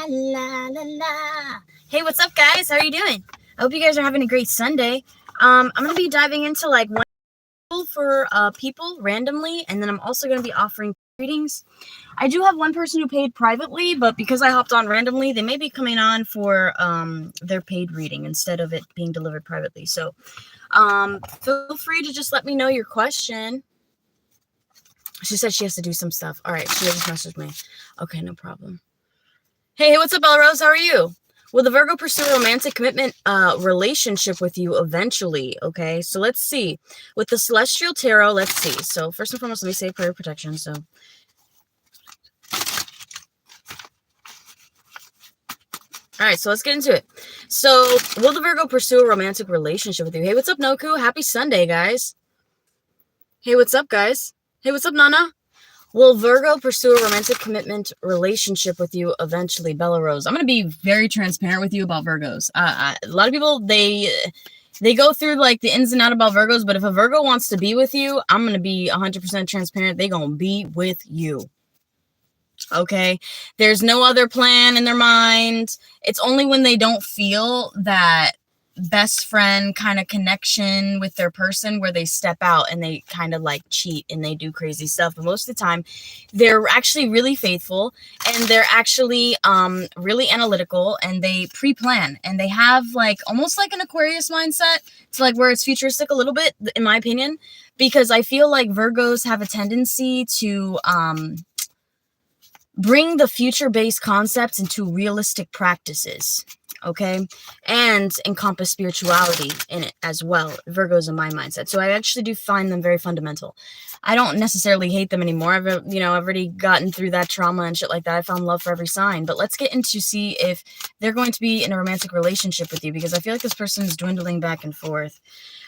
la la la la. Hey, what's up, guys? How are you doing? I hope you guys are having a great Sunday. I'm going to be diving into like one for people randomly, and then I'm also going to be offering readings. I do have one person who paid privately, but because I hopped on randomly, they may be coming on for their paid reading instead of it being delivered privately. So feel free to just let me know your question. She said she has to do some stuff. All right, she just messaged me. Okay, no problem. Hey, what's up, Bella Rose? How are you? Will the Virgo pursue a romantic commitment relationship with you eventually? Okay, so let's see. With the Celestial Tarot, let's see. So first and foremost, let me say prayer of protection. So, all right, so let's get into it. So, will the Virgo pursue a romantic relationship with you? Hey, what's up, Noku? Happy Sunday, guys. Hey, what's up, guys? Hey, what's up, Nana? Will Virgo pursue a romantic commitment relationship with you eventually? Bella Rose. I'm going to be very transparent with you about Virgos. A lot of people, they go through like the ins and outs about Virgos, but if a Virgo wants to be with you, I'm going to be 100% transparent. They're going to be with you. Okay? There's no other plan in their mind. It's only when they don't feel that best friend kind of connection with their person where they step out and they kind of like cheat and they do crazy stuff. But most of the time they're actually really faithful and they're actually really analytical and they pre-plan and they have like almost like an Aquarius mindset to like where it's futuristic a little bit, in my opinion, because I feel like Virgos have a tendency to bring the future-based concepts into realistic practices, okay? And encompass spirituality in it as well. Virgos in my mindset. So I actually do find them very fundamental. I don't necessarily hate them anymore. I've already gotten through that trauma and shit like that. I found love for every sign. But let's get into see if they're going to be in a romantic relationship with you, because I feel like this person is dwindling back and forth.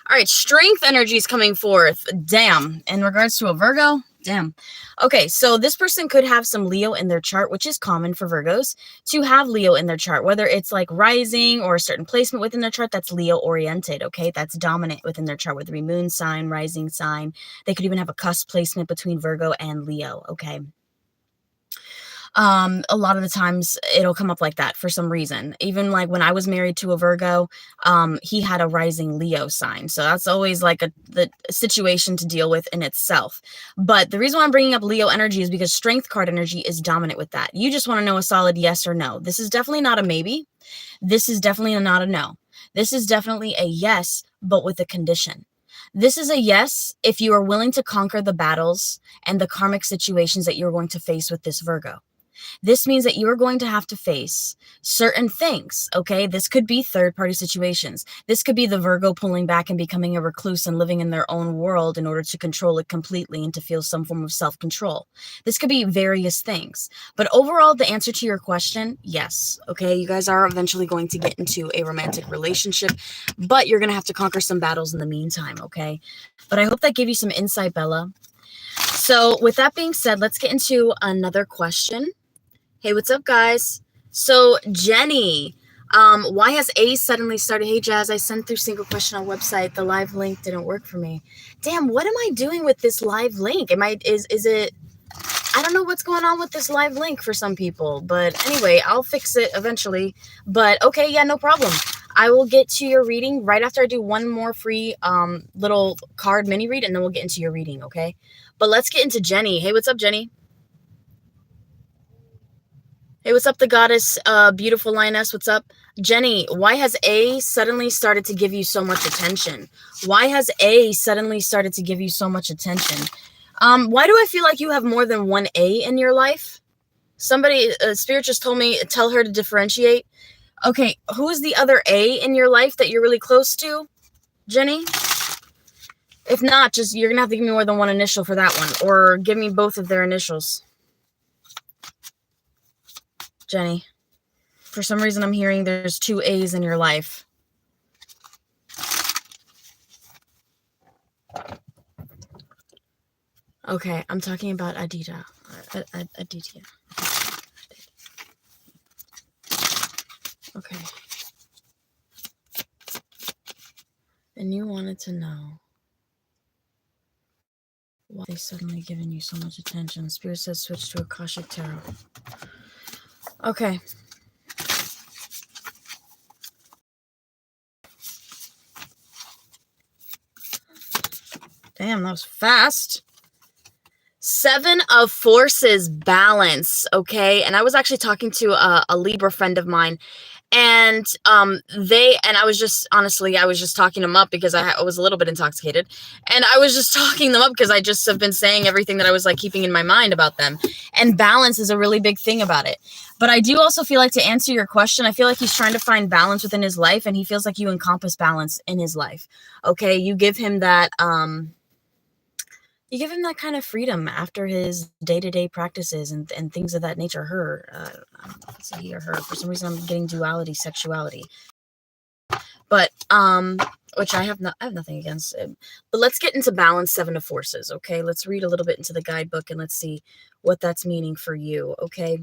All right, strength energy is coming forth. Damn. In regards to a Virgo, damn. Okay, so this person could have some Leo in their chart, which is common for Virgos to have Leo in their chart, whether it's like rising or a certain placement within their chart that's Leo oriented, okay? That's dominant within their chart, whether it be moon sign, rising sign. They could even have a cusp placement between Virgo and Leo, okay? A lot of the times it'll come up like that for some reason. Even like when I was married to a Virgo, he had a rising Leo sign. So that's always like the situation to deal with in itself. But the reason why I'm bringing up Leo energy is because strength card energy is dominant with that. You just want to know a solid yes or no. This is definitely not a maybe. This is definitely not a no. This is definitely a yes, but with a condition. This is a yes if you are willing to conquer the battles and the karmic situations that you're going to face with this Virgo. This means that you're going to have to face certain things, okay? This could be third-party situations. This could be the Virgo pulling back and becoming a recluse and living in their own world in order to control it completely and to feel some form of self-control. This could be various things. But overall, the answer to your question, yes, okay? You guys are eventually going to get into a romantic relationship, but you're going to have to conquer some battles in the meantime, okay? But I hope that gave you some insight, Bella. So with that being said, let's get into another question. Hey, what's up, guys? So, Jenny, why has A suddenly started? Hey, Jazz, I sent through single question on website. The live link didn't work for me. Damn, what am I doing with this live link? Is it, I don't know what's going on with this live link for some people. But anyway, I'll fix it eventually. But okay, yeah, no problem. I will get to your reading right after I do one more free little card mini read, and then we'll get into your reading, okay? But let's get into Jenny. Hey, what's up, Jenny? Hey, what's up, the goddess, beautiful lioness? What's up? Jenny, why has A suddenly started to give you so much attention? Why has A suddenly started to give you so much attention? Why do I feel like you have more than one A in your life? Somebody, Spirit just told me, tell her to differentiate. Okay, who is the other A in your life that you're really close to, Jenny? If not, just you're going to have to give me more than one initial for that one, or give me both of their initials. Jenny, for some reason I'm hearing there's two A's in your life. Okay, I'm talking about Aditya. Aditya. Okay. And you wanted to know why they suddenly giving you so much attention. Spirit says switch to Akashic Tarot. Okay. Damn, that was fast. 7 of Forces, balance, okay? And I was actually talking to a Libra friend of mine, and I was just, honestly, I was just talking them up because I was a little bit intoxicated, and I was just talking them up because I just have been saying everything that I was like keeping in my mind about them, and balance is a really big thing about it. But I do also feel like, to answer your question, I feel like he's trying to find balance within his life, and he feels like you encompass balance in his life, okay? You give him that, you give him that kind of freedom after his day-to-day practices and things of that nature. Her, I don't know if it's a he or her. For some reason, I'm getting duality, sexuality. But, which I have nothing against it. But let's get into balance, 7 of Forces, okay? Let's read a little bit into the guidebook and let's see what that's meaning for you, okay?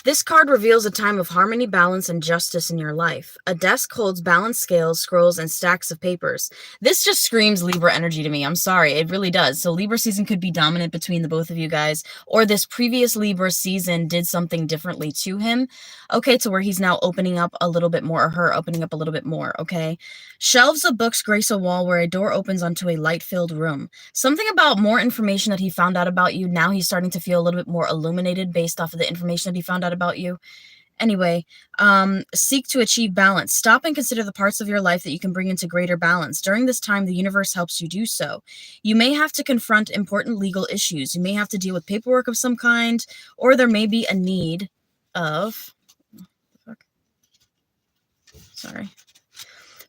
This card reveals a time of harmony, balance, and justice in your life. A desk holds balanced scales, scrolls, and stacks of papers. This just screams Libra energy to me. I'm sorry. It really does. So Libra season could be dominant between the both of you guys, or this previous Libra season did something differently to him, okay, to where he's now opening up a little bit more, or her opening up a little bit more, okay? Shelves of books grace a wall where a door opens onto a light-filled room. Something about more information that he found out about you. Now he's starting to feel a little bit more illuminated based off of the information that he found out about you. Anyway, seek to achieve balance. Stop and consider the parts of your life that you can bring into greater balance. During this time, the universe helps you do so. You may have to confront important legal issues. You may have to deal with paperwork of some kind, or there may be a need of... Sorry.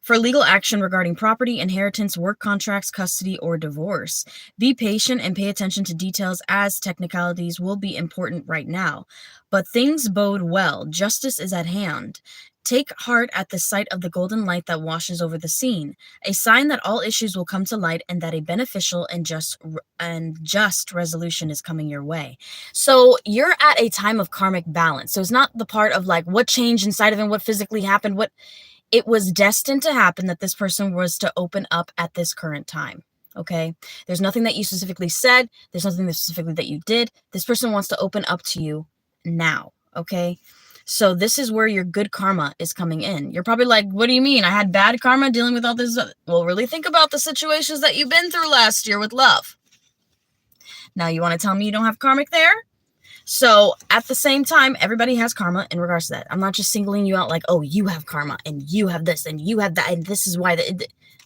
For legal action regarding property, inheritance, work contracts, custody, or divorce. Be patient and pay attention to details, as technicalities will be important right now. But things bode well. Justice is at hand. Take heart at the sight of the golden light that washes over the scene, a sign that all issues will come to light and that a beneficial and just resolution is coming your way. So you're at a time of karmic balance. So it's not the part of like what changed inside of him, what physically happened, what... It was destined to happen that this person was to open up at this current time, okay? There's nothing that you specifically said. There's nothing specifically that you did. This person wants to open up to you now, okay? So this is where your good karma is coming in. You're probably like, what do you mean? I had bad karma dealing with all this? Well, really think about the situations that you've been through last year with love. Now, you want to tell me you don't have karmic there? So at the same time, everybody has karma in regards to that. I'm not just singling you out like, oh, you have karma and you have this and you have that and this is why.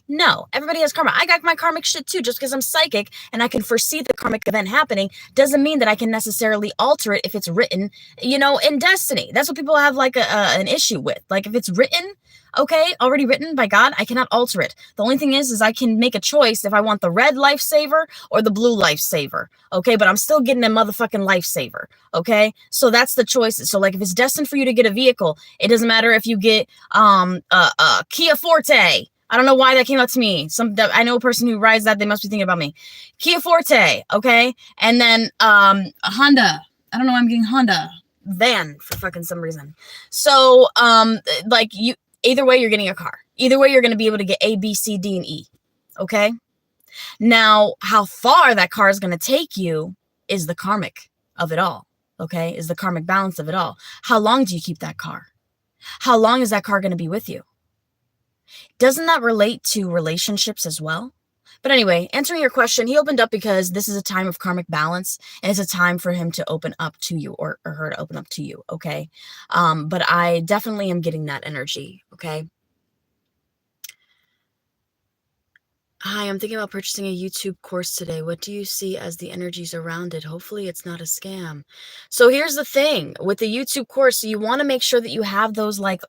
No, everybody has karma. I got my karmic shit too. Just because I'm psychic and I can foresee the karmic event happening doesn't mean that I can necessarily alter it if it's written, you know, in destiny. That's what people have like an issue with. Like if it's written, okay, already written by God, I cannot alter it. The only thing is I can make a choice if I want the red lifesaver or the blue lifesaver, okay? But I'm still getting a motherfucking lifesaver, okay? So that's the choices. So like if it's destined for you to get a vehicle, it doesn't matter if you get a Kia Forte. I don't know why that came out to me. I know a person who rides that. They must be thinking about me. Kia Forte, okay? And then a Honda. I don't know why I'm getting Honda. Van for fucking some reason. So like you... Either way, you're getting a car. Either way, you're going to be able to get A, B, C, D, and E. Okay? Now, how far that car is going to take you is the karmic of it all. Okay? Is the karmic balance of it all. How long do you keep that car? How long is that car going to be with you? Doesn't that relate to relationships as well? But anyway, answering your question, he opened up because this is a time of karmic balance, and it's a time for him to open up to you, or her to open up to you, okay? But I definitely am getting that energy, okay? Hi, I'm thinking about purchasing a YouTube course today. What do you see as the energies around it? Hopefully it's not a scam. So here's the thing with the YouTube course. You want to make sure that you have those like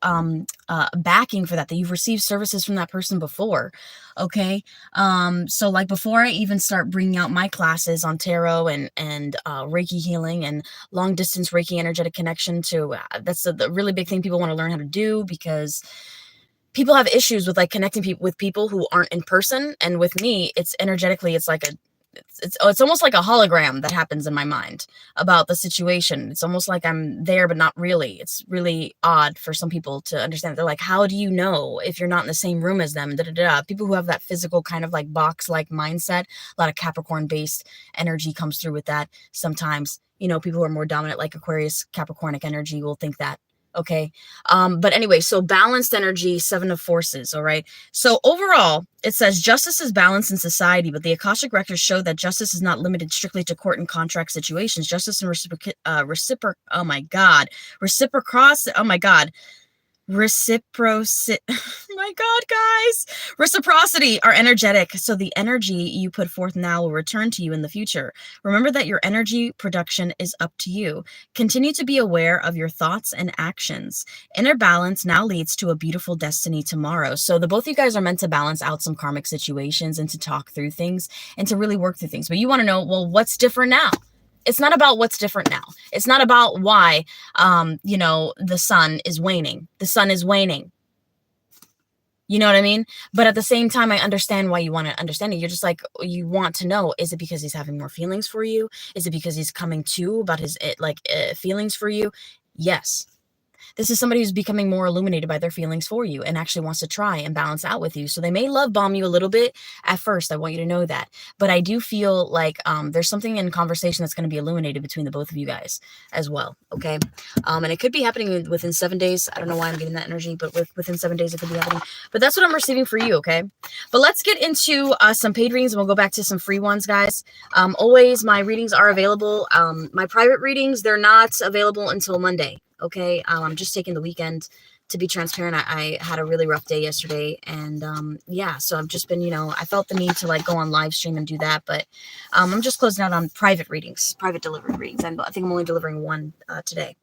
backing for that you've received services from that person before. Okay. So like before I even start bringing out my classes on tarot and Reiki healing and long distance Reiki energetic connection to, that's the really big thing people want to learn how to do, because people have issues with like connecting with people who aren't in person. And with me, it's energetically, it's like it's almost like a hologram that happens in my mind about the situation. It's almost like I'm there, but not really. It's really odd for some people to understand. They're like, how do you know if you're not in the same room as them? Da, da, da. People who have that physical kind of like box-like mindset, a lot of Capricorn-based energy comes through with that sometimes. You know, people who are more dominant, like Aquarius, Capricornic energy will think that Okay. But anyway, so balanced energy, 7 of Forces. All right. So overall, it says justice is balanced in society, but the Akashic records show that justice is not limited strictly to court and contract situations. Justice and oh my God, reciprocity. Oh my God. Reciprocity. Oh my God, guys. Reciprocity are energetic. So the energy you put forth now will return to you in the future. Remember that your energy production is up to you. Continue to be aware of your thoughts and actions. Inner balance now leads to a beautiful destiny tomorrow. So the both of you guys are meant to balance out some karmic situations and to talk through things and to really work through things. But you want to know, well, what's different now? It's not about what's different now. It's not about why, the sun is waning. The sun is waning. You know what I mean? But at the same time, I understand why you want to understand it. You're just like, you want to know, is it because he's having more feelings for you? Is it because he's coming to about his feelings for you? Yes. This is somebody who's becoming more illuminated by their feelings for you and actually wants to try and balance out with you. So they may love bomb you a little bit at first. I want you to know that. But I do feel like there's something in conversation that's going to be illuminated between the both of you guys as well. Okay. And it could be happening within 7 days. I don't know why I'm getting that energy, but within 7 days, it could be happening. But that's what I'm receiving for you. Okay. But let's get into some paid readings and we'll go back to some free ones, guys. Always my readings are available. My private readings, they're not available until Monday. Okay, I'm just taking the weekend to be transparent. I had a really rough day yesterday, and yeah, so I've just been, I felt the need to go on live stream and do that, but I'm just closing out on private readings, private delivery readings, and I think I'm only delivering one today.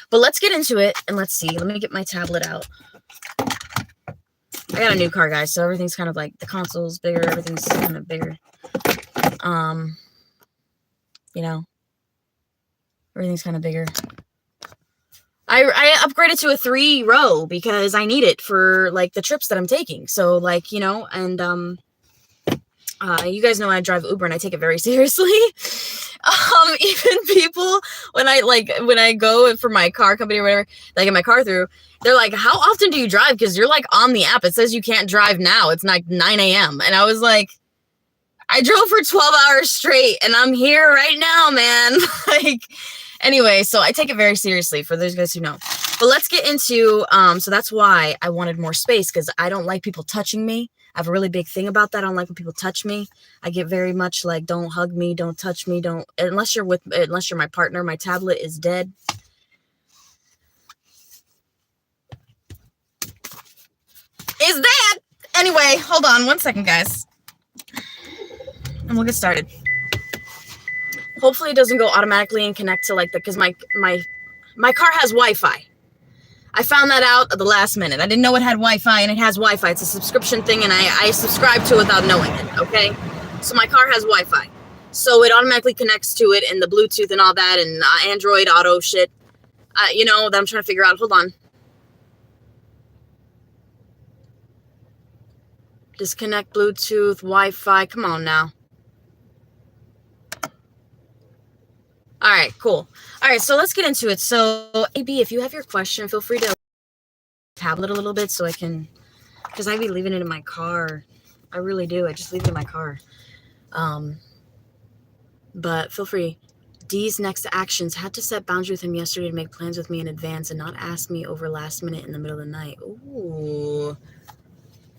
But let's get into it, and let's see. Let me get my tablet out. I got a new car, guys, so everything's kind of the console's bigger, everything's kind of bigger. Everything's kind of bigger. I upgraded to a 3-row because I need it for the trips that I'm taking. So and you guys know I drive Uber and I take it very seriously. Even people when I go for my car company or whatever, get my car through, they're like, how often do you drive? Because you're on the app. It says you can't drive now. It's 9 a.m. And I was like, I drove for 12 hours straight and I'm here right now, man. Anyway, so I take it very seriously for those guys who know. But let's get into, so that's why I wanted more space, because I don't like people touching me. I have a really big thing about that. I don't like when people touch me. I get very much don't hug me, don't touch me, unless you're my partner. My tablet is dead. Is that? Anyway, hold on 1 second, guys. And we'll get started. Hopefully it doesn't go automatically and connect to because my car has Wi-Fi. I found that out at the last minute. I didn't know it had Wi-Fi, and it has Wi-Fi. It's a subscription thing, and I subscribe to it without knowing it, okay? So my car has Wi-Fi. So it automatically connects to it, and the Bluetooth and all that, and Android Auto shit, that I'm trying to figure out. Hold on. Disconnect Bluetooth, Wi-Fi. Come on now. All right, cool. All right, so let's get into it. So, AB, if you have your question, feel free to tablet a little bit so I can, because I be leaving it in my car. I really do. I just leave it in my car. But feel free. D's next actions: had to set boundaries with him yesterday to make plans with me in advance and not ask me over last minute in the middle of the night. Ooh.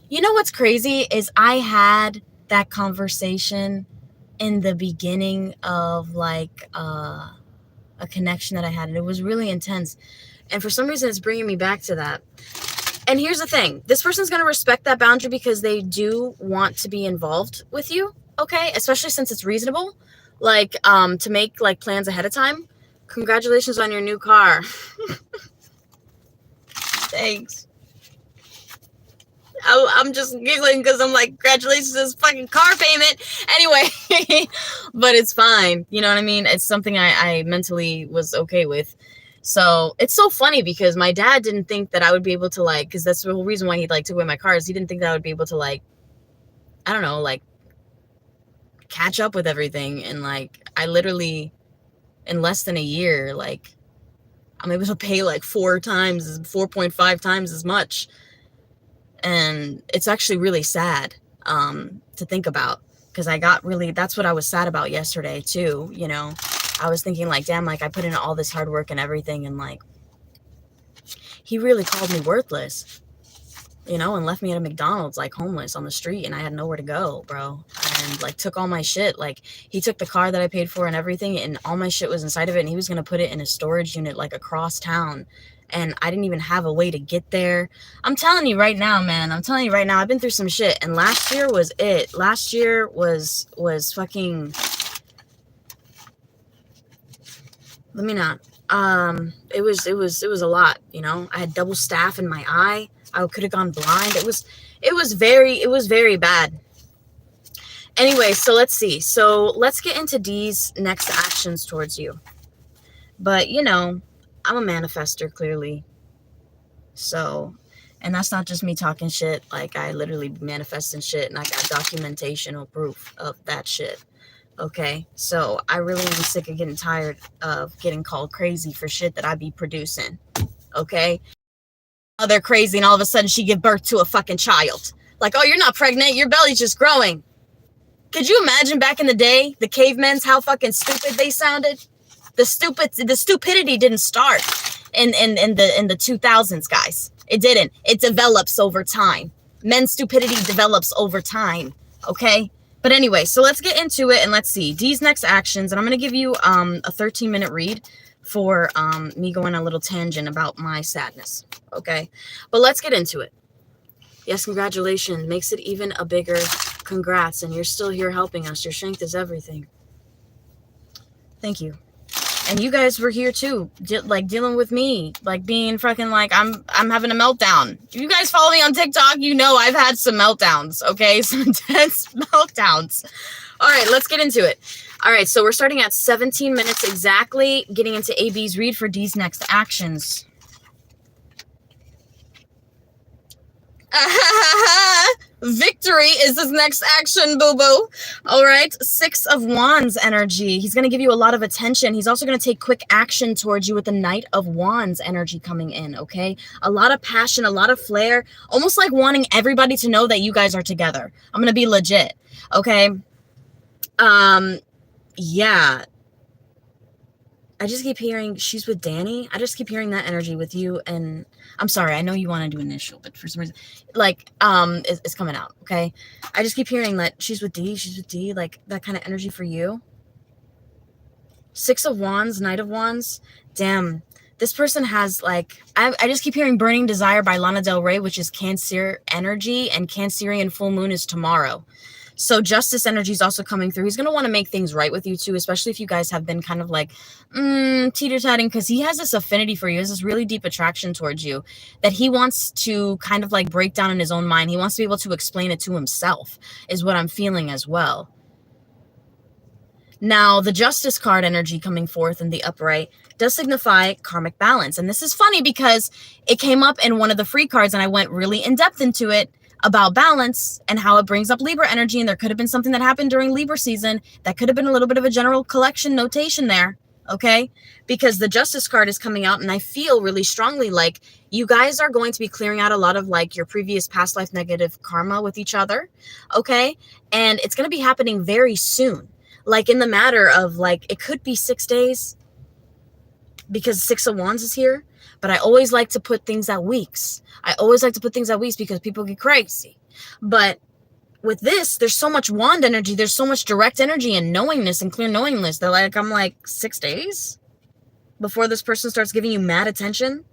You know what's crazy is I had that conversation in the beginning of a connection that I had, and it was really intense, and for some reason it's bringing me back to that. And here's the thing, this person's going to respect that boundary because they do want to be involved with you, okay, especially since it's reasonable, to make plans ahead of time. Congratulations on your new car. Thanks. I'm just giggling because I'm congratulations on this fucking car payment. Anyway, but it's fine. You know what I mean? It's something I mentally was okay with. So it's so funny because my dad didn't think that I would be able to because that's the whole reason why he took away my cars. He didn't think that I would be able to I don't know, catch up with everything. And I literally, in less than a year, I'm able to pay 4.5 times as much. And it's actually really sad to think about, because that's what I was sad about yesterday too. I was thinking damn, I put in all this hard work and everything, and he really called me worthless, you know, and left me at a McDonald's, like, homeless on the street, and I had nowhere to go, bro, and, like, took all my shit. Like, he took the car that I paid for and everything, and all my shit was inside of it, and he was gonna put it in a storage unit, like, across town, and I didn't even have a way to get there. I'm telling you right now, man, I'm telling you right now, I've been through some shit, and last year was it. Last year was fucking... Let me not. It was a lot, you know. I had double staph in my eye. I could have gone blind. It was very bad. Anyway, so let's see. So let's get into D's next actions towards you. But, you know, I'm a manifester, clearly. So, and that's not just me talking shit. Like, I literally manifesting shit, and I got documentational proof of that shit. Okay, so I really am sick of getting tired of getting called crazy for shit that I be producing. Okay? Oh, they're crazy, and all of a sudden she give birth to a fucking child. Like, oh, you're not pregnant, your belly's just growing. Could you imagine back in the day, the cavemen's, how fucking stupid they sounded? The stupidity didn't start in the 2000s, guys. It didn't. It develops over time. Men's stupidity develops over time. Okay? But anyway, so let's get into it, and let's see D's next actions. And I'm going to give you a 13-minute read for me going a little tangent about my sadness. Okay? But let's get into it. Yes, congratulations. Makes it even a bigger congrats, and you're still here helping us. Your strength is everything. Thank you. And you guys were here too, like dealing with me, like being fucking like I'm having a meltdown. If you guys follow me on TikTok, you know I've had some meltdowns, okay? Some intense meltdowns. All right, let's get into it. All right, so we're starting at 17 minutes exactly, getting into AB's read for D's next actions. Victory is his next action, boo-boo. All right, 6 of Wands energy. He's going to give you a lot of attention. He's also going to take quick action towards you with the Knight of Wands energy coming in, okay? A lot of passion, a lot of flair, almost like wanting everybody to know that you guys are together. I'm going to be legit, okay? Yeah. I just keep hearing she's with Danny. I just keep hearing that energy with you, and I'm sorry, I know you want to do initial, but for some reason, like, it's coming out, okay? I just keep hearing that she's with D, like, that kind of energy for you. 6 of Wands, Knight of Wands. Damn, this person has, like, I just keep hearing Burning Desire by Lana Del Rey, which is Cancer energy, and Cancerian full moon is tomorrow. So justice energy is also coming through. He's going to want to make things right with you too, especially if you guys have been kind of like teeter-totting, because he has this affinity for you. He has this really deep attraction towards you that he wants to kind of like break down in his own mind. He wants to be able to explain it to himself, is what I'm feeling as well. Now, the Justice card energy coming forth in the upright does signify karmic balance. And this is funny because it came up in one of the free cards, and I went really in-depth into it about balance and how it brings up Libra energy. And there could have been something that happened during Libra season that could have been a little bit of a general collection notation there, okay? Because the Justice card is coming out, and I feel really strongly like you guys are going to be clearing out a lot of like your previous past life negative karma with each other, okay? And it's going to be happening very soon. Like in the matter of like, it could be 6 days because 6 of Wands is here. But I always like to put things at weeks. I always like to put things at weeks because people get crazy. But with this, there's so much wand energy. There's so much direct energy and knowingness and clear knowingness that like, I'm like 6 days before this person starts giving you mad attention.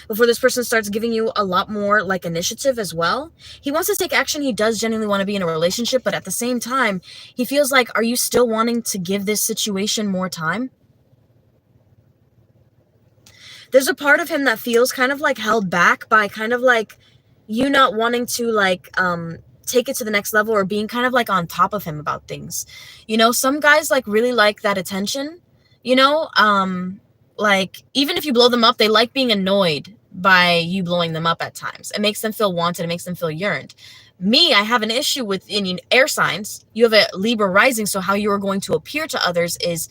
Before this person starts giving you a lot more like initiative as well. He wants to take action. He does genuinely want to be in a relationship. But at the same time, he feels like, are you still wanting to give this situation more time? There's a part of him that feels kind of like held back by kind of like you not wanting to like take it to the next level or being kind of like on top of him about things. You know, some guys like really like that attention, you know, like even if you blow them up, they like being annoyed by you blowing them up at times. It makes them feel wanted. It makes them feel yearned. Me, I have an issue with in air signs. You have a Libra rising, so how you are going to appear to others is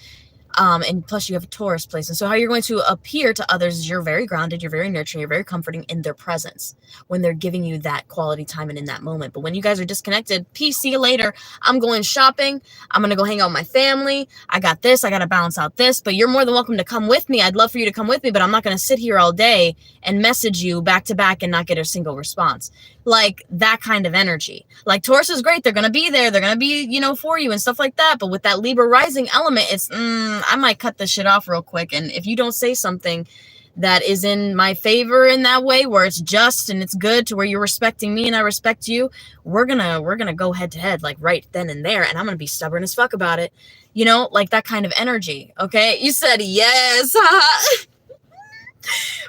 And plus you have a Taurus place. And so how you're going to appear to others is you're very grounded, you're very nurturing, you're very comforting in their presence when they're giving you that quality time and in that moment. But when you guys are disconnected, peace, see you later. I'm going shopping. I'm going to go hang out with my family. I got this. I got to balance out this. But you're more than welcome to come with me. I'd love for you to come with me, but I'm not going to sit here all day and message you back to back and not get a single response. Like that kind of energy. Like Taurus is great. They're going to be there. They're going to be, you know, for you and stuff like that. But with that Libra rising element, it's, I might cut this shit off real quick. And if you don't say something that is in my favor in that way, where it's just and it's good to where you're respecting me and I respect you, we're gonna go head to head, like right then and there, and I'm gonna be stubborn as fuck about it. You know, like that kind of energy. Okay, you said yes.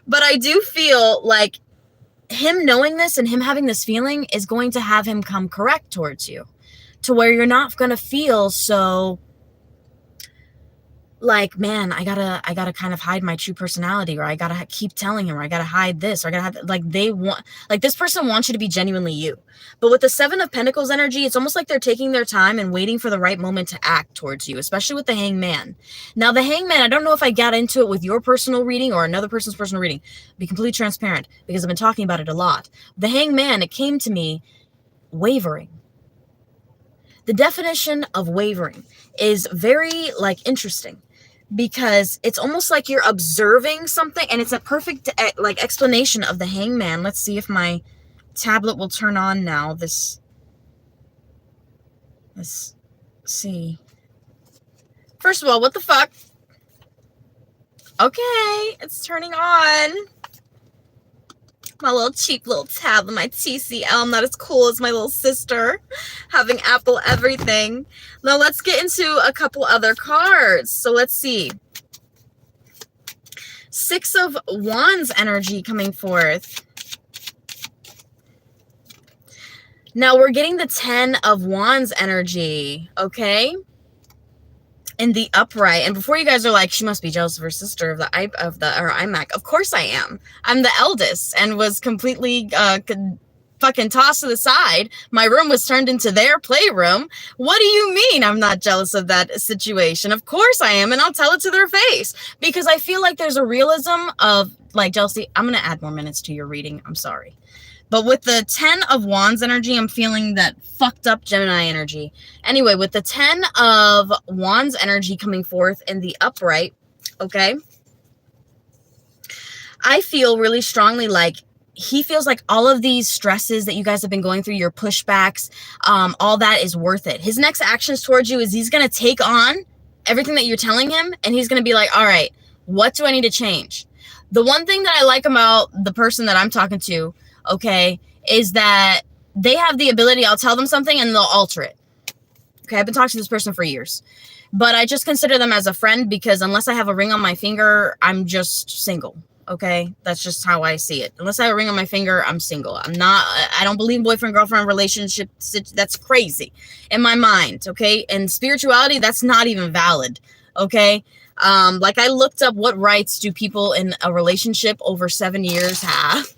But I do feel like him knowing this and him having this feeling is going to have him come correct towards you, to where you're not gonna feel so like, man, I gotta kind of hide my true personality, or I gotta keep telling him, or I gotta hide this, or I gotta have, like, they want, like, this person wants you to be genuinely you. But with the Seven of Pentacles energy, it's almost like they're taking their time and waiting for the right moment to act towards you, especially with the Hangman. Now, the Hangman, I don't know if I got into it with your personal reading or another person's personal reading. Be completely transparent, because I've been talking about it a lot. The Hangman, it came to me wavering. The definition of wavering is very, like, interesting, because it's almost like you're observing something, and it's a perfect, like, explanation of the Hangman. Let's see if my tablet will turn on now. Let's see. First of all, what the fuck? Okay, it's turning on. My little cheap little tablet, my TCL. I'm not as cool as my little sister, having Apple everything. Now let's get into a couple other cards. So let's see. Six of Wands energy coming forth. Now we're getting the 10 of Wands energy, okay? In the upright. And before you guys are like, she must be jealous of her sister of the iMac. Of course I am. I'm the eldest and was completely fucking tossed to the side. My room was turned into their playroom. What do you mean I'm not jealous of that situation? Of course I am, and I'll tell it to their face, because I feel like there's a realism of, like, jealousy. I'm going to add more minutes to your reading. I'm sorry. But with the 10 of Wands energy, I'm feeling that fucked up Gemini energy. Anyway, with the 10 of Wands energy coming forth in the upright, okay, I feel really strongly like he feels like all of these stresses that you guys have been going through, your pushbacks, all that is worth it. His next actions towards you is he's going to take on everything that you're telling him, and he's going to be like, all right, what do I need to change? The one thing that I like about the person that I'm talking to, okay, is that they have the ability, I'll tell them something and they'll alter it. Okay, I've been talking to this person for years, but I just consider them as a friend, because unless I have a ring on my finger, I'm just single. Okay, that's just how I see it. Unless I have a ring on my finger, I'm single. I don't believe boyfriend, girlfriend relationship. That's crazy in my mind. Okay, and spirituality, that's not even valid. Okay, like I looked up what rights do people in a relationship over 7 years have.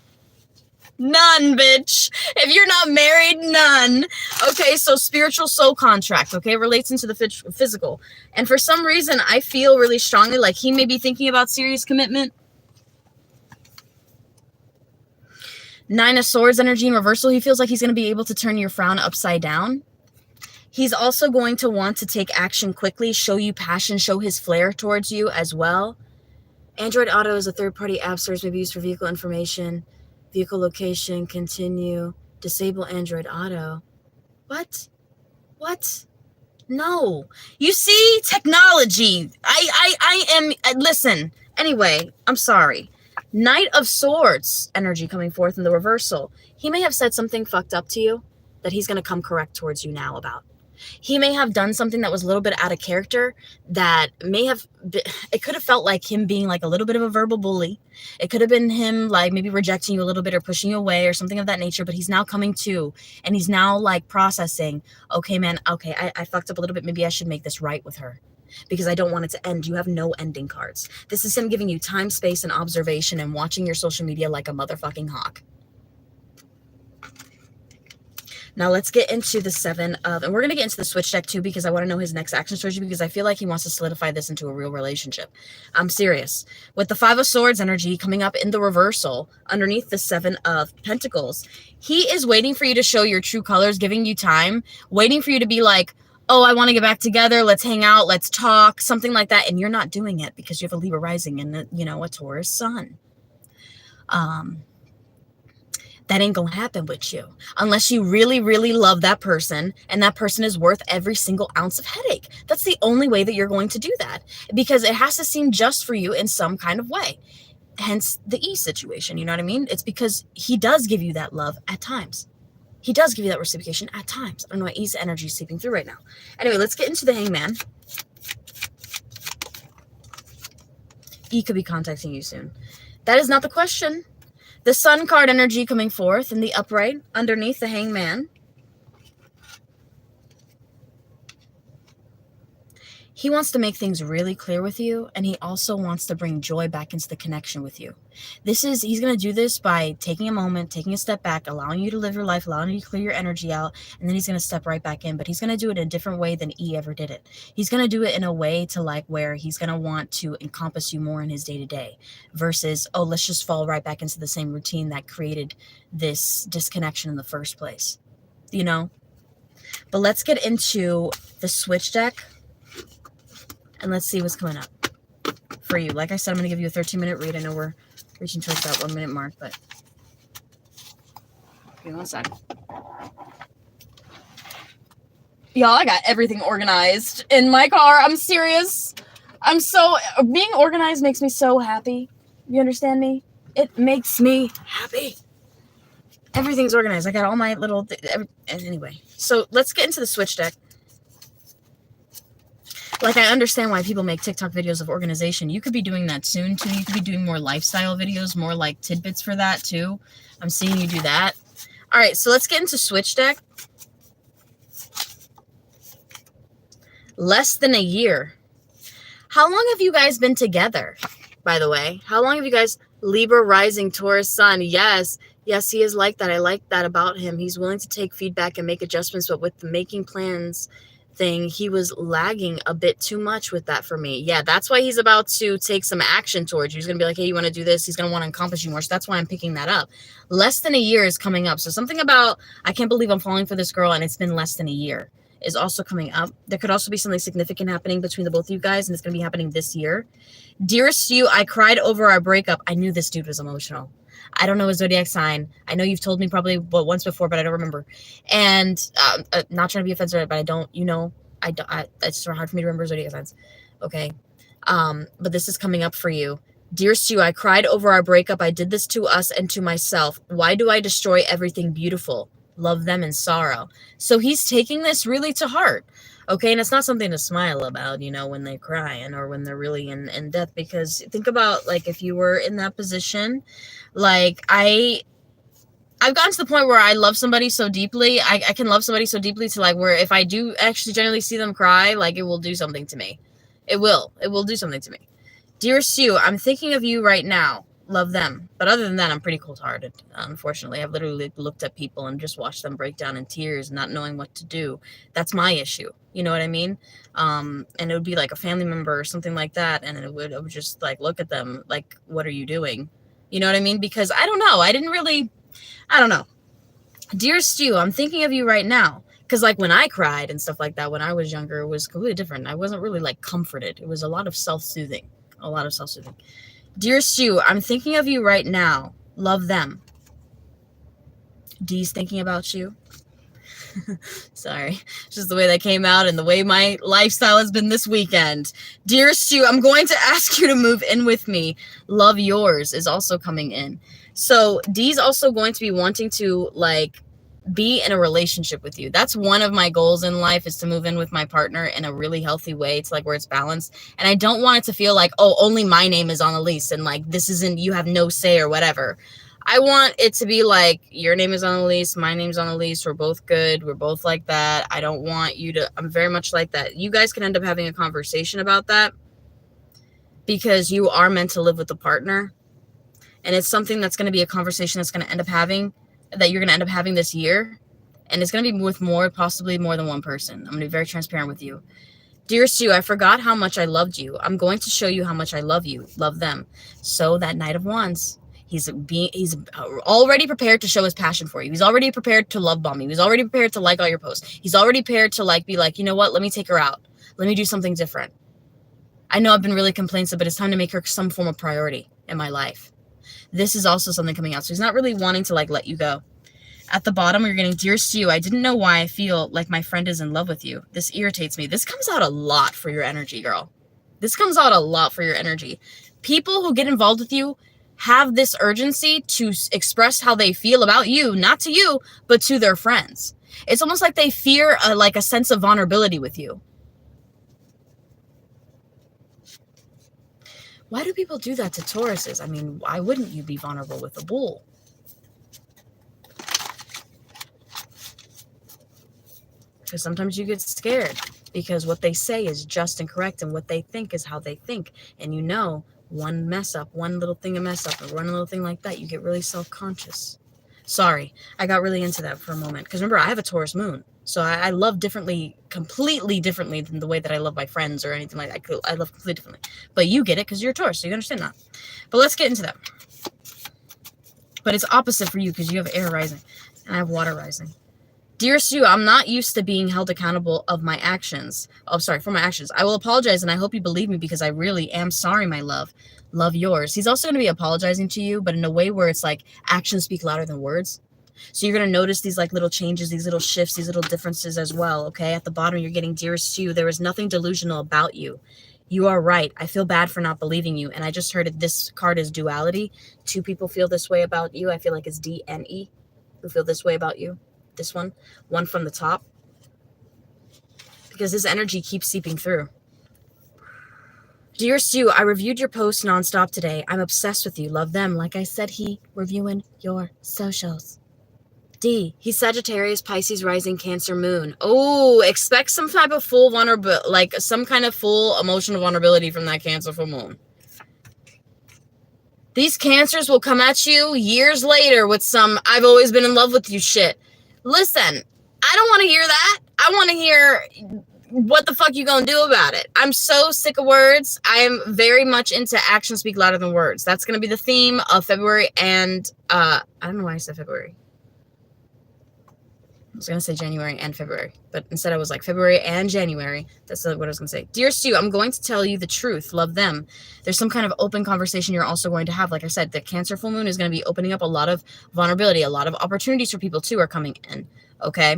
None, bitch. If you're not married, none. Okay, so spiritual soul contract, okay, relates into the physical. And for some reason, I feel really strongly like he may be thinking about serious commitment. 9 of Swords energy in reversal. He feels like he's going to be able to turn your frown upside down. He's also going to want to take action quickly, show you passion, show his flair towards you as well. Android Auto is a third-party app service, may be used for vehicle information. Vehicle location, continue, disable Android Auto. What? What? No. You see, technology. I am, listen. Anyway, I'm sorry. Knight of Swords energy coming forth in the reversal. He may have said something fucked up to you that he's going to come correct towards you now about. He may have done something that was a little bit out of character, that may have been, it could have felt like him being like a little bit of a verbal bully. It could have been him like maybe rejecting you a little bit or pushing you away or something of that nature, but he's now coming to, and he's now like processing, okay, man, okay, I fucked up a little bit. Maybe I should make this right with her, because I don't want it to end. You have no ending cards. This is him giving you time, space, and observation and watching your social media like a motherfucking hawk. Now let's get into the 7 of, and we're going to get into the switch deck too, because I want to know his next action towards you, because I feel like he wants to solidify this into a real relationship. I'm serious. With the 5 of Swords energy coming up in the reversal underneath the 7 of Pentacles, he is waiting for you to show your true colors, giving you time, waiting for you to be like, oh, I want to get back together. Let's hang out. Let's talk. Something like that. And you're not doing it because you have a Libra rising and, a Taurus sun. That ain't gonna happen with you unless you really, really love that person and that person is worth every single ounce of headache. That's the only way that you're going to do that, because it has to seem just for you in some kind of way. Hence the E situation, you know what I mean? It's because he does give you that love at times. He does give you that reciprocation at times. I don't know why E's energy is seeping through right now. Anyway, let's get into the Hangman. E could be contacting you soon. That is not the question. The Sun card energy coming forth in the upright underneath the Hangman. He wants to make things really clear with you, and he also wants to bring joy back into the connection with you. He's going to do this by taking a moment, taking a step back, allowing you to live your life, allowing you to clear your energy out, and then he's going to step right back in. But he's going to do it in a different way than E ever did it. He's going to do it in a way to like where he's going to want to encompass you more in his day-to-day versus, oh, let's just fall right back into the same routine that created this disconnection in the first place, you know? But let's get into the switch deck. And let's see what's coming up for you. Like I said, I'm going to give you a 13-minute read. I know we're reaching towards that 1-minute mark, but give me one second. Y'all, I got everything organized in my car. I'm serious. Being organized makes me so happy. You understand me? It makes me happy. Everything's organized. I got all my little, anyway. So let's get into the switch deck. Like, I understand why people make TikTok videos of organization. You could be doing that soon, too. You could be doing more lifestyle videos, more like tidbits for that, too. I'm seeing you do that. All right, so let's get into switch deck. Less than a year. How long have you guys been together, by the way? How long have you guys, Libra, rising, Taurus, sun? Yes, he is like that. I like that about him. He's willing to take feedback and make adjustments, but with the making plans thing, he was lagging a bit too much with that for me. Yeah, that's why he's about to take some action towards you. He's going to be like, hey, you want to do this? He's going to want to accomplish you more. So that's why I'm picking that up. Less than a year is coming up. So something about, I can't believe I'm falling for this girl and it's been less than a year is also coming up. There could also be something significant happening between the both of you guys, and it's going to be happening this year. Dearest you, I cried over our breakup. I knew this dude was emotional. I don't know his zodiac sign. I know you've told me probably once before, but I don't remember. And not trying to be offensive, but I don't, it's hard for me to remember zodiac signs. Okay. But this is coming up for you. Dearest you, I cried over our breakup. I did this to us and to myself. Why do I destroy everything beautiful? Love them in sorrow. So he's taking this really to heart. Okay. And it's not something to smile about, when they're crying or when they're really in death, because think about like, if you were in that position, like I've gotten to the point where I love somebody so deeply. I can love somebody so deeply to like where if I do actually generally see them cry, like it will do something to me. It will do something to me. Dearest you, I'm thinking of you right now. Love them. But other than that, I'm pretty cold-hearted. Unfortunately, I've literally looked at people and just watched them break down in tears, not knowing what to do. That's my issue. You know what I mean? And it would be like a family member or something like that. And I would just like look at them like, what are you doing? You know what I mean? Because I don't know. I don't know. Dearest you, I'm thinking of you right now. Because like when I cried and stuff like that when I was younger, it was completely different. I wasn't really like comforted. It was a lot of self-soothing. Dearest you, I'm thinking of you right now. Love them. D's thinking about you. Sorry. It's just the way that came out and the way my lifestyle has been this weekend. Dearest you, I'm going to ask you to move in with me. Love yours is also coming in. So D's also going to be wanting to like be in a relationship with you. That's one of my goals in life, is to move in with my partner in a really healthy way. It's like where it's balanced. And I don't want it to feel like, oh, only my name is on the lease and like this isn't, you have no say or whatever. I want it to be like your name is on the lease, my name's on the lease. We're both good. We're both like that. I don't want you to, I'm very much like that. You guys can end up having a conversation about that because you are meant to live with a partner. And it's something that's going to be a conversation that's going to end up having, that you're going to end up having this year. And it's going to be with possibly more than one person. I'm going to be very transparent with you. Dear Sue, I forgot how much I loved you. I'm going to show you how much I love you. Love them. So that Knight of Wands, he's already prepared to show his passion for you. He's already prepared to love bomb you. He's already prepared to like all your posts. He's already prepared to like be like, you know what? Let me take her out. Let me do something different. I know I've been really complainsive, but it's time to make her some form of priority in my life. This is also something coming out. So he's not really wanting to like let you go. At the bottom, you're getting, Dear Sue, I didn't know why I feel like my friend is in love with you. This irritates me. This comes out a lot for your energy, girl. This comes out a lot for your energy. People who get involved with you have this urgency to express how they feel about you, not to you, but to their friends. It's almost like they fear like a sense of vulnerability with you. Why do people do that to Tauruses? I mean, why wouldn't you be vulnerable with a bull? Because sometimes you get scared because what they say is just and correct, and what they think is how they think. And you know, one mess up, one little thing a mess up, or one little thing like that, you get really self-conscious. Sorry, I got really into that for a moment. Because remember, I have a Taurus moon. So I love differently, completely differently than the way that I love my friends or anything like that. I love completely differently. But you get it because you're a Taurus, so you understand that. But let's get into that. But it's opposite for you because you have air rising and I have water rising. Dear Sue, I'm not used to being held accountable of my actions. Oh, sorry, for my actions. I will apologize, and I hope you believe me because I really am sorry, my love. Love, yours. He's also going to be apologizing to you, but in a way where it's like actions speak louder than words. So you're going to notice these like little changes, these little shifts, these little differences as well, okay? At the bottom, you're getting, Dear Sue, there is nothing delusional about you. You are right. I feel bad for not believing you. And I just heard this card is duality. Two people feel this way about you. I feel like it's D and E who feel this way about you. This one from the top, because this energy keeps seeping through. Dear Sue, I reviewed your posts nonstop today. I'm obsessed with you. Love them. Like I said, reviewing your socials. D, he's Sagittarius, Pisces, rising, Cancer, moon. Oh, expect some type of full vulnerability, like some kind of full emotional vulnerability from that Cancer full moon. These Cancers will come at you years later with some I've always been in love with you shit. Listen, I don't want to hear that. I want to hear what the fuck you gonna do about it. I'm so sick of words. I am very much into actions speak louder than words. That's going to be the theme of February and, I don't know why I said February. I was going to say January and February, but instead I was like February and January. That's what I was going to say. Dear Sue, I'm going to tell you the truth. Love them. There's some kind of open conversation you're also going to have. Like I said, the Cancer full moon is going to be opening up a lot of vulnerability. A lot of opportunities for people too are coming in. Okay.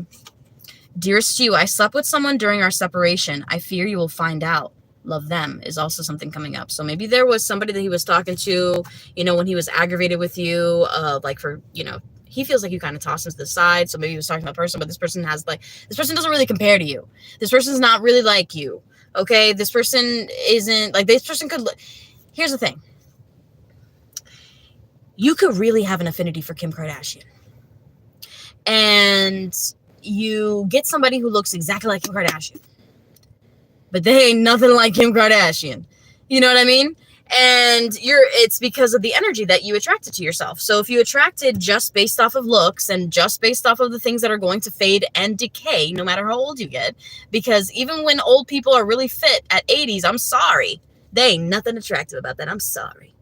Dear Sue, I slept with someone during our separation. I fear you will find out. Love them is also something coming up. So maybe there was somebody that he was talking to, you know, when he was aggravated with you, like for, you know, he feels like you kind of toss him to the side. So maybe he was talking to a person, but this person doesn't really compare to you. This person's not really like you. Okay. This person isn't like, this person could, here's the thing. You could really have an affinity for Kim Kardashian. And you get somebody who looks exactly like Kim Kardashian. But they ain't nothing like Kim Kardashian. You know what I mean? And it's because of the energy that you attracted to yourself. So if you attracted just based off of looks and just based off of the things that are going to fade and decay, no matter how old you get, because even when old people are really fit at 80s, I'm sorry. They ain't nothing attractive about that. I'm sorry.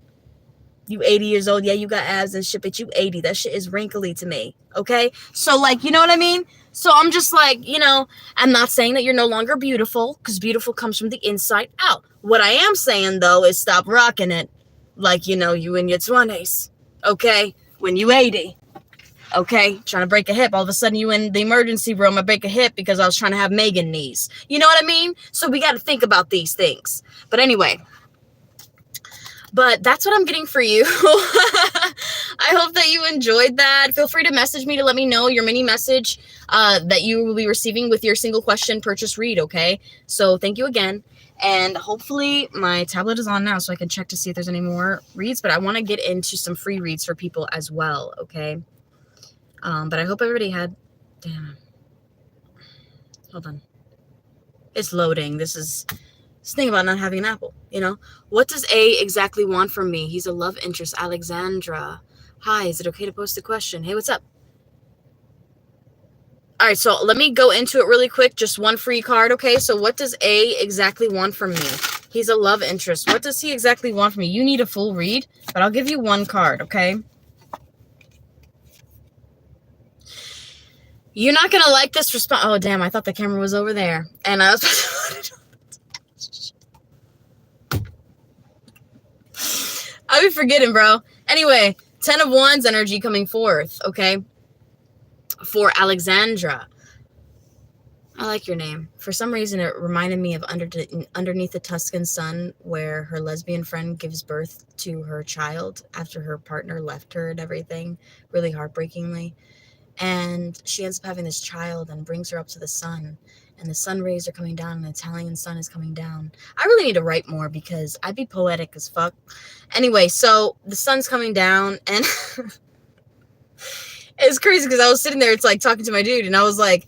You 80 years old. Yeah, you got abs and shit, but you 80. That shit is wrinkly to me. Okay? So like, you know what I mean? So I'm just like, you know, I'm not saying that you're no longer beautiful, because beautiful comes from the inside out. What I am saying, though, is stop rocking it like, you know, you in your 20s, okay? When you 80, okay? Trying to break a hip. All of a sudden, you in the emergency room. I break a hip because I was trying to have Megan knees. You know what I mean? So we got to think about these things. But anyway, but that's what I'm getting for you. I hope that you enjoyed that. Feel free to message me to let me know your mini message that you will be receiving with your single question purchase read, okay? So thank you again. And hopefully my tablet is on now so I can check to see if there's any more reads. But I want to get into some free reads for people as well, okay? But I hope everybody had... Damn. Hold on. It's loading. This thing about not having an apple, you know? What does A exactly want from me? He's a love interest. Alexandra. Hi, is it okay to post a question? Hey, what's up? All right, so let me go into it really quick. Just one free card, okay? So what does A exactly want from me? He's a love interest. What does he exactly want from me? You need a full read, but I'll give you one card, okay? You're not going to like this response. Oh, damn, I thought the camera was over there. And I was... I'll be forgetting, bro. Anyway, 10 of Wands energy coming forth, okay? For Alexandra. I like your name. For some reason, it reminded me of Underneath the Tuscan Sun, where her lesbian friend gives birth to her child after her partner left her and everything, really heartbreakingly. And she ends up having this child and brings her up to the sun. And the sun rays are coming down and the Italian sun is coming down. I really need to write more because I'd be poetic as fuck. Anyway, so the sun's coming down and it's crazy because I was sitting there, it's like talking to my dude, and I was like,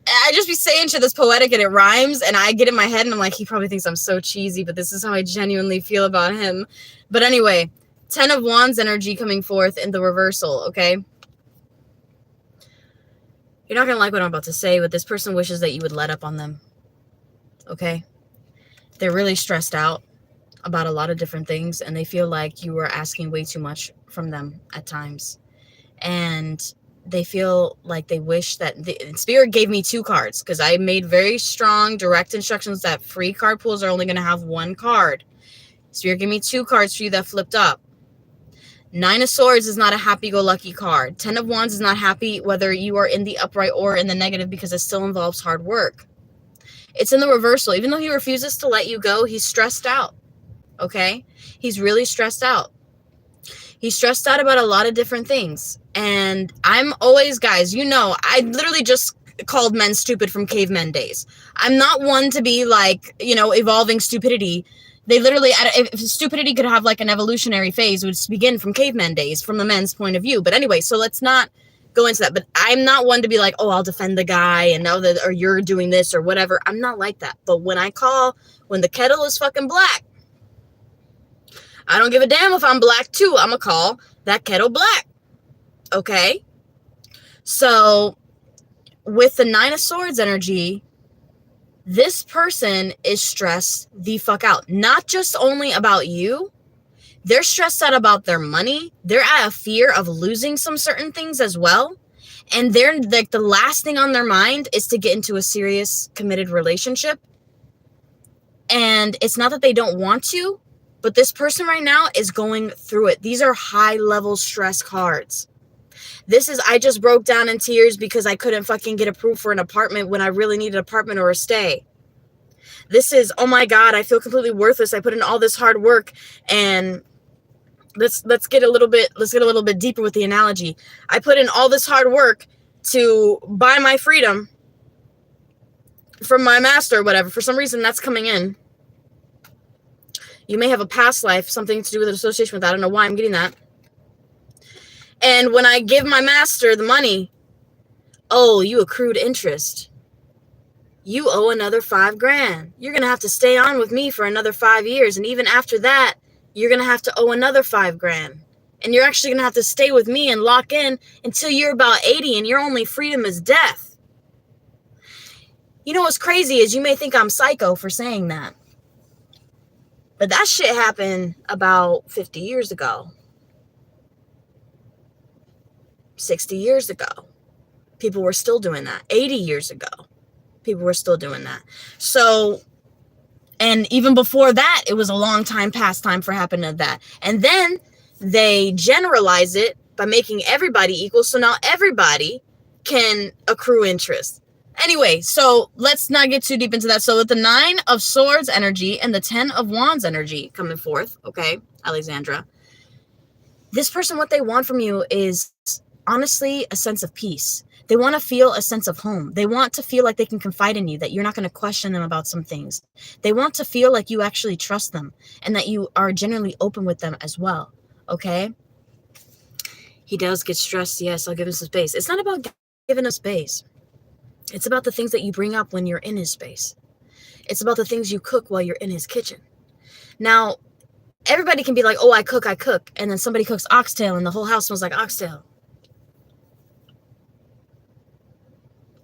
I just be saying shit that's poetic and it rhymes, and I get in my head and I'm like, he probably thinks I'm so cheesy, but this is how I genuinely feel about him. But anyway, 10 of Wands energy coming forth in the reversal, okay? You're not going to like what I'm about to say, but this person wishes that you would let up on them, okay? They're really stressed out about a lot of different things, and they feel like you are asking way too much from them at times. And they feel like they wish that Spirit gave me 2 cards because I made very strong direct instructions that free card pools are only going to have 1 card. Spirit gave me 2 cards for you that flipped up. 9 of Swords is not a happy-go-lucky card. 10 of Wands is not happy whether you are in the upright or in the negative because it still involves hard work. It's in the reversal. Even though he refuses to let you go, he's stressed out, okay? He's really stressed out. He's stressed out about a lot of different things. And I'm always, guys, you know, I literally just called men stupid from cavemen days. I'm not one to be like, you know, evolving stupidity. They literally, if stupidity could have like an evolutionary phase, it would begin from cavemen days from the men's point of view. But anyway, so let's not go into that. But I'm not one to be like, oh, I'll defend the guy and know that, or you're doing this or whatever. I'm not like that. But when the kettle is fucking black, I don't give a damn if I'm black too. I'm gonna call that kettle black. Okay? So with the 9 of Swords energy, this person is stressed the fuck out. Not just only about you. They're stressed out about their money. They're at a fear of losing some certain things as well. And they're like, the last thing on their mind is to get into a serious committed relationship. And it's not that they don't want to, but this person right now is going through it. These are high-level stress cards. This is, I just broke down in tears because I couldn't fucking get approved for an apartment when I really needed an apartment or a stay. This is, oh my God, I feel completely worthless. I put in all this hard work. And let's get a little bit deeper with the analogy. I put in all this hard work to buy my freedom from my master or whatever. For some reason, that's coming in. You may have a past life, something to do with an association with that. I don't know why I'm getting that. And when I give my master the money, oh, you accrued interest. You owe another $5,000. You're going to have to stay on with me for another 5 years. And even after that, you're going to have to owe another $5,000. And you're actually going to have to stay with me and lock in until you're about 80 and your only freedom is death. You know what's crazy is you may think I'm psycho for saying that. But that shit happened about 50 years ago. 60 years ago. People were still doing that. 80 years ago. People were still doing that. So, and even before that, it was a long time past time for happening to that. And then they generalize it by making everybody equal. So now everybody can accrue interest. Anyway, so let's not get too deep into that. So with the 9 of Swords energy and the 10 of Wands energy coming forth, okay, Alexandra, this person, what they want from you is honestly a sense of peace. They want to feel a sense of home. They want to feel like they can confide in you, that you're not going to question them about some things. They want to feel like you actually trust them and that you are genuinely open with them as well, okay? He does get stressed. Yes, I'll give him some space. It's not about giving him space. It's about the things that you bring up when you're in his space. It's about the things you cook while you're in his kitchen. Now, everybody can be like, oh, I cook. And then somebody cooks oxtail and the whole house smells like oxtail.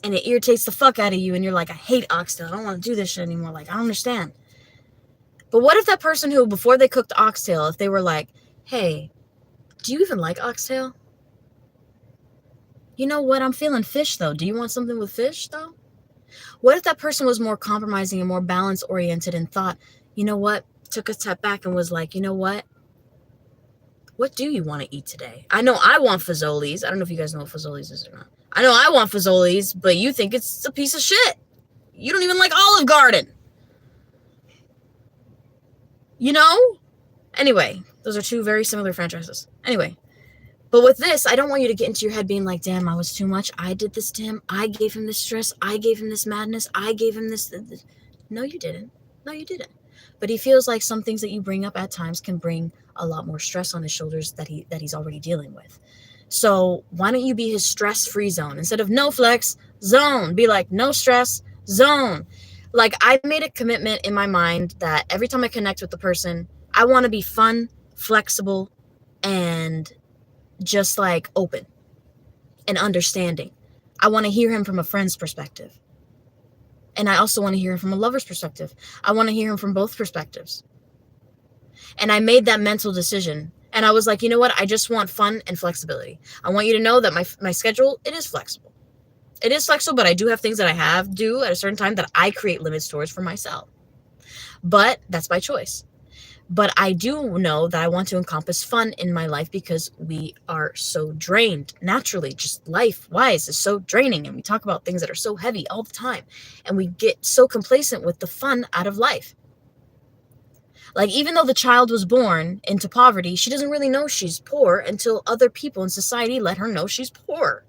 and it irritates the fuck out of you, and you're like, I hate oxtail. I don't want to do this shit anymore. Like, I don't understand. But what if that person who, before they cooked oxtail, if they were like, hey, do you even like oxtail? You know what? I'm feeling fish, though. Do you want something with fish, though? What if that person was more compromising and more balance-oriented and thought, you know what? Took a step back and was like, you know what? What do you want to eat today? I know I want fazoli's. I don't know if you guys know what fazoli's is or not. I know I want fazoli's, but you think it's a piece of shit. You don't even like Olive Garden. You know? Anyway, those are two very similar franchises. Anyway, but with this, I don't want you to get into your head being like, damn, I was too much. I did this to him. I gave him this stress. I gave him this madness. I gave him this. No, you didn't. No, you didn't. But he feels like some things that you bring up at times can bring a lot more stress on his shoulders that he's already dealing with. So why don't you be his stress-free zone? Instead of no flex, zone. Be like, no stress, zone. Like, I made a commitment in my mind that every time I connect with the person, I want to be fun, flexible, and just like open and understanding. I want to hear him from a friend's perspective. And I also want to hear him from a lover's perspective. I want to hear him from both perspectives. And I made that mental decision. And I was like, you know what? I just want fun and flexibility. I want you to know that my schedule, it is flexible. It is flexible, but I do have things that I do at a certain time that I create limits towards for myself. But that's by choice. But I do know that I want to encompass fun in my life because we are so drained naturally, just life-wise is so draining. And we talk about things that are so heavy all the time. And we get so complacent with the fun out of life. Like, even though the child was born into poverty, she doesn't really know she's poor until other people in society let her know she's poor.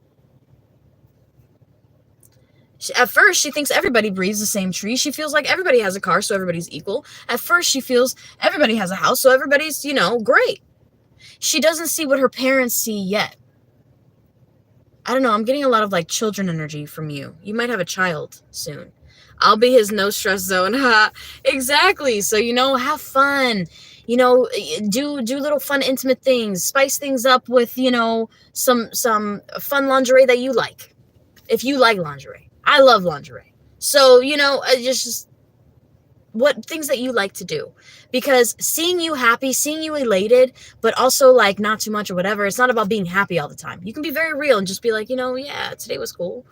At first, she thinks everybody breathes the same tree. She feels like everybody has a car, so everybody's equal. At first, she feels everybody has a house, so everybody's, great. She doesn't see what her parents see yet. I don't know. I'm getting a lot of, like, children energy from you. You might have a child soon. I'll be his no-stress zone. Exactly. So, have fun. Do little fun, intimate things. Spice things up with, some fun lingerie that you like. If you like lingerie. I love lingerie. So, just what things that you like to do. Because seeing you happy, seeing you elated, but also like not too much or whatever, it's not about being happy all the time. You can be very real and just be like, yeah, today was cool.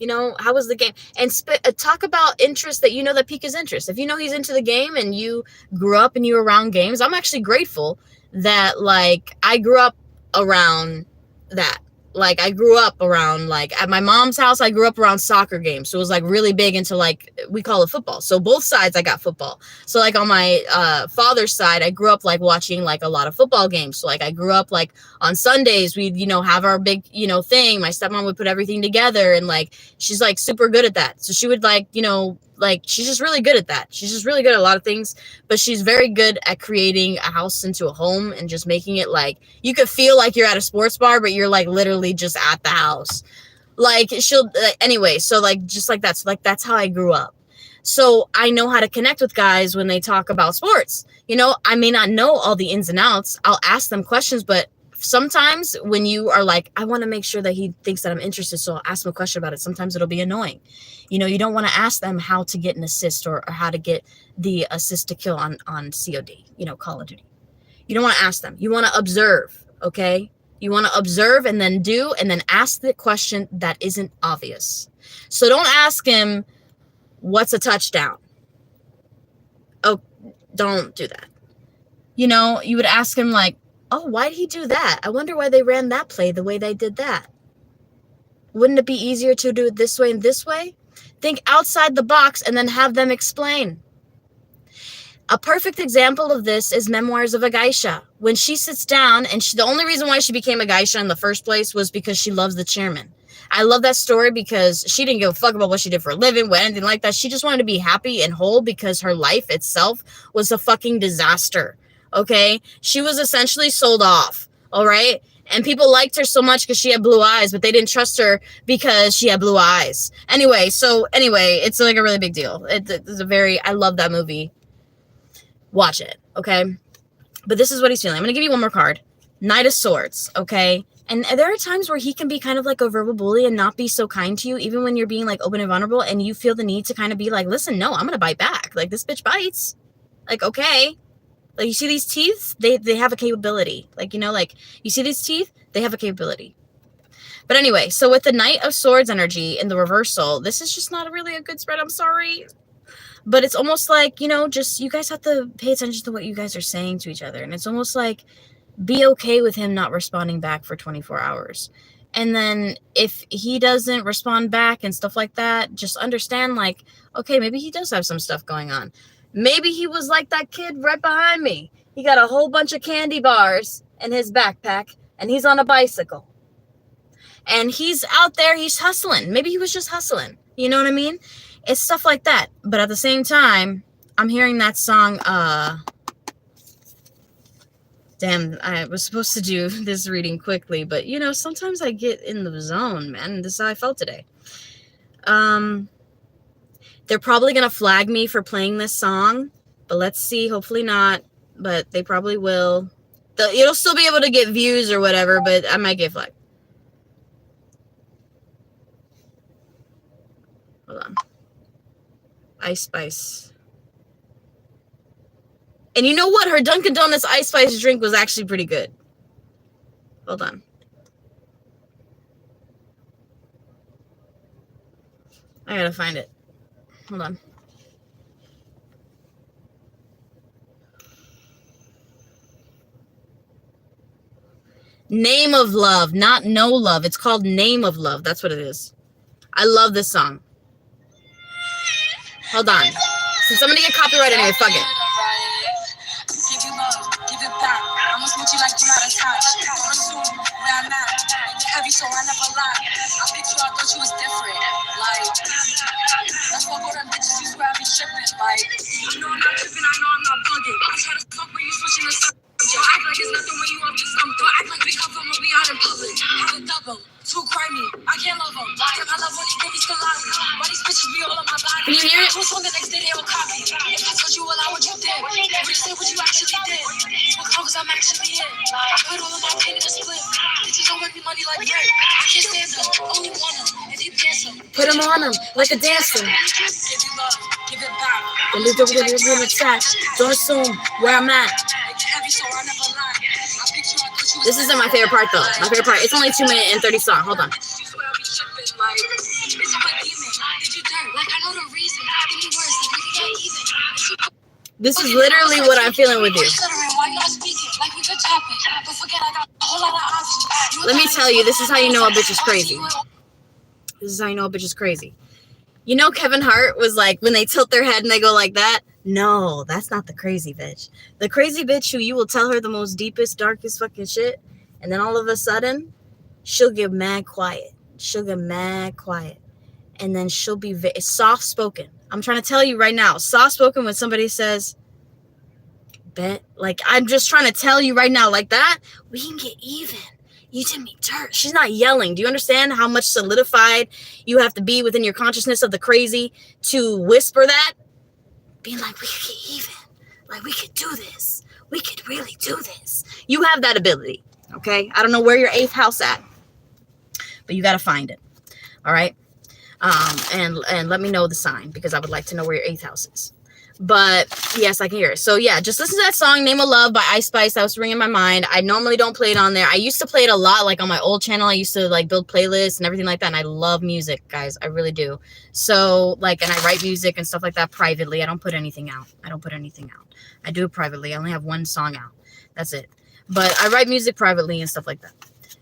How was the game? And talk about interests that that pique his interest. If he's into the game and you grew up and you were around games, I'm actually grateful that, like, I grew up around that. Like, I grew up around, like, at my mom's house, I grew up around soccer games. So it was, like, really big into, like, we call it football. So both sides, I got football. So, like, on my father's side, I grew up, like, watching, like, a lot of football games. So, like, I grew up, like, on Sundays, we'd, have our big, thing. My stepmom would put everything together. And, like, she's, like, super good at that. So she would, like, she's just really good at that. She's just really good at a lot of things, but she's very good at creating a house into a home and just making it like you could feel like you're at a sports bar, but you're like literally just at the house. Like anyway, so like just like that. So like that's how I grew up. So I know how to connect with guys when they talk about sports. I may not know all the ins and outs. I'll ask them questions, but sometimes when you are like, I want to make sure that he thinks that I'm interested, so I'll ask him a question about it. Sometimes it'll be annoying. You don't want to ask them how to get an assist or how to get the assist to kill on COD, Call of Duty. You don't want to ask them. You want to observe, okay? You want to observe and then do, and then ask the question that isn't obvious. So don't ask him, what's a touchdown? Oh, don't do that. You would ask him like, oh, why did he do that? I wonder why they ran that play the way they did that. Wouldn't it be easier to do it this way and this way? Think outside the box and then have them explain. A perfect example of this is Memoirs of a Geisha. When she sits down, and the only reason why she became a geisha in the first place was because she loves the chairman. I love that story because she didn't give a fuck about what she did for a living, anything like that. She just wanted to be happy and whole because her life itself was a fucking disaster. Okay? She was essentially sold off. All right? And people liked her so much because she had blue eyes, but they didn't trust her because she had blue eyes. Anyway, it's like a really big deal. It's I love that movie. Watch it, okay? But this is what he's feeling. I'm going to give you one more card. Knight of Swords, okay? And there are times where he can be kind of like a verbal bully and not be so kind to you, even when you're being like open and vulnerable, and you feel the need to kind of be like, listen, no, I'm gonna bite back. Like, this bitch bites. Like, okay. Like, you see these teeth? They have a capability. Like, you know, like, you see these teeth? They have a capability. But anyway, so with the Knight of Swords energy in the reversal, this is just not really a good spread. I'm sorry. But it's almost like, you know, just you guys have to pay attention to what you guys are saying to each other. And it's almost like, be okay with him not responding back for 24 hours. And then if he doesn't respond back and stuff like that, just understand, like, okay, maybe he does have some stuff going on. Maybe he was like that kid right behind me. He got a whole bunch of candy bars in his backpack, and he's on a bicycle. And he's out there, he's hustling. Maybe he was just hustling. You know what I mean? It's stuff like that. But at the same time, I'm hearing that song, damn, I was supposed to do this reading quickly, but, you know, sometimes I get in the zone, man. This is how I felt today. They're probably going to flag me for playing this song, but let's see. Hopefully not, but they probably will. You'll still be able to get views or whatever, but I might get flagged. Hold on. Ice Spice. And you know what? Her Dunkin' Donuts Ice Spice drink was actually pretty good. Hold on. I gotta find it. Hold on. Name of Love, not No Love. It's called Name of Love. That's what it is. I love this song. Hold on. Since I'm gonna get copyright anyway, fuck it. Heavy, so I never lied. I picked you, I thought you was different. Like, that's what all them bitches used to have me tripping. Like, you know I'm not tripping, I know I'm not bugging. I try to fuck when you switching the subject. Don't act like it's nothing when you up to something. Don't act like we come from when we out in public. Have a double, too grimy. I can't love them. Damn, I love when he give me salami. Why these bitches be all on my body? Can you hear it? Who's on the next day they all copy? If I told you all out what you did, would you say what you actually did? You were cause I'm actually in. I put all of my pain in a split. Bitches don't work me money like rent. I can't stand them. Only want them. If you dance them, put them on them like a dancer. Give you love, give it back. And live over there in the trash. Don't assume where I'm at. This isn't my favorite part though. My favorite part. It's only 2 minutes and 30 song. Hold on. This is literally what I'm feeling with you. Let me tell you, this is how you know a bitch is crazy. This is how you know a bitch is crazy. You know Kevin Hart was like, when they tilt their head and they go like that? No, that's not the crazy bitch. The crazy bitch who you will tell her the most deepest, darkest fucking shit, and then all of a sudden, she'll get mad quiet. She'll get mad quiet. And then she'll be soft-spoken. I'm trying to tell you right now, soft-spoken when somebody says, bet, like, I'm just trying to tell you right now, like that, we can get even. You did me dirt. She's not yelling. Do you understand how much solidified you have to be within your consciousness of the crazy to whisper that? Being like, we could get even. Like, we could do this. We could really do this. You have that ability, okay? I don't know where your 8th house at, but you got to find it, all right? And let me know the sign because I would like to know where your 8th house is. But yes, I can hear it. So yeah, just listen to that song, Name of Love by Ice Spice. That was ringing in my mind. I normally don't play it on there. I used to play it a lot, like on my old channel. I used to like build playlists and everything like that. And I love music, guys. I really do. So like, and I write music and stuff like that privately. I don't put anything out. I do it privately. I only have 1 song out. That's it. But I write music privately and stuff like that.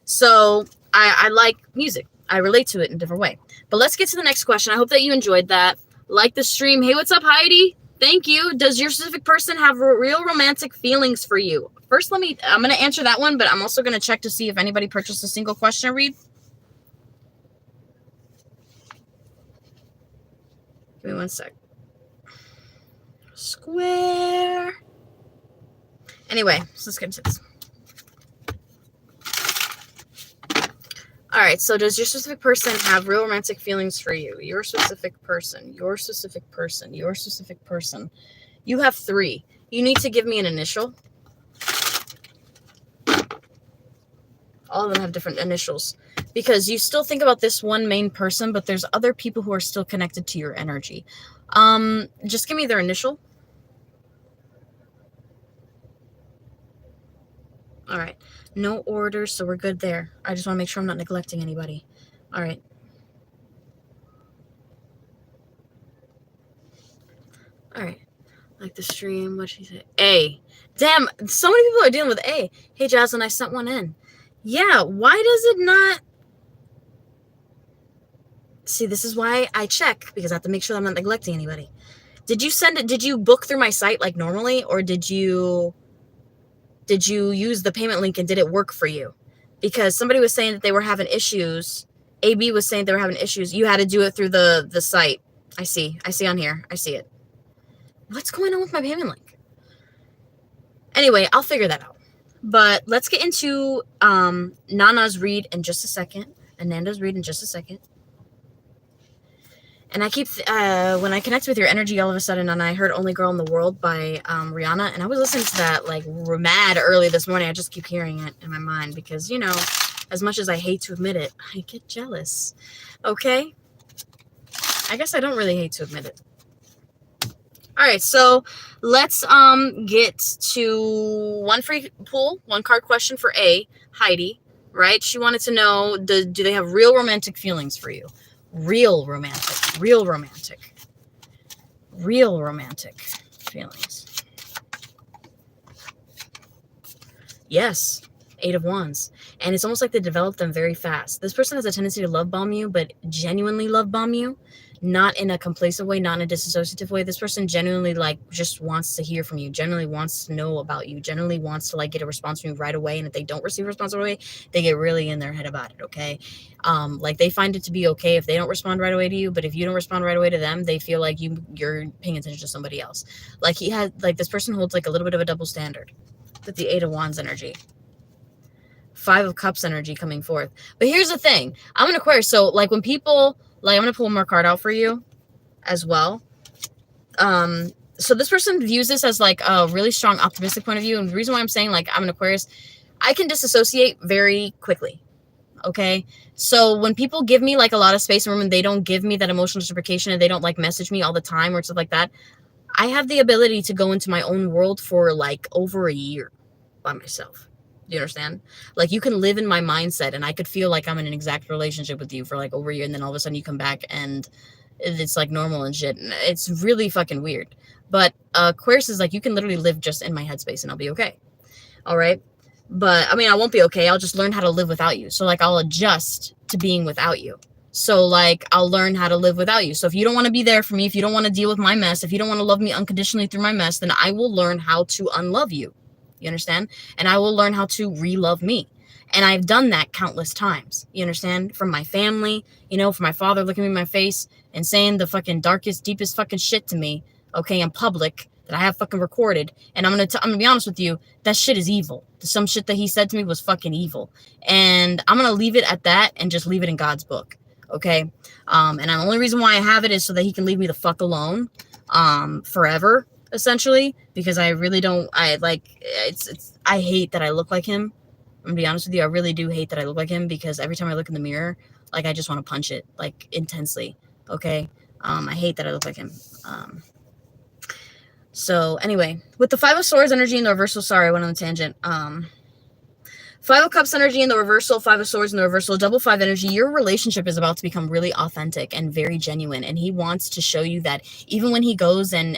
So I like music. I relate to it in a different way. But let's get to the next question. I hope that you enjoyed that. Like the stream. Hey, what's up, Heidi? Thank you. Does your specific person have real romantic feelings for you? First, I'm going to answer that one, but I'm also going to check to see if anybody purchased a single question read. Give me 1 sec. Square. Anyway, so let's get into this. All right, so does your specific person have real romantic feelings for you? Your specific person, your specific person, your specific person. You have 3. You need to give me an initial. All of them have different initials. Because you still think about this one main person, but there's other people who are still connected to your energy. Just give me their initial. All right. No orders, so we're good there. I just want to make sure I'm not neglecting anybody. All right. All right. Like the stream, what'd she say? A. Damn, so many people are dealing with A. Hey, Jocelyn, I sent one in. Yeah, why does it not... See, this is why I check, because I have to make sure I'm not neglecting anybody. Did you send it? Did you book through my site like normally, or did you use the payment link and did it work for you? Because somebody was saying that they were having issues. AB was saying they were having issues. You had to do it through the site. I see on here. I see it. What's going on with my payment link? Anyway, I'll figure that out. But let's get into Nana's read in just a second. Ananda's read in just a second. And I keep, when I connect with your energy all of a sudden, and I heard Only Girl in the World by Rihanna, and I was listening to that, like, mad early this morning. I just keep hearing it in my mind because, you know, as much as I hate to admit it, I get jealous. Okay? I guess I don't really hate to admit it. All right, so let's get to one free pool, one card question for A, Heidi, right? She wanted to know, do they have real romantic feelings for you? Real romantic feelings. Yes, 8 of Wands. And it's almost like they develop them very fast. This person has a tendency to love bomb you, but genuinely love bomb you. Not in a complacent way, not in a disassociative way. This person genuinely, like, just wants to hear from you, generally wants to know about you, generally wants to, like, get a response from you right away. And if they don't receive a response right away, they get really in their head about it, okay? Like, they find it to be okay if they don't respond right away to you, but if you don't respond right away to them, they feel like you're paying attention to somebody else. Like, this person holds, like, a little bit of a double standard with the 8 of Wands energy. 5 of Cups energy coming forth. But here's the thing. I'm an Aquarius, so, like, when people... Like, I'm going to pull one more card out for you as well. So this person views this as, like, a really strong optimistic point of view. And the reason why I'm saying, like, I'm an Aquarius, I can disassociate very quickly. Okay? So when people give me, like, a lot of space and room and they don't give me that emotional reciprocation and they don't, like, message me all the time or stuff like that, I have the ability to go into my own world for, like, over a year by myself. Do you understand? Like, you can live in my mindset and I could feel like I'm in an exact relationship with you for, like, over a year, and then all of a sudden you come back and it's, like, normal and shit. And it's really fucking weird. But Aquarius is like, you can literally live just in my headspace and I'll be okay. All right? But, I mean, I won't be okay. I'll just learn how to live without you. So, like, I'll adjust to being without you. So, like, I'll learn how to live without you. So if you don't want to be there for me, if you don't want to deal with my mess, if you don't want to love me unconditionally through my mess, then I will learn how to unlove you. You understand? And I will learn how to re-love me. And I've done that countless times. You understand? From my family, you know, from my father looking me in my face and saying the fucking darkest, deepest fucking shit to me, okay, in public, that I have fucking recorded. And I'm gonna be honest with you, that shit is evil. Some shit that he said to me was fucking evil. And I'm gonna leave it at that and just leave it in God's book. Okay? And the only reason why I have it is so that he can leave me the fuck alone forever. Essentially, because I really don't, I hate that I look like him. I'm gonna be honest with you, I really do hate that I look like him, because every time I look in the mirror, like, I just want to punch it, like, intensely. Okay? I hate that I look like him. So anyway, with the 5 of Swords energy in the reversal, sorry, I went on a tangent. 5 of Cups energy in the reversal, 5 of Swords in the reversal, double 5 energy. Your relationship is about to become really authentic and very genuine. And he wants to show you that even when he goes and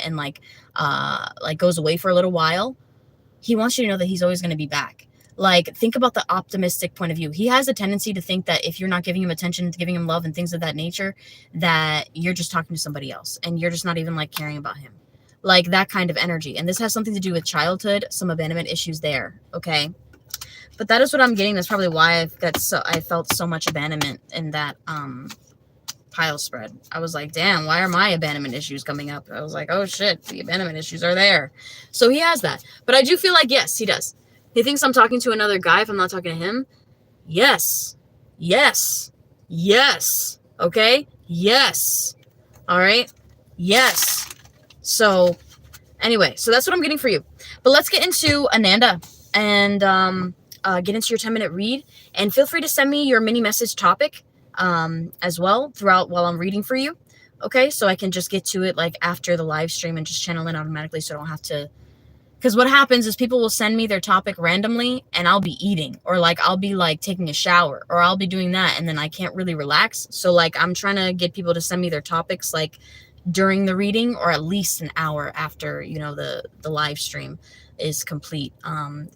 goes away for a little while, he wants you to know that he's always going to be back. Like, think about the optimistic point of view. He has a tendency to think that if you're not giving him attention, giving him love and things of that nature, that you're just talking to somebody else and you're just not even, like, caring about him. Like, that kind of energy. And this has something to do with childhood, some abandonment issues there. Okay? But that is what I'm getting. That's probably why I felt so much abandonment in that pile spread. I was like, damn, why are my abandonment issues coming up? I was like, oh shit, the abandonment issues are there. So he has that. But I do feel like, yes, he does. He thinks I'm talking to another guy if I'm not talking to him. Yes. Yes. Yes. Okay? Yes. All right? Yes. So, anyway, so that's what I'm getting for you. But let's get into Ananda. And get into your 10-minute read, and feel free to send me your mini message topic as well throughout while I'm reading for you. Okay, so I can just get to it like after the live stream and just channel in automatically, so I don't have to. Because what happens is people will send me their topic randomly, and I'll be eating, or like I'll be like taking a shower, or I'll be doing that, and then I can't really relax. So like I'm trying to get people to send me their topics like during the reading, or at least an hour after, you know, the live stream is complete,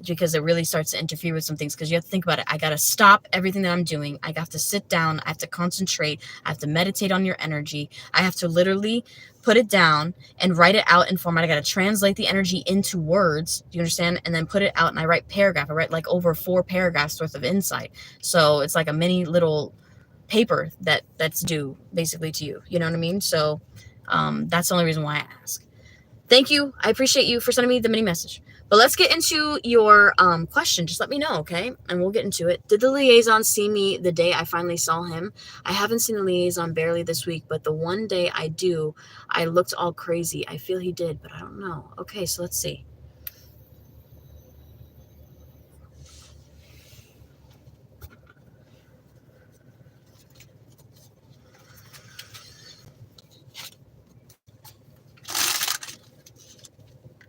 because it really starts to interfere with some things. Because you have to think about it. I got to stop everything that I'm doing. I have to sit down. I have to concentrate. I have to meditate on your energy. I have to literally put it down and write it out in format. I got to translate the energy into words. Do you understand? And then put it out, and I write paragraph. I write like over 4 paragraphs worth of insight. So it's like a mini little paper that's due basically to you. You know what I mean? So that's the only reason why I ask. Thank you. I appreciate you for sending me the mini message. But let's get into your question. Just let me know, okay? And we'll get into it. Did the liaison see me the day I finally saw him? I haven't seen the liaison barely this week, but the one day I do, I looked all crazy. I feel he did, but I don't know. Okay, so let's see.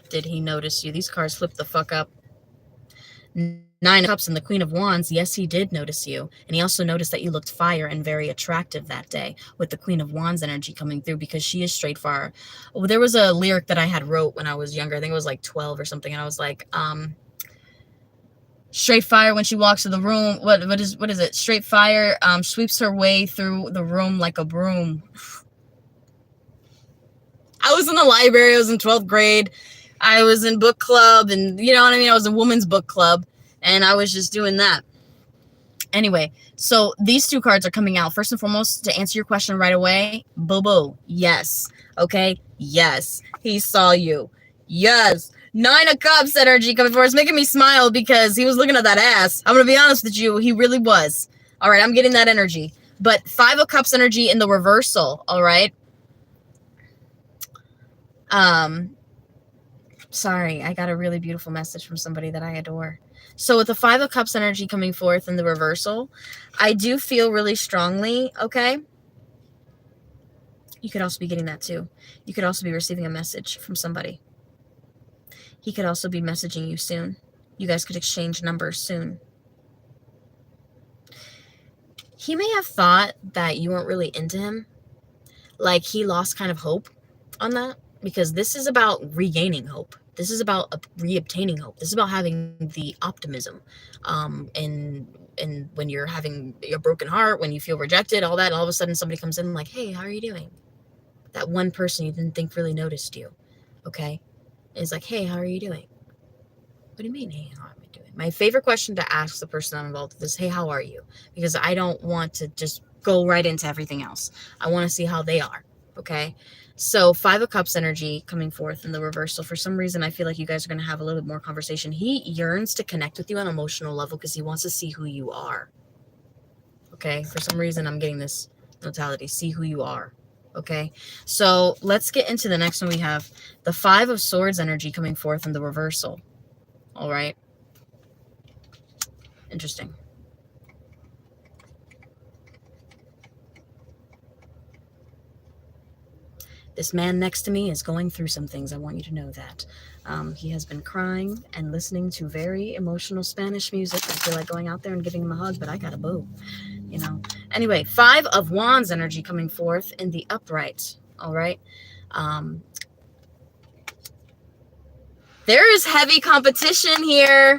Did he notice you? These cards flip the fuck up. 9 of Cups and the Queen of Wands. Yes, he did notice you. And he also noticed that you looked fire and very attractive that day, with the Queen of Wands energy coming through, because she is straight fire. Well, there was a lyric that I had wrote when I was younger. I think it was like 12 or something. And I was like, straight fire when she walks in the room. What is it? Straight fire sweeps her way through the room like a broom. I was in the library. I was in 12th grade. I was in book club, and you know what I mean? I was in women's book club, and I was just doing that. Anyway, so these 2 cards are coming out. First and foremost, to answer your question right away, boo-boo. Yes. Okay? Yes. He saw you. Yes. 9 of Cups energy coming forward. It's making me smile because he was looking at that ass. I'm going to be honest with you. He really was. All right, I'm getting that energy. But 5 of Cups energy in the reversal, all right? Sorry, I got a really beautiful message from somebody that I adore. So with the 5 of Cups energy coming forth in the reversal, I do feel really strongly, okay? You could also be getting that too. You could also be receiving a message from somebody. He could also be messaging you soon. You guys could exchange numbers soon. He may have thought that you weren't really into him. Like he lost kind of hope on that, because this is about regaining hope. This is about reobtaining hope. This is about having the optimism. And when you're having a broken heart, when you feel rejected, all that, all of a sudden somebody comes in like, hey, how are you doing? That one person you didn't think really noticed you. Okay? And it's like, hey, how are you doing? What do you mean, hey, how am I doing? My favorite question to ask the person I'm involved with is, hey, how are you? Because I don't want to just go right into everything else. I want to see how they are. Okay? So 5 of Cups energy coming forth in the reversal. For some reason, I feel like you guys are going to have a little bit more conversation. He yearns to connect with you on an emotional level because he wants to see who you are. Okay? For some reason, I'm getting this mentality. See who you are. Okay? So let's get into the next one. We have the 5 of Swords energy coming forth in the reversal. All right? Interesting. This man next to me is going through some things. I want you to know that. He has been crying and listening to very emotional Spanish music. I feel like going out there and giving him a hug, but I got a boo, you know. Anyway, 5 of Wands energy coming forth in the upright. All right. There is heavy competition here.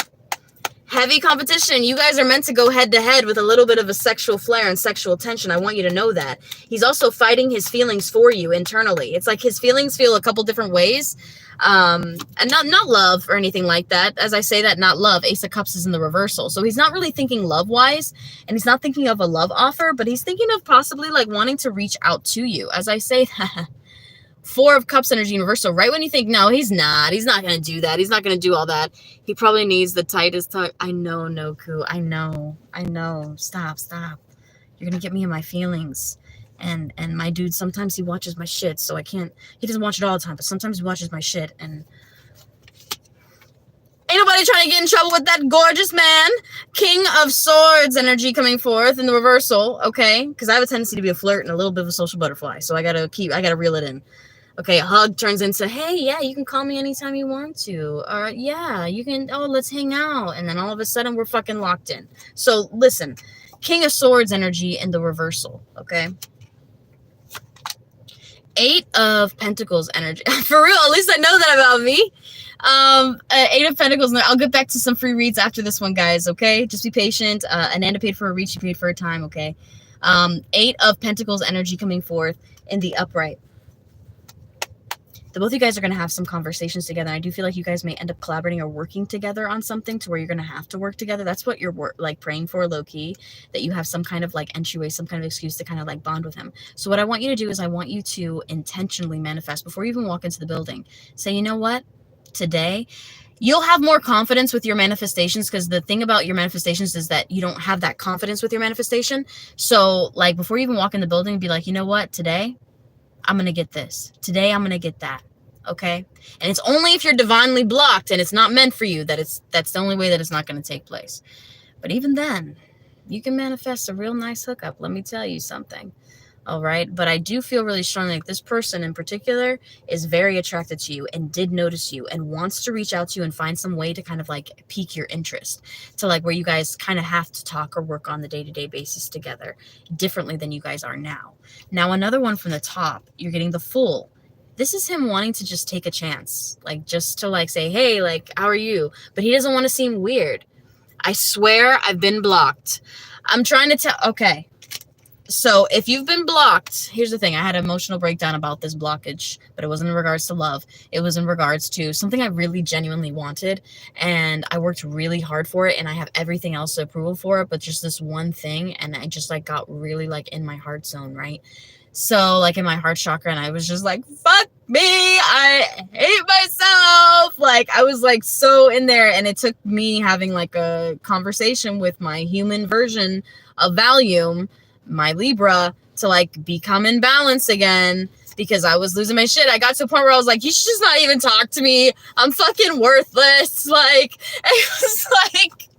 Heavy competition. You guys are meant to go head to head with a little bit of a sexual flair and sexual tension. I want you to know that. He's also fighting his feelings for you internally. It's like his feelings feel a couple different ways. And not love or anything like that. As I say that, not love. Ace of Cups is in the reversal. So he's not really thinking love-wise, and he's not thinking of a love offer, but he's thinking of possibly like wanting to reach out to you. As I say that. 4 of Cups energy universal. Right when you think, no, he's not going to do that. He's not going to do all that. He probably needs the tightest hug. I know, Noku. I know. Stop. You're going to get me in my feelings. And my dude, sometimes he watches my shit, so I can't, he doesn't watch it all the time, but sometimes he watches my shit, and ain't Anybody trying to get in trouble with that gorgeous man? King of Swords energy coming forth in the reversal, okay? Because I have a tendency to be a flirt and a little bit of a social butterfly, so I gotta reel it in. Okay, a hug turns into, hey, yeah, you can call me anytime you want to. Or, yeah, you can, oh, let's hang out. And then all of a sudden, we're fucking locked in. So, listen, King of Swords energy in the reversal, okay? 8 of Pentacles energy. For real, at least I know that about me. 8 of Pentacles. I'll get back to some free reads after this one, guys, okay? Just be patient. Ananda paid for a read. She paid for a time, okay? 8 of Pentacles energy coming forth in the upright. The both of you guys are going to have some conversations together. I do feel like you guys may end up collaborating or working together on something to where you're going to have to work together. That's what you're like praying for, low key, that you have some kind of like entryway, some kind of excuse to kind of like bond with him. So what I want you to do is I want you to intentionally manifest before you even walk into the building. Say, you know what? Today, you'll have more confidence with your manifestations, because the thing about your manifestations is that you don't have that confidence with your manifestation. So like before you even walk in the building, be like, you know what? Today, I'm going to get this. Today, I'm going to get that. Okay? And it's only if you're divinely blocked and it's not meant for you that's the only way that it's not going to take place. But even then, you can manifest a real nice hookup. Let me tell you something. All right? But I do feel really strongly like this person in particular is very attracted to you and did notice you and wants to reach out to you and find some way to kind of like pique your interest, to like where you guys kind of have to talk or work on the day-to-day basis together differently than you guys are now. Now, another one from the top, you're getting the Fool. This is him wanting to just take a chance, like just to like say, hey, like, how are you? But he doesn't want to seem weird. I swear I've been blocked. I'm trying to tell. Okay. So if you've been blocked, here's the thing. I had an emotional breakdown about this blockage, but it wasn't in regards to love. It was in regards to something I really genuinely wanted, and I worked really hard for it, and I have everything else to approval for it, but just this one thing, and I just like got really like in my heart zone, right? So like in my heart chakra, and I was just like, fuck me, I hate myself. Like I was like so in there, and it took me having like a conversation with my human version of Valium, my Libra, to like become in balance again, because I was losing my shit. I got to a point where I was like, you should just not even talk to me. I'm fucking worthless. Like, it was like,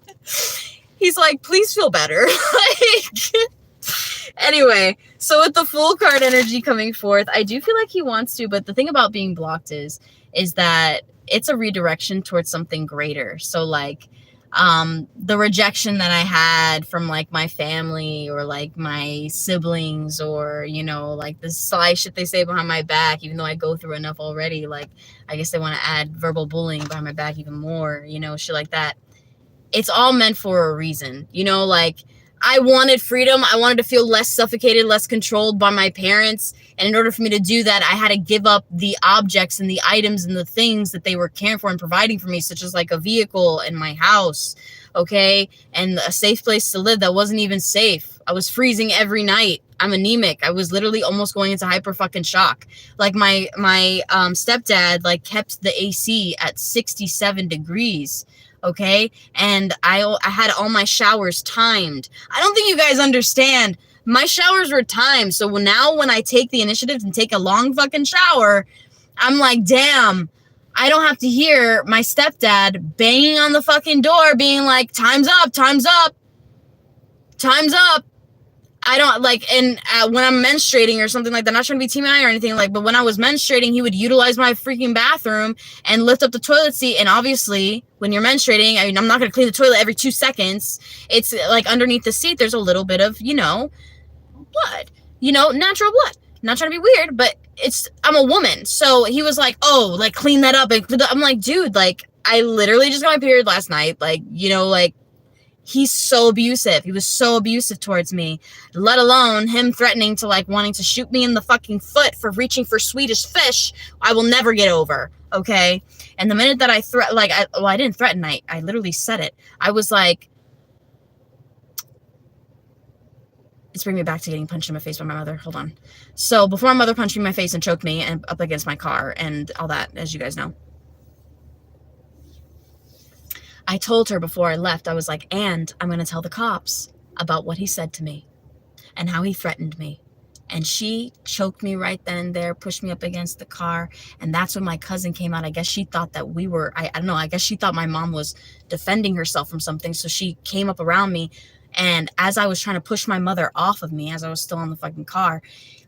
he's like, please feel better. Like, anyway, so with the Fool card energy coming forth, I do feel like he wants to, but the thing about being blocked is that it's a redirection towards something greater. So like, the rejection that I had from like my family or like my siblings, or, you know, like the sly shit they say behind my back, even though I go through enough already, like, I guess they want to add verbal bullying behind my back even more, you know, shit like that. It's all meant for a reason, you know, like, I wanted freedom. I wanted to feel less suffocated, less controlled by my parents. And in order for me to do that, I had to give up the objects and the items and the things that they were caring for and providing for me, such as like a vehicle and my house, okay? And a safe place to live that wasn't even safe. I was freezing every night. I'm anemic. I was literally almost going into hyper fucking shock. Like my stepdad like kept the AC at 67 degrees. Okay. And I had all my showers timed. I don't think you guys understand. My showers were timed. So now when I take the initiative and take a long fucking shower, I'm like, damn, I don't have to hear my stepdad banging on the fucking door being like, time's up, time's up, time's up. I don't like, and when I'm menstruating or something like that, not trying to be TMI or anything like, but when I was menstruating, he would utilize my freaking bathroom and lift up the toilet seat. And obviously when you're menstruating, I mean, I'm not going to clean the toilet every 2 seconds. It's like underneath the seat, there's a little bit of, you know, blood, you know, natural blood. Not trying to be weird, but I'm a woman. So he was like, oh, like clean that up. And I'm like, dude, like I literally just got my period last night. Like, you know, like, he's so abusive. He was so abusive towards me, let alone him threatening to like wanting to shoot me in the fucking foot for reaching for Swedish fish. I will never get over. Okay. And the minute that I I didn't threaten. I literally said it. I was like, it's bringing me back to getting punched in my face by my mother. Hold on. So before my mother punched me in my face and choked me and up against my car and all that, as you guys know, I told her before I left, I was like, and I'm going to tell the cops about what he said to me and how he threatened me And she choked me right then and there, pushed me up against the car. And that's when my cousin came out. I guess she thought that we were, I don't know, I guess she thought my mom was defending herself from something. So she came up around me. And as I was trying to push my mother off of me, as I was still in the fucking car,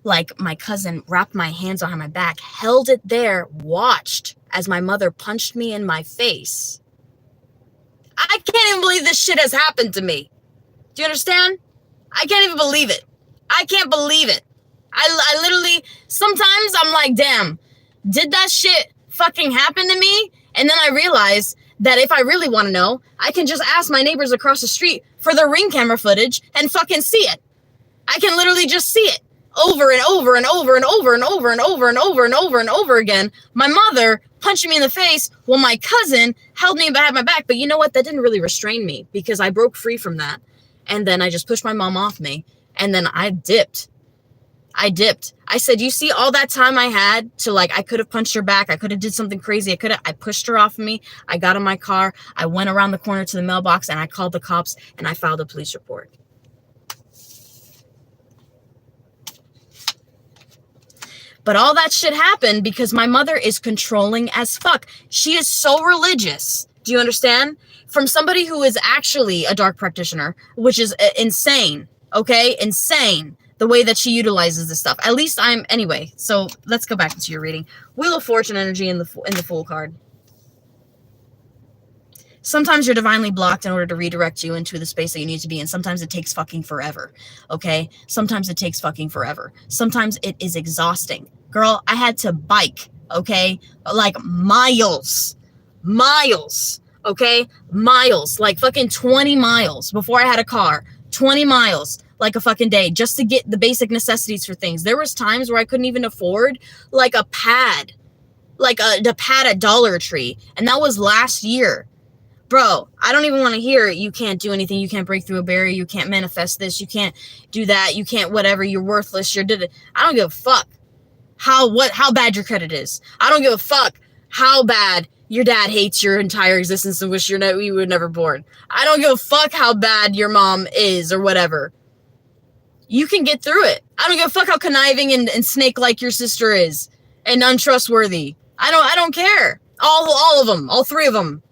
like my cousin wrapped my hands behind my back, held it there, watched as my mother punched me in my face. I can't even believe this shit has happened to me. Do you understand? I can't even believe it. I can't believe it. I literally, sometimes I'm like, damn, did that shit fucking happen to me? And then I realize that if I really want to know, I can just ask my neighbors across the street for their Ring camera footage and fucking see it. I can literally just see it over and over and over and over and over and over and over and over and over again. My mother punching me in the face while my cousin held me behind my back. But you know what? That didn't really restrain me because I broke free from that. And then I just pushed my mom off me. And then I dipped. I said, you see all that time I had to, like, I could have punched her back. I could have did something crazy. I pushed her off of me. I got in my car. I went around the corner to the mailbox and I called the cops and I filed a police report. But all that shit happened because my mother is controlling as fuck. She is so religious. Do you understand? From somebody who is actually a dark practitioner, which is insane. Okay? Insane. The way that she utilizes this stuff. At least anyway, so let's go back into your reading. Wheel of Fortune energy in the Fool card. Sometimes you're divinely blocked in order to redirect you into the space that you need to be in. Sometimes it takes fucking forever. Okay? Sometimes it takes fucking forever. Sometimes it is exhausting. Girl, I had to bike, okay? Like miles. Okay? Miles. Like fucking 20 miles before I had a car. 20 miles. Like a fucking day, just to get the basic necessities for things. There was times where I couldn't even afford like a pad, like the pad at Dollar Tree. And that was last year. Bro, I don't even want to hear you can't do anything. You can't break through a barrier. You can't manifest this. You can't do that. You can't whatever. You're worthless. I don't give a fuck how bad your credit is. I don't give a fuck how bad your dad hates your entire existence and wish you were never born. I don't give a fuck how bad your mom is or whatever. You can get through it. I don't give a fuck how conniving and snake-like your sister is and untrustworthy. I don't care. All of them, all three of them.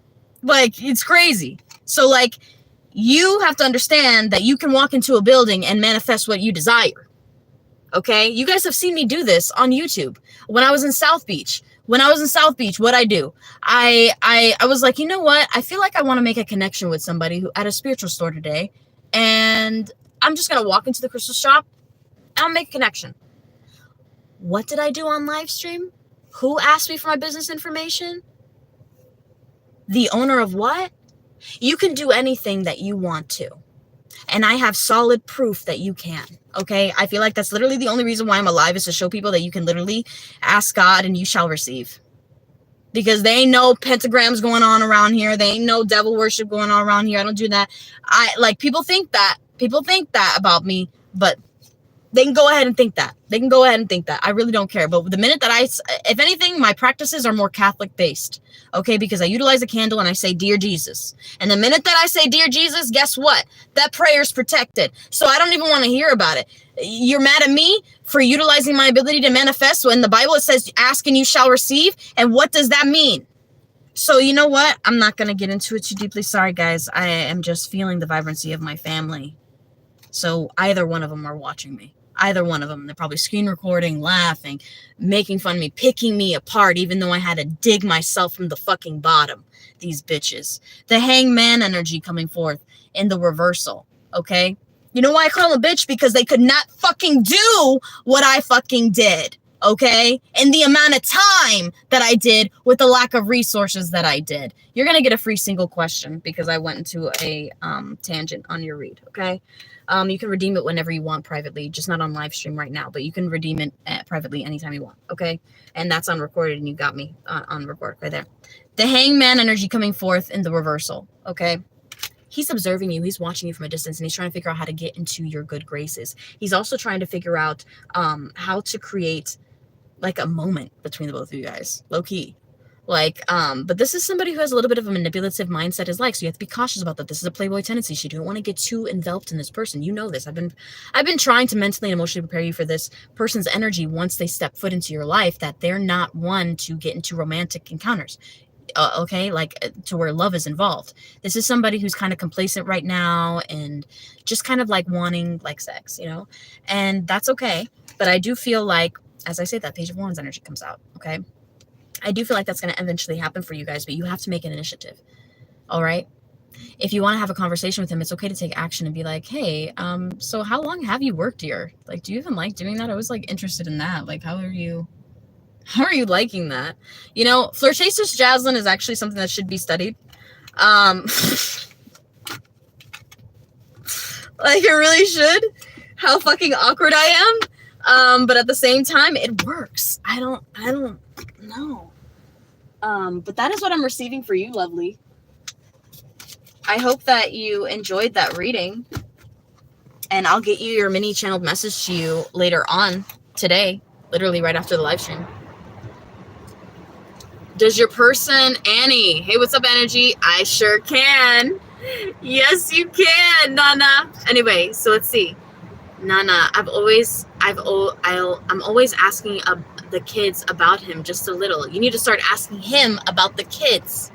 Like, it's crazy. So, like, you have to understand that you can walk into a building and manifest what you desire. Okay? You guys have seen me do this on YouTube. When I was in South Beach, what'd I do? I was like, you know what? I feel like I want to make a connection with somebody who at a spiritual store today, and I'm just going to walk into the crystal shop and I'll make a connection. What did I do on live stream? Who asked me for my business information? The owner of what? You can do anything that you want to. And I have solid proof that you can. Okay? I feel like that's literally the only reason why I'm alive, is to show people that you can literally ask God and you shall receive. Because they ain't no pentagrams going on around here. They ain't no devil worship going on around here. I don't do that. People think that about me, but they can go ahead and think that. I really don't care. But the minute that if anything, my practices are more Catholic based. Okay? Because I utilize a candle and I say, Dear Jesus. And the minute that I say, Dear Jesus, guess what? That prayer's protected. So I don't even want to hear about it. You're mad at me for utilizing my ability to manifest when the Bible, it says, ask and you shall receive. And what does that mean? So you know what? I'm not going to get into it too deeply. Sorry, guys. I am just feeling the vibrancy of my family. So either one of them are watching me. Either one of them. They're probably screen recording, laughing, making fun of me, picking me apart, even though I had to dig myself from the fucking bottom. These bitches. The hangman energy coming forth in the reversal. Okay? You know why I call them a bitch? Because they could not fucking do what I fucking did. Okay? In the amount of time that I did with the lack of resources that I did. You're going to get a free single question because I went into a tangent on your read. Okay? You can redeem it whenever you want privately, just not on live stream right now, but you can redeem it privately anytime you want. Okay? And that's unrecorded, and you got me on record right there. The hangman energy coming forth in the reversal. Okay? He's observing you. He's watching you from a distance, and he's trying to figure out how to get into your good graces. He's also trying to figure out how to create like a moment between the both of you guys. Low key. Like, but this is somebody who has a little bit of a manipulative mindset is like, so you have to be cautious about that. This is a playboy tendency. So you don't want to get too enveloped in this person. You know this. I've been trying to mentally and emotionally prepare you for this person's energy once they step foot into your life, that they're not one to get into romantic encounters. Okay, like to where love is involved. This is somebody who's kind of complacent right now and just kind of like wanting like sex, you know, and that's okay. But I do feel like, as I say, that Page of Wands energy comes out. Okay. I do feel like that's going to eventually happen for you guys, but you have to make an initiative. All right. If you want to have a conversation with him, it's okay to take action and be like, hey, so how long have you worked here? Like, do you even like doing that? I was like interested in that. Like, how are you liking that? You know, flirtatious jazzlin is actually something that should be studied. Like it really should. How fucking awkward I am. But at the same time, it works. I don't know. But that is what I'm receiving for you, lovely. I hope that you enjoyed that reading. And I'll get you your mini channeled message to you later on today, literally right after the live stream. Does your person, Annie? Hey, what's up, energy? I sure can. Yes, you can, Nana. Anyway, so let's see. Nana, I'm always asking the kids about him just a little. You need to start asking him about the kids.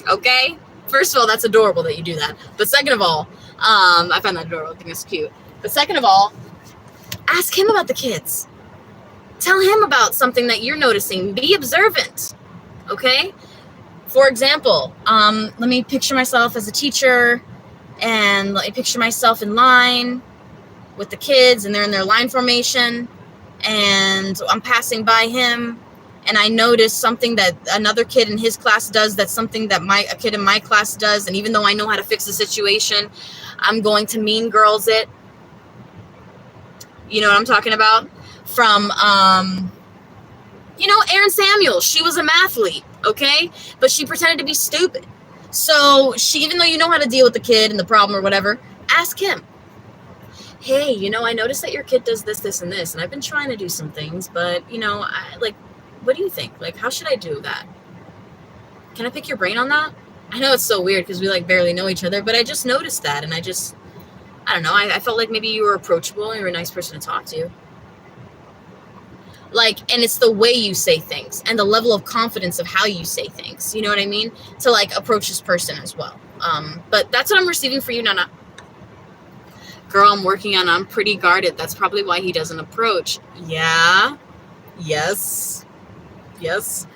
Okay? First of all, that's adorable that you do that. But second of all, I find that adorable. I think it's cute. But second of all, ask him about the kids. Tell him about something that you're noticing. Be observant. Okay? For example, let me picture myself as a teacher, and let me picture myself in line with the kids, and they're in their line formation, and I'm passing by him, and I notice something that another kid in his class does, that's something that a kid in my class does, and even though I know how to fix the situation, I'm going to mean girls it. You know what I'm talking about? From, Erin Samuels. She was a mathlete, okay? But she pretended to be stupid. So even though you know how to deal with the kid and the problem or whatever, ask him. Hey, I noticed that your kid does this, this, and this, and I've been trying to do some things, but, what do you think? Like, how should I do that? Can I pick your brain on that? I know it's so weird because we, barely know each other, but I just noticed that, and I don't know, I felt like maybe you were approachable and you were a nice person to talk to. And it's the way you say things and the level of confidence of how you say things, you know what I mean? To, approach this person as well. But that's what I'm receiving for you, Nana. Girl, I'm pretty guarded. That's probably why he doesn't approach. Yeah. Yes. Does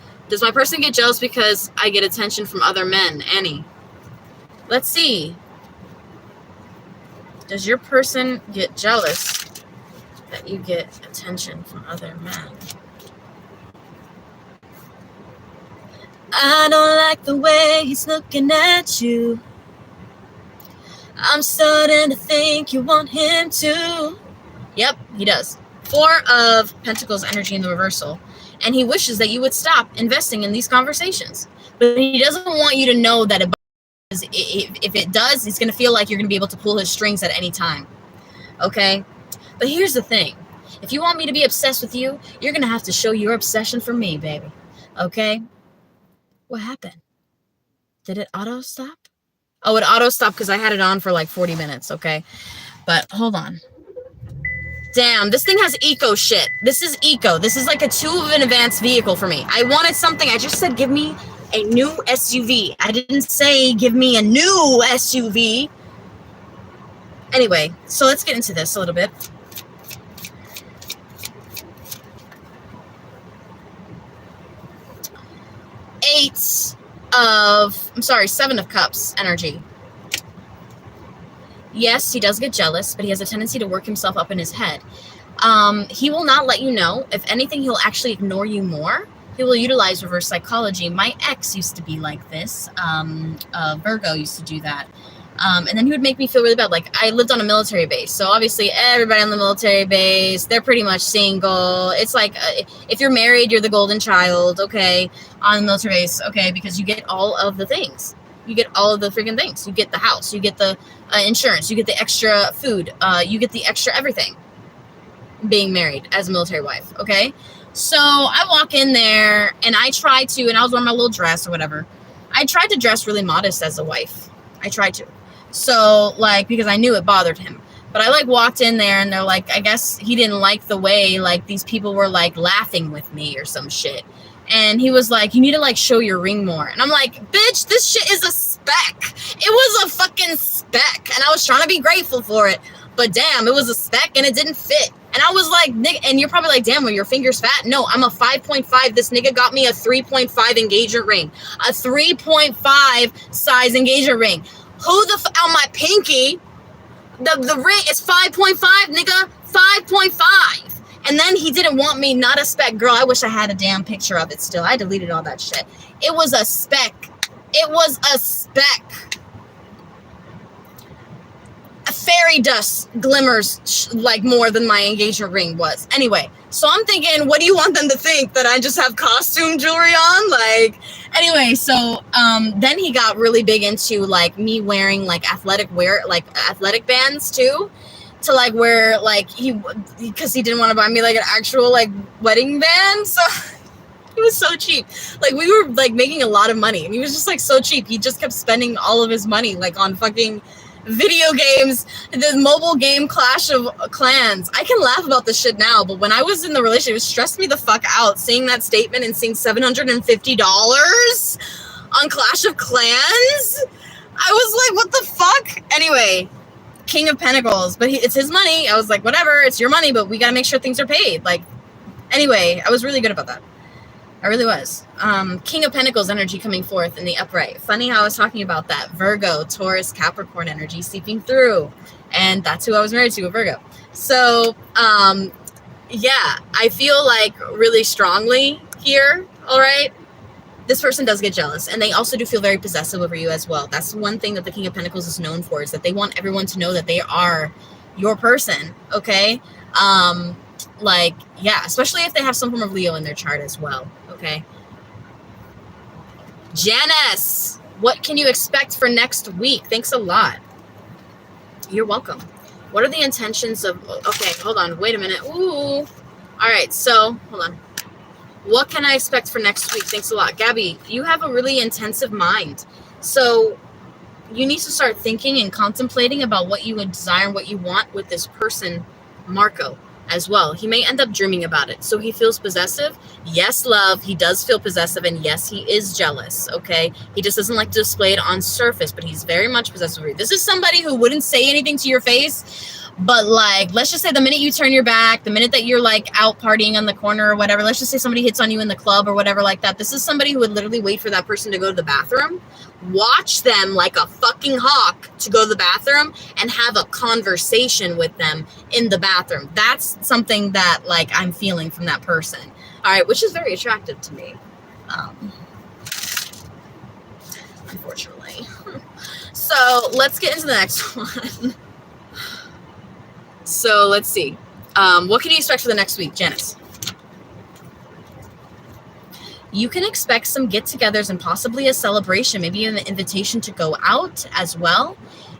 my person get jealous because I get attention from other men? Annie. Let's see. Does your person get jealous that you get attention from other men? I don't like the way he's looking at you. I'm starting to think you want him to. Yep, he does. 4 of Pentacles energy in the reversal. And he wishes that you would stop investing in these conversations. But he doesn't want you to know that if it does, he's going to feel like you're going to be able to pull his strings at any time. Okay? But here's the thing. If you want me to be obsessed with you, you're going to have to show your obsession for me, baby. Okay? What happened? Did it auto stop? Oh, it auto stopped because I had it on for 40 minutes, okay? But hold on. Damn, this thing has eco shit. This is eco. This is a 2 of an advanced vehicle for me. I wanted something. I just said give me a new SUV. I didn't say give me a new SUV. Anyway, so let's get into this a little bit. Seven of Cups energy. Yes, he does get jealous, but he has a tendency to work himself up in his head. He will not let you know. If anything, he'll actually ignore you more. He will utilize reverse psychology. My ex used to be like this. Virgo used to do that. And then he would make me feel really bad. I lived on a military base, so obviously everybody on the military base, they're pretty much single. It's if you're married, you're the golden child, okay, on the military base, okay, because you get all of the things. You get all of the freaking things. You get the house, you get the insurance, you get the extra food, you get the extra everything being married as a military wife, okay? So I walk in there and I try to, and I was wearing my little dress or whatever. I tried to dress really modest as a wife. I tried to. So, like, because I knew it bothered him. But I, like, walked in there and they're like, I guess he didn't like the way, like, these people were, like, laughing with me or some shit. And he was like, you need to, like, show your ring more. And I'm like, bitch, this shit is a speck. It was a fucking speck. And I was trying to be grateful for it. But damn, it was a speck and it didn't fit. And I was like, nigga, and you're probably like, damn, well, your finger's fat. No, I'm a 5.5. This nigga got me a 3.5 engagement ring. A 3.5 size engagement ring. Who the on my pinky, the ring is 5.5, nigga. 5.5. And then he didn't want me, not a speck. Girl, I wish I had a damn picture of it still. I deleted all that shit. It was a speck. It was a speck. Fairy dust glimmers like more than my engagement ring was. Anyway, so I'm thinking, what do you want them to think? That I just have costume jewelry on? Like, anyway, so then he got really big into like me wearing like athletic bands too, to like wear like because he didn't want to buy me like an actual like wedding band. So he was so cheap. Like we were like making a lot of money and he was just like so cheap. He just kept spending all of his money like on fucking video games, the mobile game Clash of Clans. I can laugh about this shit now, but when I was in the relationship, it stressed me the fuck out seeing that statement and seeing $750 on Clash of Clans. I was like, what the fuck? Anyway, King of Pentacles, but it's his money. I was like, whatever, it's your money, but we gotta make sure things are paid. Like, anyway, I was really good about that. I really was. King of Pentacles energy coming forth in the upright. Funny how I was talking about that. Virgo, Taurus, Capricorn energy seeping through. And that's who I was married to, a Virgo. So, yeah, I feel like really strongly here, all right? This person does get jealous. And they also do feel very possessive over you as well. That's one thing that the King of Pentacles is known for, is that they want everyone to know that they are your person, okay? Like, yeah, especially if they have some form of Leo in their chart as well. Okay. Janice, what can you expect for next week? Thanks a lot. You're welcome. What are the intentions of, okay, hold on. Wait a minute. Ooh. All right. So hold on. What can I expect for next week? Thanks a lot. Gabby, you have a really intensive mind. So you need to start thinking and contemplating about what you would desire and what you want with this person, Marco, as well. He may end up dreaming about it. So he feels possessive. Yes, love, he does feel possessive, and yes, he is jealous, okay? He just doesn't like to display it on surface, but he's very much possessive. This is somebody who wouldn't say anything to your face, but like, let's just say the minute you turn your back, the minute that you're like out partying on the corner or whatever, let's just say somebody hits on you in the club or whatever like that. This is somebody who would literally wait for that person to go to the bathroom, watch them like a fucking hawk to go to the bathroom, and have a conversation with them in the bathroom. That's something that like I'm feeling from that person. All right, which is very attractive to me. Unfortunately. So let's get into the next one. So let's see. What can you expect for the next week, Janice? You can expect some get-togethers and possibly a celebration, maybe an invitation to go out as well.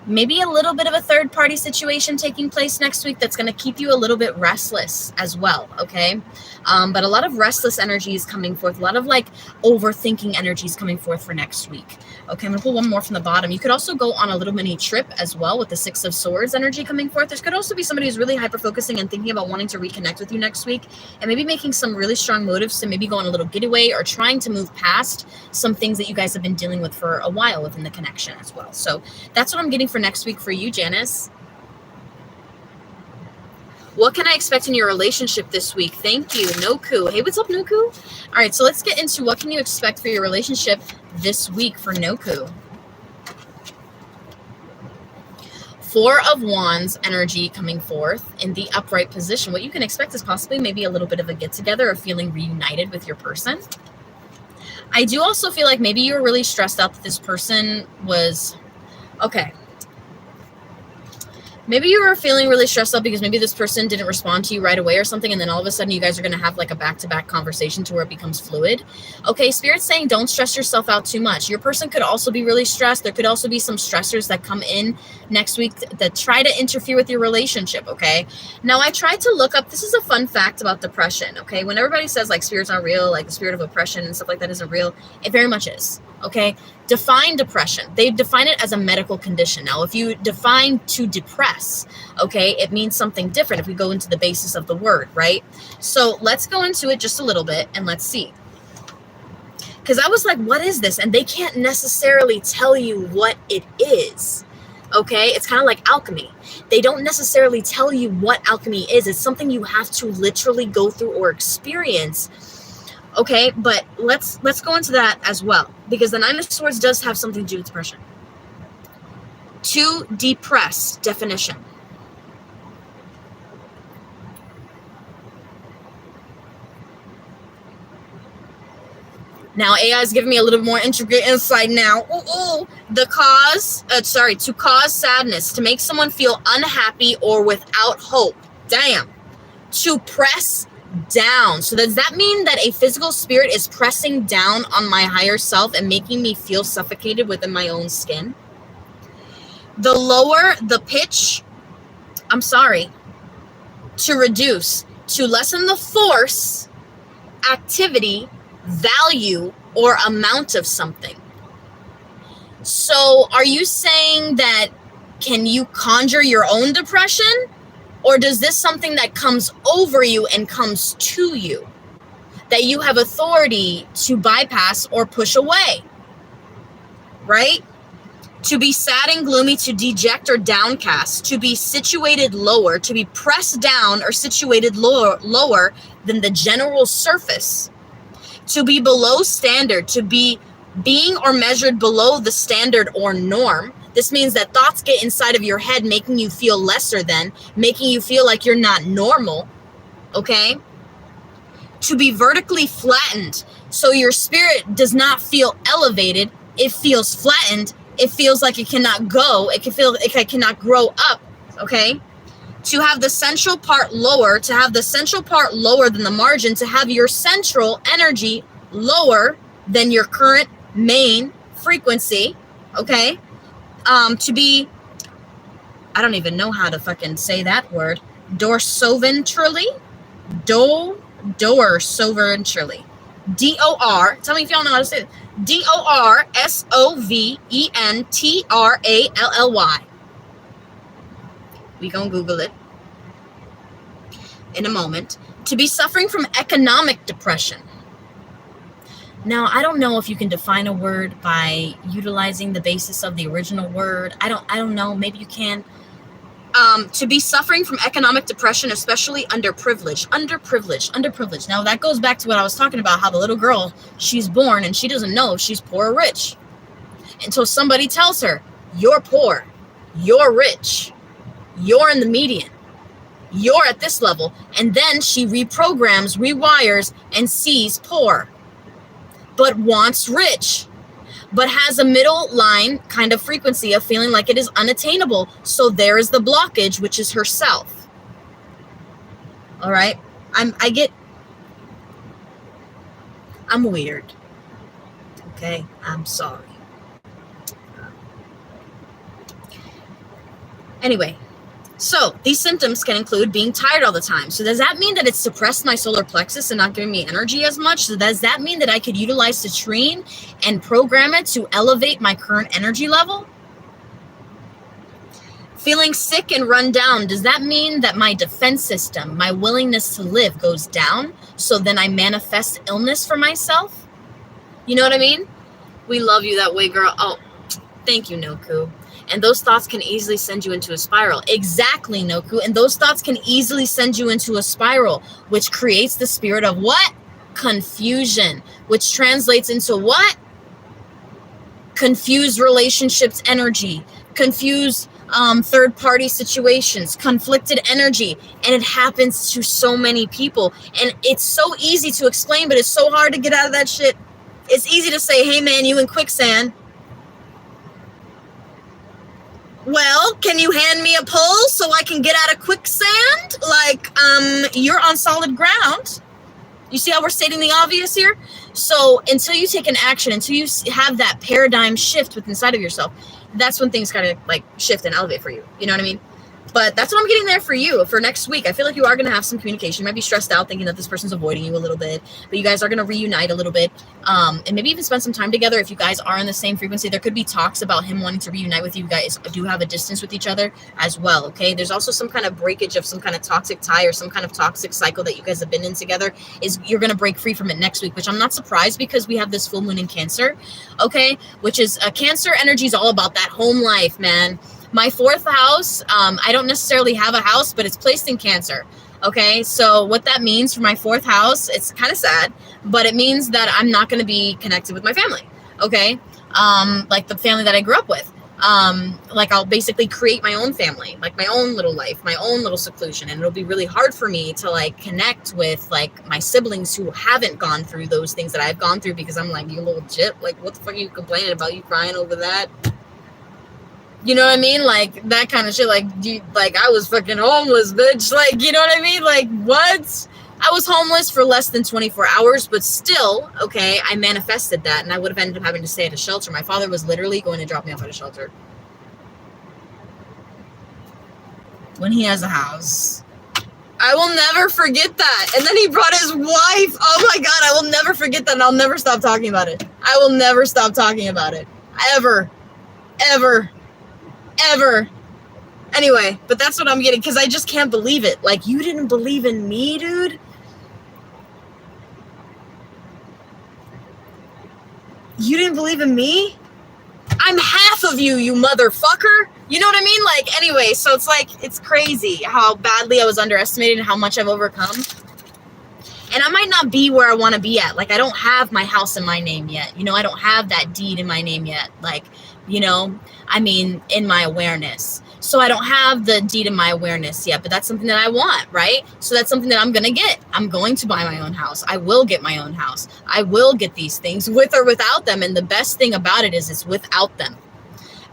Maybe a little bit of a third-party situation taking place next week that's going to keep you a little bit restless as well, okay? But a lot of restless energy is coming forth. A lot of, like, overthinking energy is coming forth for next week. Okay, I'm going to pull one more from the bottom. You could also go on a little mini trip as well with the Six of Swords energy coming forth. There could also be somebody who's really hyper-focusing and thinking about wanting to reconnect with you next week and maybe making some really strong motives to maybe go on a little getaway or trying to move past some things that you guys have been dealing with for a while within the connection as well. So that's what I'm getting for next week for you, Janice. What can I expect in your relationship this week? Thank you, Noku. Hey, what's up, Noku? All right, so let's get into what can you expect for your relationship this week for Noku. Four of Wands energy coming forth in the upright position. What you can expect is possibly maybe a little bit of a get-together or feeling reunited with your person. I do also feel like maybe you were really stressed out that this person was... Okay. Maybe you were feeling really stressed out because maybe this person didn't respond to you right away or something, and then all of a sudden you guys are going to have like a back-to-back conversation to where it becomes fluid. Okay, Spirit's saying don't stress yourself out too much. Your person could also be really stressed. There could also be some stressors that come in next week that try to interfere with your relationship, okay? Now, I tried to look up, this is a fun fact about depression, okay? When everybody says like spirit's not real, like the spirit of oppression and stuff like that isn't real, it very much is, okay? Define depression. They define it as a medical condition. Now, if you define to depress, okay, it means something different if we go into the basis of the word, right? So let's go into it just a little bit and let's see. Because I was like, what is this? And they can't necessarily tell you what it is, okay? It's kind of like alchemy. They don't necessarily tell you what alchemy is. It's something you have to literally go through or experience. Okay, but let's go into that as well, because the Nine of Swords does have something to do with depression. To depress, definition. Now AI is giving me a little more intricate insight now. To cause sadness, to make someone feel unhappy or without hope. Damn. To press down. So does that mean that a physical spirit is pressing down on my higher self and making me feel suffocated within my own skin? The lower the pitch, to reduce, to lessen the force, activity, value, or amount of something. So are you saying that can you conjure your own depression? Or does this something that comes over you and comes to you that you have authority to bypass or push away, right? To be sad and gloomy, to deject or downcast, to be situated lower, to be pressed down or situated lower than the general surface, to be below standard, to be being or measured below the standard or norm. This means that thoughts get inside of your head, making you feel lesser than, making you feel like you're not normal, okay? To be vertically flattened, so your spirit does not feel elevated, it feels flattened, it feels like it cannot go, it can feel like it cannot grow up, okay? To have the central part lower, to have the central part lower than the margin, to have your central energy lower than your current main frequency, okay? To be, I don't even know how to fucking say that word, dorsoventrally, dorsoventrally, D-O-R, tell me if y'all know how to say it, D-O-R-S-O-V-E-N-T-R-A-L-L-Y. We gonna Google it in a moment. To be suffering from economic depression. Now, I don't know if you can define a word by utilizing the basis of the original word. I don't know. Maybe you can. To be suffering from economic depression, especially underprivileged. Now, that goes back to what I was talking about, how the little girl, she's born and she doesn't know if she's poor or rich until somebody tells her, you're poor, you're rich, you're in the median, you're at this level. And then she reprograms, rewires, and sees poor, but wants rich, but has a middle line kind of frequency of feeling like it is unattainable. So there is the blockage, which is herself. All right. I'm weird. Okay. I'm sorry. Anyway, so these symptoms can include being tired all the time. So does that mean that it's suppressed my solar plexus and not giving me energy as much? So does that mean that I could utilize citrine and program it to elevate my current energy level? Feeling sick and run down, does that mean that my defense system, my willingness to live goes down? So then I manifest illness for myself? You know what I mean? We love you that way, girl. Oh, thank you, Noku. And those thoughts can easily send you into a spiral. Exactly, Noku. And those thoughts can easily send you into a spiral, which creates the spirit of what? Confusion, which translates into what? Confused relationships energy, confused third-party situations, conflicted energy. And it happens to so many people. And it's so easy to explain, but it's so hard to get out of that shit. It's easy to say, hey, man, you in quicksand. Well, can you hand me a pole so I can get out of quicksand? Like, you're on solid ground. You see how we're stating the obvious here? So until you take an action, until you have that paradigm shift within inside of yourself, that's when things kind of like shift and elevate for you. You know what I mean? But that's what I'm getting there for you for next week. I feel like you are going to have some communication. You might be stressed out thinking that this person's avoiding you a little bit, but you guys are going to reunite a little bit, and maybe even spend some time together. If you guys are in the same frequency, there could be talks about him wanting to reunite with you. You guys do have a distance with each other as well, okay? There's also some kind of breakage of some kind of toxic tie or some kind of toxic cycle that you guys have been in together. You're going to break free from it next week, which I'm not surprised because we have this full moon in Cancer, okay? Which is Cancer energy is all about that home life, man. My 4th house, I don't necessarily have a house, but it's placed in Cancer. Okay, so what that means for my 4th house, it's kind of sad, but it means that I'm not going to be connected with my family. Okay, like the family that I grew up with. Like I'll basically create my own family, like my own little life, my own little seclusion, and it'll be really hard for me to like connect with like my siblings who haven't gone through those things that I've gone through, because I'm like, you little jip, like what the fuck are you complaining about? You crying over that? You know what I mean? Like, that kind of shit. Like, I was fucking homeless, bitch. Like, you know what I mean? Like, what? I was homeless for less than 24 hours, but still, okay, I manifested that, and I would have ended up having to stay at a shelter. My father was literally going to drop me off at a shelter. When he has a house. I will never forget that. And then he brought his wife. Oh, my God, I will never forget that, and I'll never stop talking about it. I will never stop talking about it. Ever. Anyway, but that's what I'm getting, because I just can't believe it. Like, you didn't believe in me, dude? You didn't believe in me? I'm half of you, you motherfucker. You know what I mean? Like, anyway, so it's like, it's crazy how badly I was underestimated and how much I've overcome. And I might not be where I want to be at. Like, I don't have my house in my name yet. You know, I don't have that deed in my name yet. Like, you know, I mean, in my awareness. So I don't have the deed in my awareness yet, but that's something that I want, right? So that's something that I'm going to get. I'm going to buy my own house. I will get my own house. I will get these things with or without them. And the best thing about it is it's without them.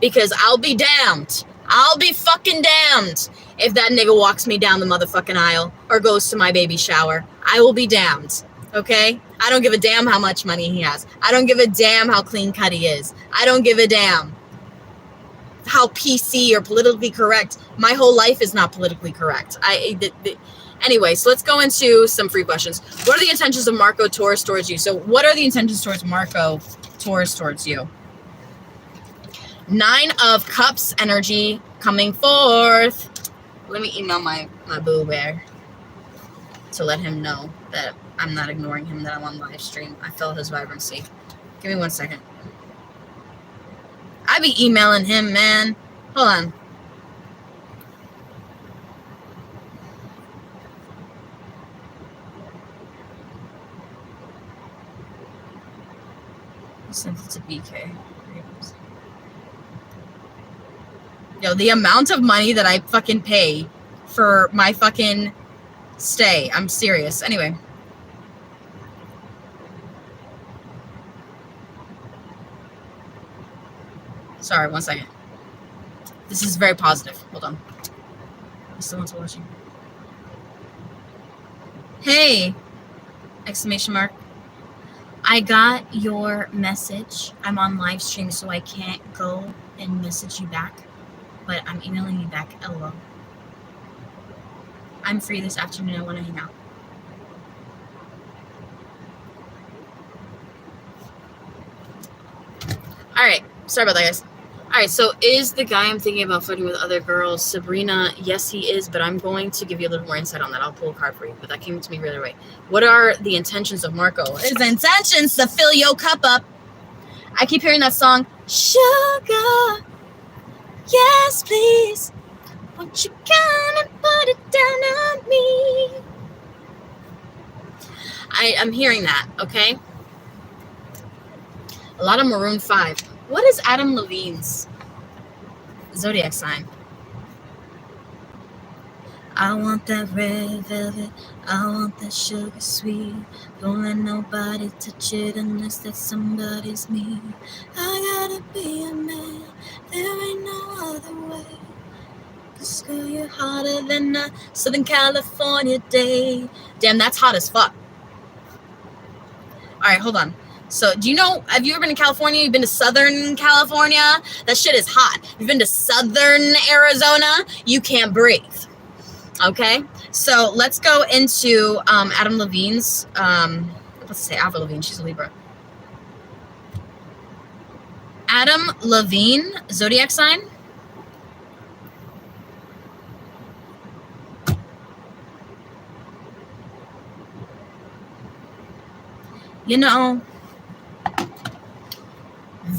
Because I'll be damned. I'll be fucking damned if that nigga walks me down the motherfucking aisle or goes to my baby shower. I will be damned. Okay? I don't give a damn how much money he has. I don't give a damn how clean cut he is. I don't give a damn how PC or politically correct. My whole life is not politically correct. Anyway, so let's go into some free questions. What are the intentions of Marco Taurus towards you? So what are the intentions towards Marco Taurus towards you? 9 of Cups energy coming forth. Let me email my boo bear to let him know that I'm not ignoring him, that I'm on live stream. I felt his vibrancy. Give me 1 second. I be emailing him, man. Hold on. I sent it to BK. Yo, the amount of money that I fucking pay for my fucking stay. I'm serious. Anyway. Sorry, 1 second. This is very positive. Hold on. Someone's watching. Hey! Exclamation mark. I got your message. I'm on live stream, so I can't go and message you back. But I'm emailing you back. LOL. I'm free this afternoon. I want to hang out. Alright. Sorry about that, guys. Alright, so is the guy I'm thinking about flirting with other girls Sabrina? Yes, he is, but I'm going to give you a little more insight on that. I'll pull a card for you, but that came to me right away. What are the intentions of Marco? His intentions to fill your cup up. I keep hearing that song, Sugar. Yes, please. Won't you come and put it down on me? I'm hearing that, okay? A lot of Maroon 5. What is Adam Levine's zodiac sign? I want that red velvet. I want that sugar sweet. Don't let nobody touch it unless that somebody's me. I gotta be a man. There ain't no other the way. 'Cause girl, you're hotter than a Southern California day. Damn, that's hot as fuck. All right, hold on. So, do you know, have you ever been to California? You've been to Southern California? That shit is hot. You've been to Southern Arizona? You can't breathe. Okay? So, let's go into Adam Levine's, let's say Avril Lavigne. She's a Libra. Adam Levine, zodiac sign. You know,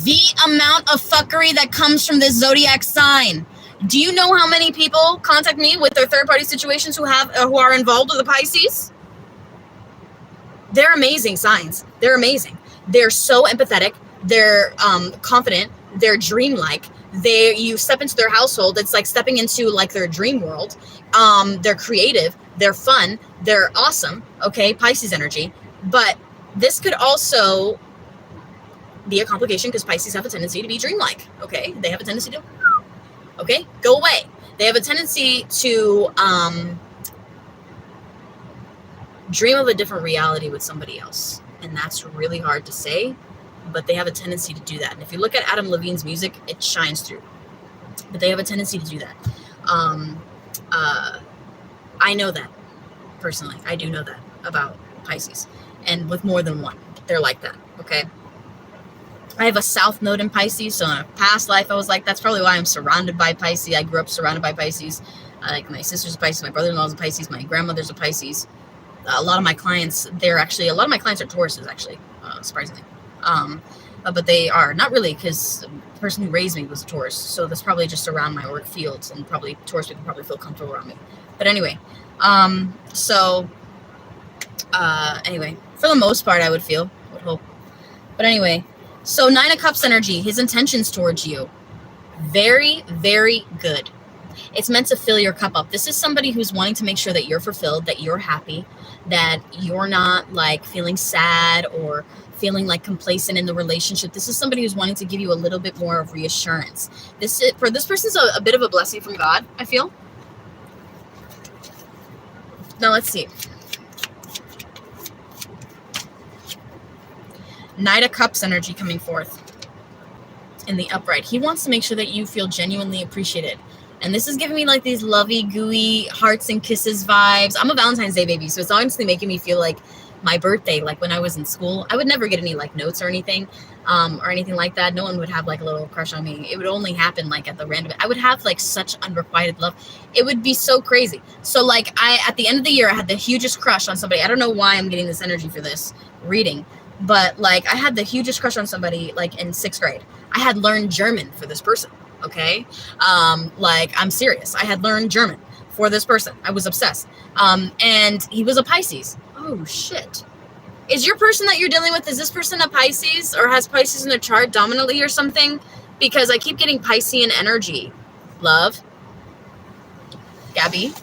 the amount of fuckery that comes from this zodiac sign. Do you know how many people contact me with their third-party situations who are involved with the Pisces? They're amazing signs. They're amazing. They're so empathetic. They're confident. They're dreamlike. You step into their household. It's like stepping into like their dream world. They're creative. They're fun. They're awesome. Okay, Pisces energy. But this could also be a complication because Pisces have a tendency to be dreamlike. Okay, they have a tendency to, okay, go away. They have a tendency to dream of a different reality with somebody else, and that's really hard to say, but they have a tendency to do that. And if you look at Adam Levine's music, it shines through. But they have a tendency to do that. I know that personally. I do know that about Pisces. And with more than one, they're like that, okay? I have a south node in Pisces, so in a past life, I was like, that's probably why I'm surrounded by Pisces. I grew up surrounded by Pisces. Like, my sister's a Pisces, my brother-in-law's a Pisces, my grandmother's a Pisces. A lot of my clients, are Tauruses, actually, surprisingly. But they are, not really, because the person who raised me was a Taurus, so that's probably just around my work fields, and probably Taurus people probably feel comfortable around me. But anyway, anyway, for the most part, I would hope. But anyway, so 9 of Cups energy, his intentions towards you, very, very good. It's meant to fill your cup up. This is somebody who's wanting to make sure that you're fulfilled, that you're happy, that you're not like feeling sad or feeling like complacent in the relationship. This is somebody who's wanting to give you a little bit more of reassurance. For this person's a bit of a blessing from God, I feel. Now let's see. Knight of Cups energy coming forth in the upright. He wants to make sure that you feel genuinely appreciated. And this is giving me like these lovey, gooey hearts and kisses vibes. I'm a Valentine's Day baby, so it's honestly making me feel like my birthday, like when I was in school. I would never get any like notes or anything like that. No one would have like a little crush on me. It would only happen like at the random. I would have like such unrequited love. It would be so crazy. So like at the end of the year, I had the hugest crush on somebody. I don't know why I'm getting this energy for this reading. But like I had the hugest crush on somebody like in 6th grade. I had learned German for this person. Okay. Like I'm serious. I had learned German for this person. I was obsessed. And he was a Pisces. Oh shit. Is your person that you're dealing with, is this person a Pisces or has Pisces in their chart dominantly or something? Because I keep getting Piscean energy. Love. Gabby.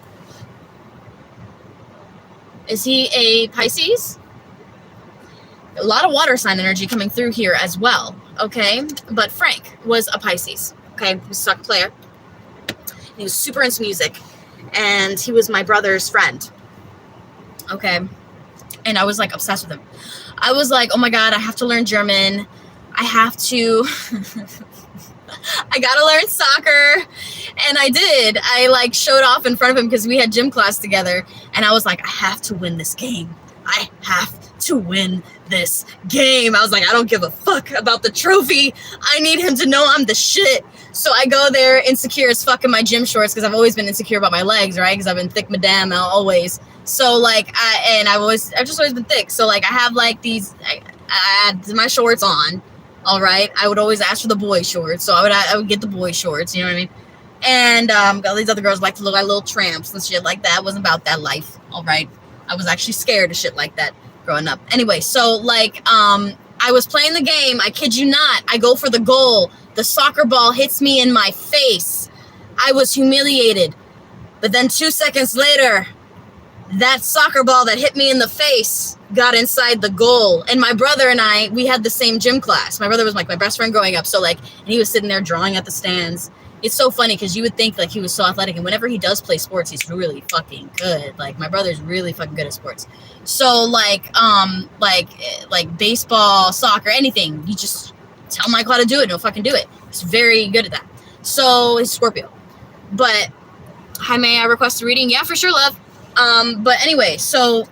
Is he a Pisces? A lot of water sign energy coming through here as well, okay? But Frank was a Pisces, okay? He was a soccer player. He was super into music, and he was my brother's friend, okay? And I was, like, obsessed with him. I was like, oh, my God, I have to learn German. I have to... I gotta learn soccer. And I did. I, like, showed off in front of him because we had gym class together, and I was like, I have to win this game. I have to win this game. I was like, I don't give a fuck about the trophy. I need him to know I'm the shit. So I go there insecure as fuck in my gym shorts because I've always been insecure about my legs, right? Because I've been thick madame always. So like, I've just always been thick. So like, I have like these, I had my shorts on. All right. I would always ask for the boy shorts. So I would get the boy shorts. You know what I mean? And all these other girls like to look like little tramps and shit like that. It wasn't about that life. All right. I was actually scared of shit like that growing up. Anyway, so like I was playing the game. I kid you not. I go for the goal. The soccer ball hits me in my face. I was humiliated. But then 2 seconds later, that soccer ball that hit me in the face got inside the goal. And my brother and we had the same gym class. My brother was like my best friend growing up. So like, and he was sitting there drawing at the stands. it's so funny because you would think like he was so athletic, and whenever he does play sports, he's really fucking good. Like my brother's really fucking good at sports. So like baseball, soccer, anything, you just tell Michael how to do it and he'll fucking do it. He's very good at that. So he's Scorpio. But hi, may I request a reading? Yeah, for sure, love. But anyway, so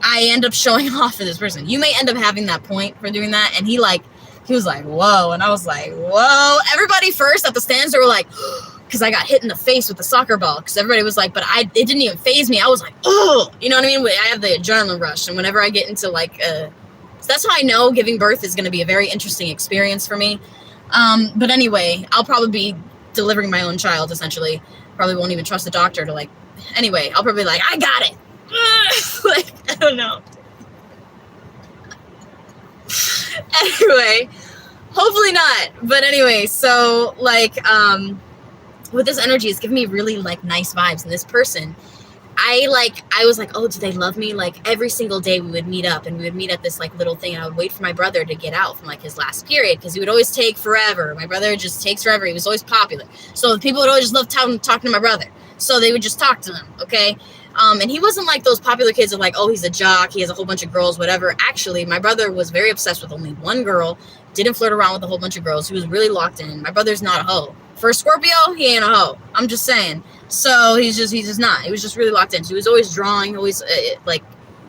I end up showing off for this person. You may end up having that point for doing that, and he was like, whoa, and I was like, whoa. Everybody first at the stands, they were like, because I got hit in the face with the soccer ball, because everybody was like, but it didn't even faze me. I was like, oh, you know what I mean? I have the adrenaline rush, and whenever I get into like, so that's how I know giving birth is going to be a very interesting experience for me. But anyway, I'll probably be delivering my own child, essentially. Probably won't even trust the doctor to anyway, I'll probably be like, I got it. I don't know. Anyway, hopefully not. But anyway, so with this energy, it's giving me really nice vibes. And this person, I was like, oh, do they love me? Like every single day we would meet up, and we would meet at this little thing, and I would wait for my brother to get out from his last period, because he would always take forever. My brother just takes forever. He was always popular. So people would always just love talking to my brother. So they would just talk to him, okay? And he wasn't like those popular kids of oh, he's a jock, he has a whole bunch of girls, whatever. Actually, my brother was very obsessed with only one girl, didn't flirt around with a whole bunch of girls. He was really locked in. My brother's not a hoe. For a Scorpio, he ain't a hoe. I'm just saying. So he's just not. He was just really locked in. So he was always drawing, always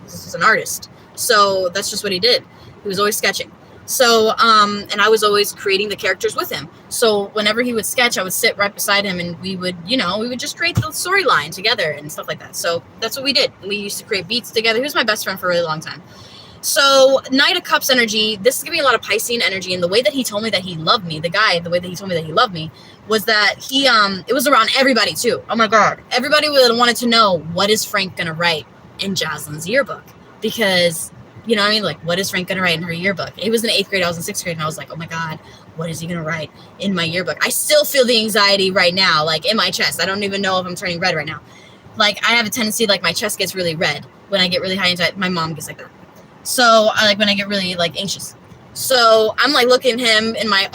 he's an artist. So that's just what he did. He was always sketching. So, and I was always creating the characters with him. So whenever he would sketch, I would sit right beside him, and we would just create the storyline together and stuff like that. So that's what we did. We used to create beats together. He was my best friend for a really long time. So Knight of Cups energy, this is giving me a lot of Piscean energy. And the way that he told me that he loved me, the way that he told me that he loved me was that he, it was around everybody too. Oh my God. Everybody wanted to know, what is Frank going to write in Jocelyn's yearbook? Because, you know what I mean? What is Frank going to write in her yearbook? It was in 8th grade. I was in 6th grade. And I was like, oh my God, what is he going to write in my yearbook? I still feel the anxiety right now, in my chest. I don't even know if I'm turning red right now. I have a tendency, my chest gets really red when I get really high into it. My mom gets like that. So I when I get really anxious. So I'm looking at him in I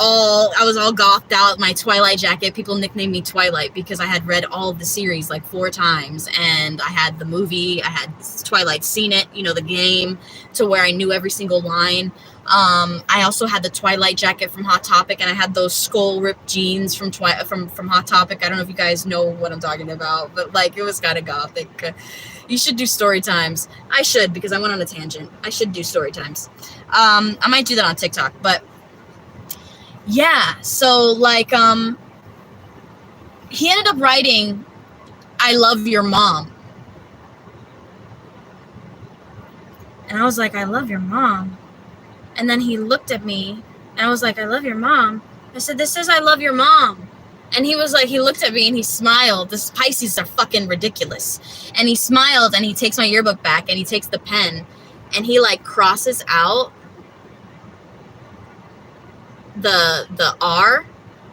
was all gothed out, my Twilight jacket. People nicknamed me Twilight because I had read all of the series 4 times, and I had the movie, I had Twilight seen it, the game, to where I knew every single line. I also had the Twilight jacket from Hot Topic, and I had those skull ripped jeans from Hot Topic. I don't know if you guys know what I'm talking about, but it was kind of gothic. You should do story times. I should, because I went on a tangent. I should do story times. I might do that on TikTok, but yeah. So he ended up writing, I love your mom. And I was like, I love your mom. And then he looked at me, and I was like, I love your mom. I said, this says I love your mom. And he was he looked at me and he smiled. This Pisces are fucking ridiculous. And he smiled, and he takes my yearbook back, and he takes the pen, and he crosses out the R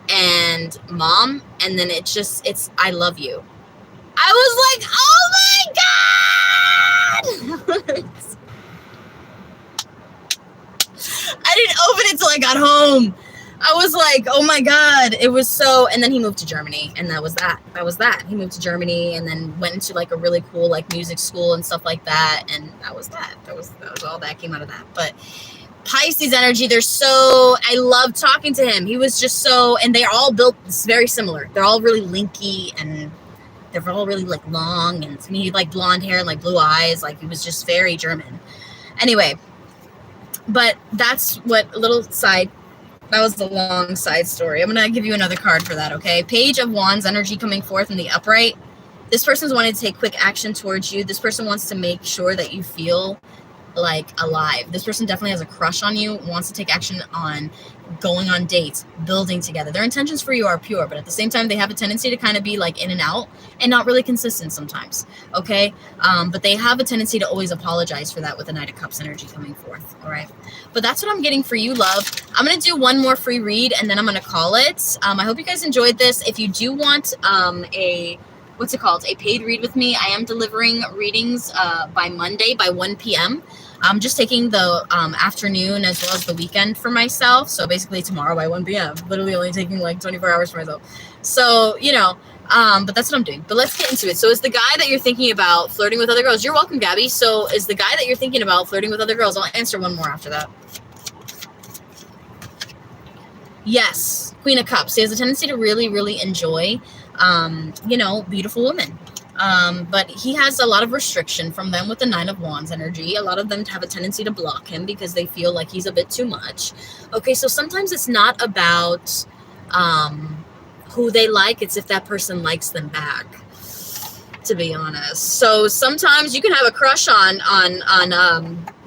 and mom, and then it's I love you. I was like, oh my God! I didn't open it till I got home. I was like, oh my God. It was so, and then he moved to Germany, and that was that. He moved to Germany, and then went into a really cool music school and stuff like that. And that was that. That was all that came out of that. But Pisces energy, I love talking to him. He was just so, and they're all built very similar. They're all really linky, and they're all really long, and he had blonde hair and blue eyes. He was just very German. Anyway, but that's what that was the long side story. I'm going to give you another card for that, okay? Page of Wands energy coming forth in the upright. This person's wanting to take quick action towards you. This person wants to make sure that you feel alive. This person definitely has a crush on you, wants to take action on going on dates, building together. Their intentions for you are pure, but at the same time, they have a tendency to kind of be in and out and not really consistent sometimes, okay? But they have a tendency to always apologize for that with the Knight of Cups energy coming forth, all right? But that's what I'm getting for you, love. I'm going to do one more free read, and then I'm going to call it. I hope you guys enjoyed this. If you do want a paid read with me, I am delivering readings by Monday by 1 p.m. I'm just taking the afternoon as well as the weekend for myself. So basically tomorrow by 1 p.m. Literally only taking like 24 hours for myself. So, you know, but that's what I'm doing. But let's get into it. So is the guy that you're thinking about flirting with other girls? You're welcome, Gabby. So is the guy that you're thinking about flirting with other girls? I'll answer one more after that. Yes, Queen of Cups. He has a tendency to really, really enjoy, you know, beautiful women. But he has a lot of restriction from them with the Nine of Wands energy. A lot of them have a tendency to block him because they feel like he's a bit too much. Okay, so sometimes it's not about who they like, it's if that person likes them back, to be honest. So sometimes you can have a crush on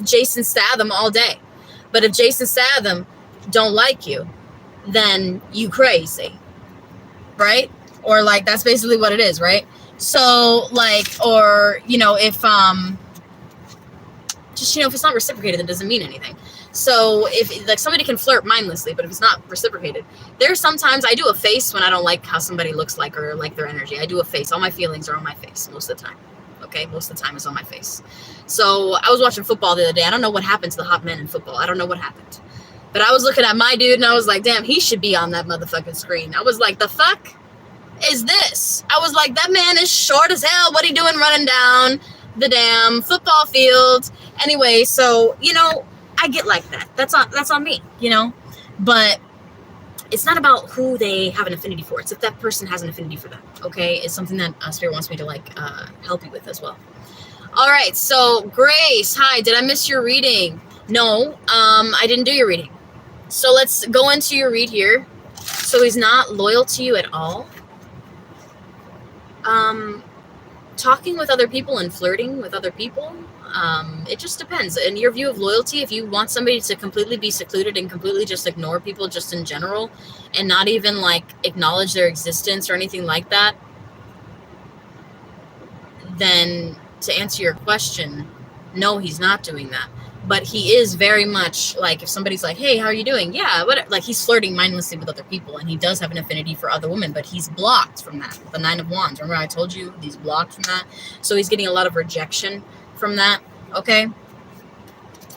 Jason Statham all day. But if Jason Statham don't like you, then you crazy, right? Or like that's basically what it is, right? So like, or you know, if just, you know, if it's not reciprocated, that doesn't mean anything. So if like somebody can flirt mindlessly, but if it's not reciprocated, there's sometimes I do a face when I don't like how somebody looks like or like their energy. I do a face. All my feelings are on my face most of the time. Okay, most of the time is on my face. So I was watching football the other day. I don't know what happened to the hot men in football. I don't know what happened. But I was looking at my dude and I was like, damn, he should be on that motherfucking screen. I was like, the fuck is this? I was like, that man is short as hell. What he doing running down the damn football field? Anyway, so, you know, I get like that. That's on me, you know? But it's not about who they have an affinity for. It's if that person has an affinity for them, okay? It's something that Spirit wants me to, like, help you with as well. All right, so Grace, hi. Did I miss your reading? No, I didn't do your reading. So let's go into your read here. So he's not loyal to you at all. Talking with other people and flirting with other people, it just depends. In your view of loyalty, if you want somebody to completely be secluded and completely just ignore people just in general and not even like acknowledge their existence or anything like that, then to answer your question, no, he's not doing that. But he is very much like, if somebody's like, hey, how are you doing? Yeah, what? Like he's flirting mindlessly with other people, and he does have an affinity for other women, but he's blocked from that. The Nine of Wands. Remember I told you he's blocked from that? So he's getting a lot of rejection from that, okay?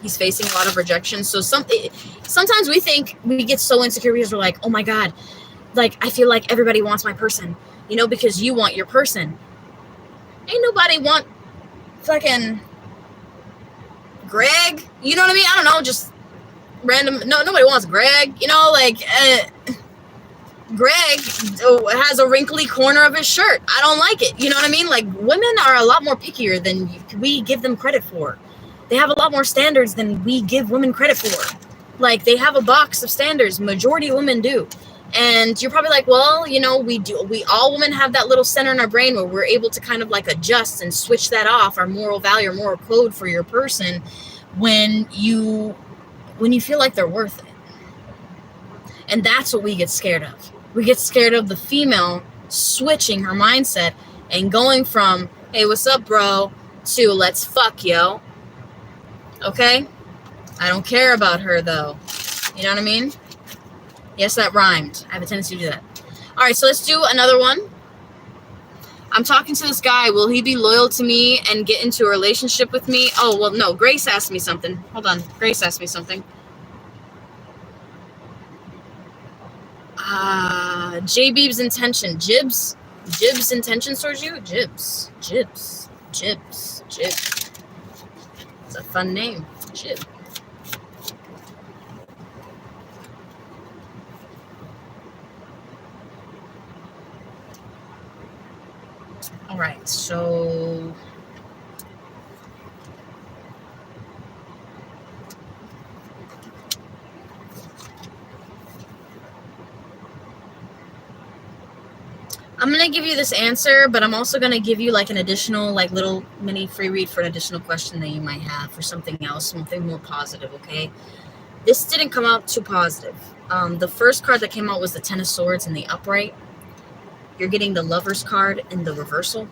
He's facing a lot of rejection. So sometimes we think we get so insecure because we're like, oh my God, like I feel like everybody wants my person, you know, because you want your person. Ain't nobody want fucking Greg, you know what I mean? I don't know, just random. No, nobody wants Greg, you know, like Greg has a wrinkly corner of his shirt. I don't like it, you know what I mean? Like women are a lot more pickier than we give them credit for. They have a lot more standards than we give women credit for. Like they have a box of standards. Majority of women do. And you're probably like, well, you know, we all women have that little center in our brain where we're able to kind of like adjust and switch that off, our moral value or moral code for your person when you feel like they're worth it. And that's what we get scared of. We get scared of the female switching her mindset and going from, hey, what's up, bro, to let's fuck, yo. Okay? I don't care about her, though. You know what I mean? Yes, that rhymed. I have a tendency to do that. All right, so let's do another one. I'm talking to this guy. Will he be loyal to me and get into a relationship with me? Oh, well, no. Grace asked me something. Hold on. Grace asked me something. J Beeb's intention. Jib's intention towards you? Jibs. It's a fun name. Jib. All right, so I'm going to give you this answer, but I'm also going to give you like an additional, like little mini free read for an additional question that you might have for something else, something more positive, okay? This didn't come out too positive. The first card that came out was the Ten of Swords in the upright. You're getting the Lover's card in the reversal.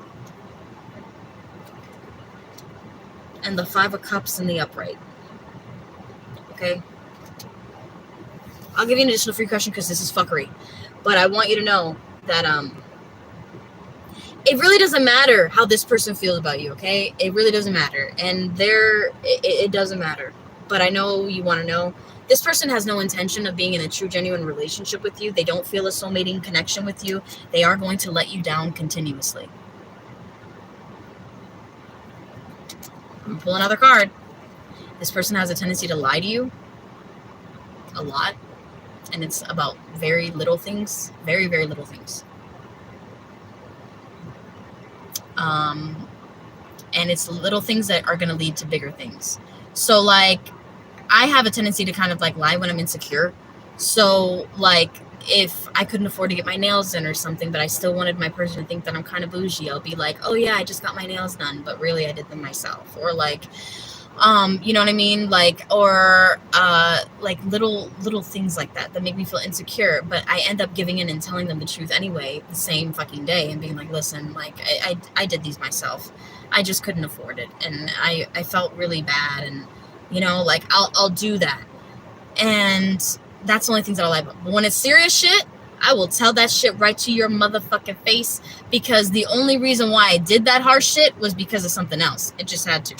And the Five of Cups in the upright. Okay? I'll give you an additional free question because this is fuckery. But I want you to know that it really doesn't matter how this person feels about you, okay? It really doesn't matter. And it doesn't matter. But I know you want to know. This person has no intention of being in a true, genuine relationship with you. They don't feel a soulmating connection with you. They are going to let you down continuously. I'm going to pull another card. This person has a tendency to lie to you a lot. And it's about very little things. Very, very little things. And it's little things that are going to lead to bigger things. So, like, I have a tendency to kind of, like, lie when I'm insecure. So, like, if I couldn't afford to get my nails done or something, but I still wanted my person to think that I'm kind of bougie, I'll be like, oh, yeah, I just got my nails done, but really I did them myself. Or, like, you know what I mean? Like, or, like little things like that make me feel insecure, but I end up giving in and telling them the truth anyway, the same fucking day, and being like, listen, like, I did these myself. I just couldn't afford it. And I felt really bad. And, you know, like, I'll do that. And that's the only things that I like. But when it's serious shit, I will tell that shit right to your motherfucking face, because the only reason why I did that harsh shit was because of something else. It just had to.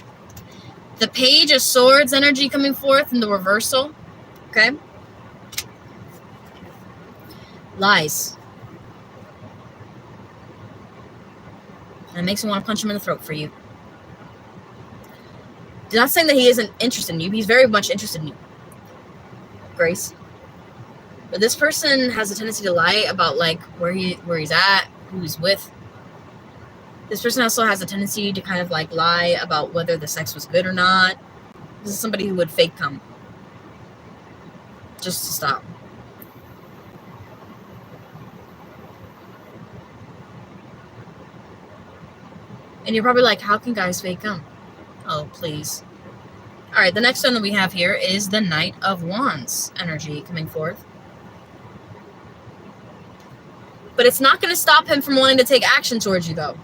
The Page of Swords energy coming forth in the reversal. Okay? Lies. And it makes me want to punch him in the throat for you. Not saying that he isn't interested in you. He's very much interested in you, Grace. But this person has a tendency to lie about, like, where he's at, who he's with. This person also has a tendency to kind of, like, lie about whether the sex was good or not. This is somebody who would fake come. Just to stop. And you're probably like, how can guys fake come? Oh, please. All right, the next one that we have here is the Knight of Wands energy coming forth. But it's not going to stop him from wanting to take action towards you, though.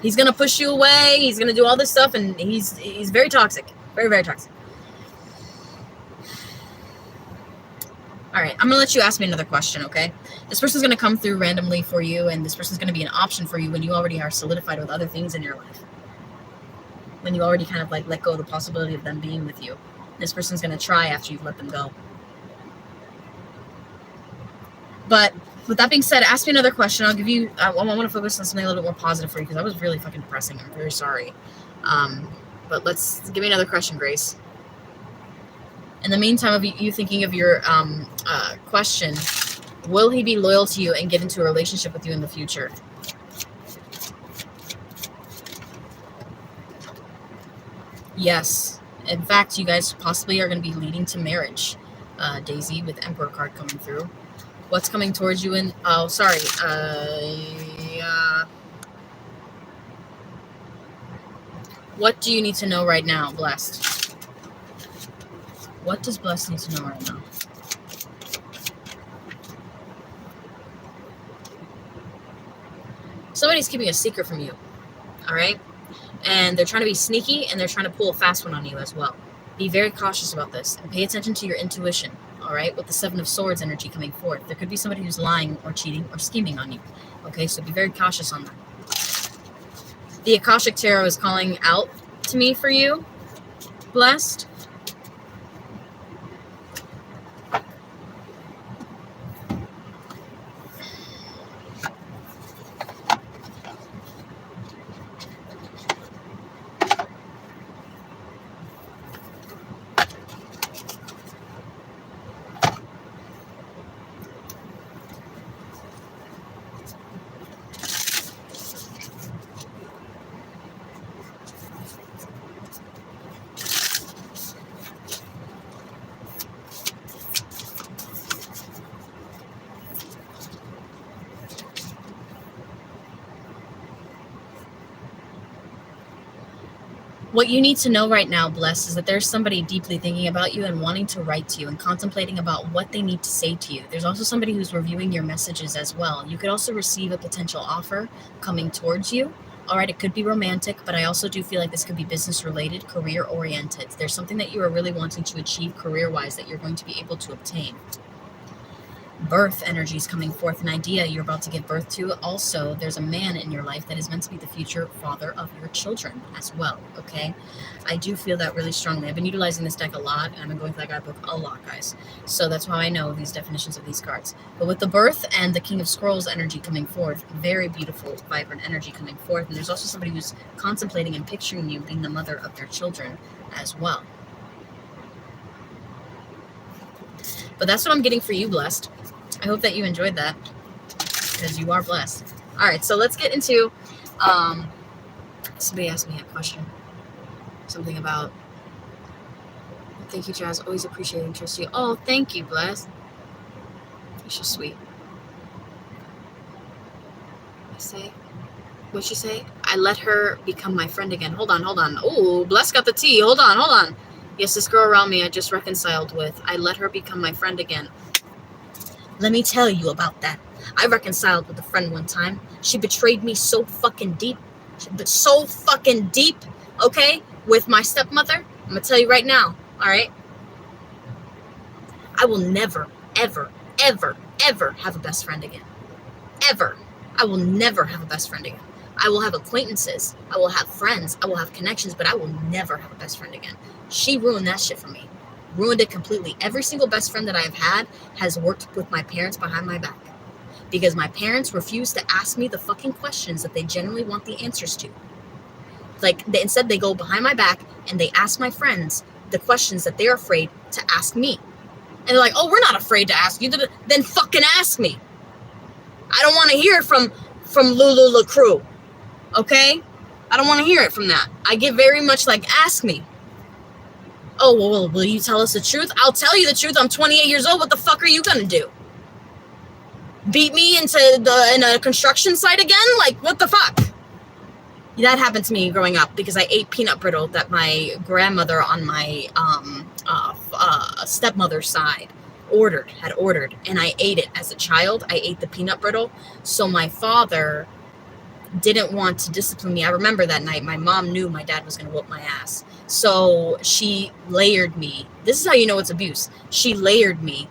He's going to push you away. He's going to do all this stuff, and he's very toxic. Very, very toxic. All right, I'm going to let you ask me another question, okay? This person's going to come through randomly for you, and this person's going to be an option for you when you already are solidified with other things in your life. When you already kind of, like, let go of the possibility of them being with you. This person's going to try after you've let them go. But with that being said, ask me another question. I'll give you, I want to focus on something a little bit more positive for you, because that was really fucking depressing. I'm very sorry. But give me another question, Grace. In the meantime of you thinking of your question, will he be loyal to you and get into a relationship with you in the future? Yes. In fact, you guys possibly are going to be leading to marriage, Daisy, with Emperor card coming through. What's coming towards you in... Oh, sorry. What do you need to know right now, Blessed? What does Blessed need to know right now? Somebody's keeping a secret from you, all right? And they're trying to be sneaky, and they're trying to pull a fast one on you as well. Be very cautious about this, and pay attention to your intuition, all right? With the Seven of Swords energy coming forth, there could be somebody who's lying or cheating or scheming on you, okay? So be very cautious on that. The Akashic Tarot is calling out to me for you, Blessed. What you need to know right now, Bless, is that there's somebody deeply thinking about you and wanting to write to you and contemplating about what they need to say to you. There's also somebody who's reviewing your messages as well. You could also receive a potential offer coming towards you. All right, it could be romantic, but I also do feel like this could be business-related, career-oriented. There's something that you are really wanting to achieve career-wise that you're going to be able to obtain. Birth energy is coming forth, an idea you're about to give birth to. Also, there's a man in your life that is meant to be the future father of your children as well, okay? I do feel that really strongly. I've been utilizing this deck a lot, and I've been going through that guidebook a lot, guys. So that's how I know these definitions of these cards. But with the birth and the King of Scrolls energy coming forth, very beautiful, vibrant energy coming forth. And there's also somebody who's contemplating and picturing you being the mother of their children as well. But that's what I'm getting for you, Blessed. I hope that you enjoyed that, because you are blessed. All right, so let's get into, somebody asked me a question. Something about, thank you, Jazz, always appreciate and trust you. Oh, thank you, Blessed. You're so sweet. What'd she say? I let her become my friend again. Hold on. Oh, Blessed got the tea. Hold on. Yes, this girl around me I just reconciled with. I let her become my friend again. Let me tell you about that. I reconciled with a friend one time. She betrayed me so fucking deep. Okay? With my stepmother. I'm going to tell you right now. All right? I will never, ever, ever, ever have a best friend again. Ever. I will never have a best friend again. I will have acquaintances. I will have friends. I will have connections, but I will never have a best friend again. She ruined that shit for me. Ruined it completely. Every single best friend that I have had has worked with my parents behind my back, because my parents refuse to ask me the fucking questions that they generally want the answers to. Instead they go behind my back and they ask my friends the questions that they're afraid to ask me. And they're like, oh, we're not afraid to ask you. Then fucking ask me. I don't want to hear it from Lulu LaCrue. Okay? I don't want to hear it from that. I get very much like, ask me. Oh, well, will you tell us the truth? I'll tell you the truth. I'm 28 years old. What the fuck are you going to do? Beat me in a construction site again? Like, what the fuck? That happened to me growing up because I ate peanut brittle that my grandmother on my stepmother's side had ordered. And I ate it as a child. I ate the peanut brittle. So my father didn't want to discipline me. I remember that night. My mom knew my dad was going to whoop my ass. So she layered me. This is how you know it's abuse. She layered me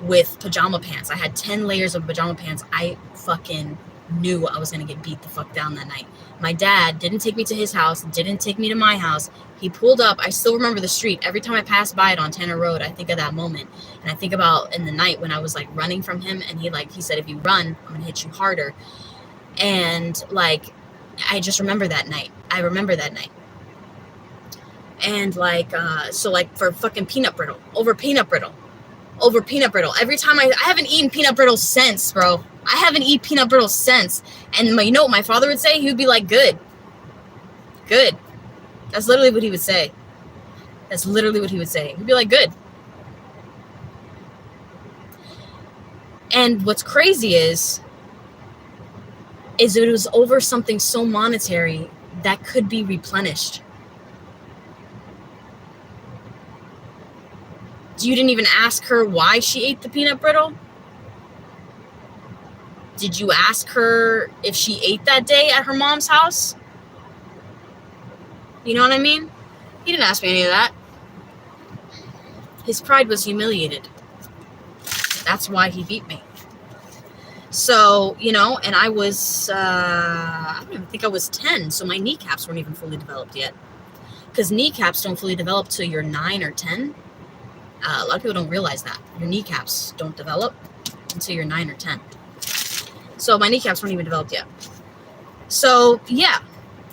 with pajama pants. I had 10 layers of pajama pants. I fucking knew I was going to get beat the fuck down that night. My dad didn't take me to his house, didn't take me to my house. He pulled up. I still remember the street. Every time I pass by it on Tanner Road, I think of that moment. And I think about in the night when I was like running from him, and he said, if you run, I'm going to hit you harder. And like, I just remember that night. And like, so like for fucking peanut brittle, over peanut brittle. Every time I haven't eaten peanut brittle since, bro. I haven't eaten peanut brittle since. And you know what my father would say? He would be like, good. That's literally what he would say. He'd be like, good. And what's crazy is it was over something so monetary that could be replenished. You didn't even ask her why she ate the peanut brittle? Did you ask her if she ate that day at her mom's house? You know what I mean? He didn't ask me any of that. His pride was humiliated. That's why he beat me. So, you know, and I was, I don't even think I was 10, so my kneecaps weren't even fully developed yet. Because kneecaps don't fully develop till you're 9 or 10. A lot of people don't realize that. Your kneecaps don't develop until you're 9 or 10. So my kneecaps weren't even developed yet. So, yeah,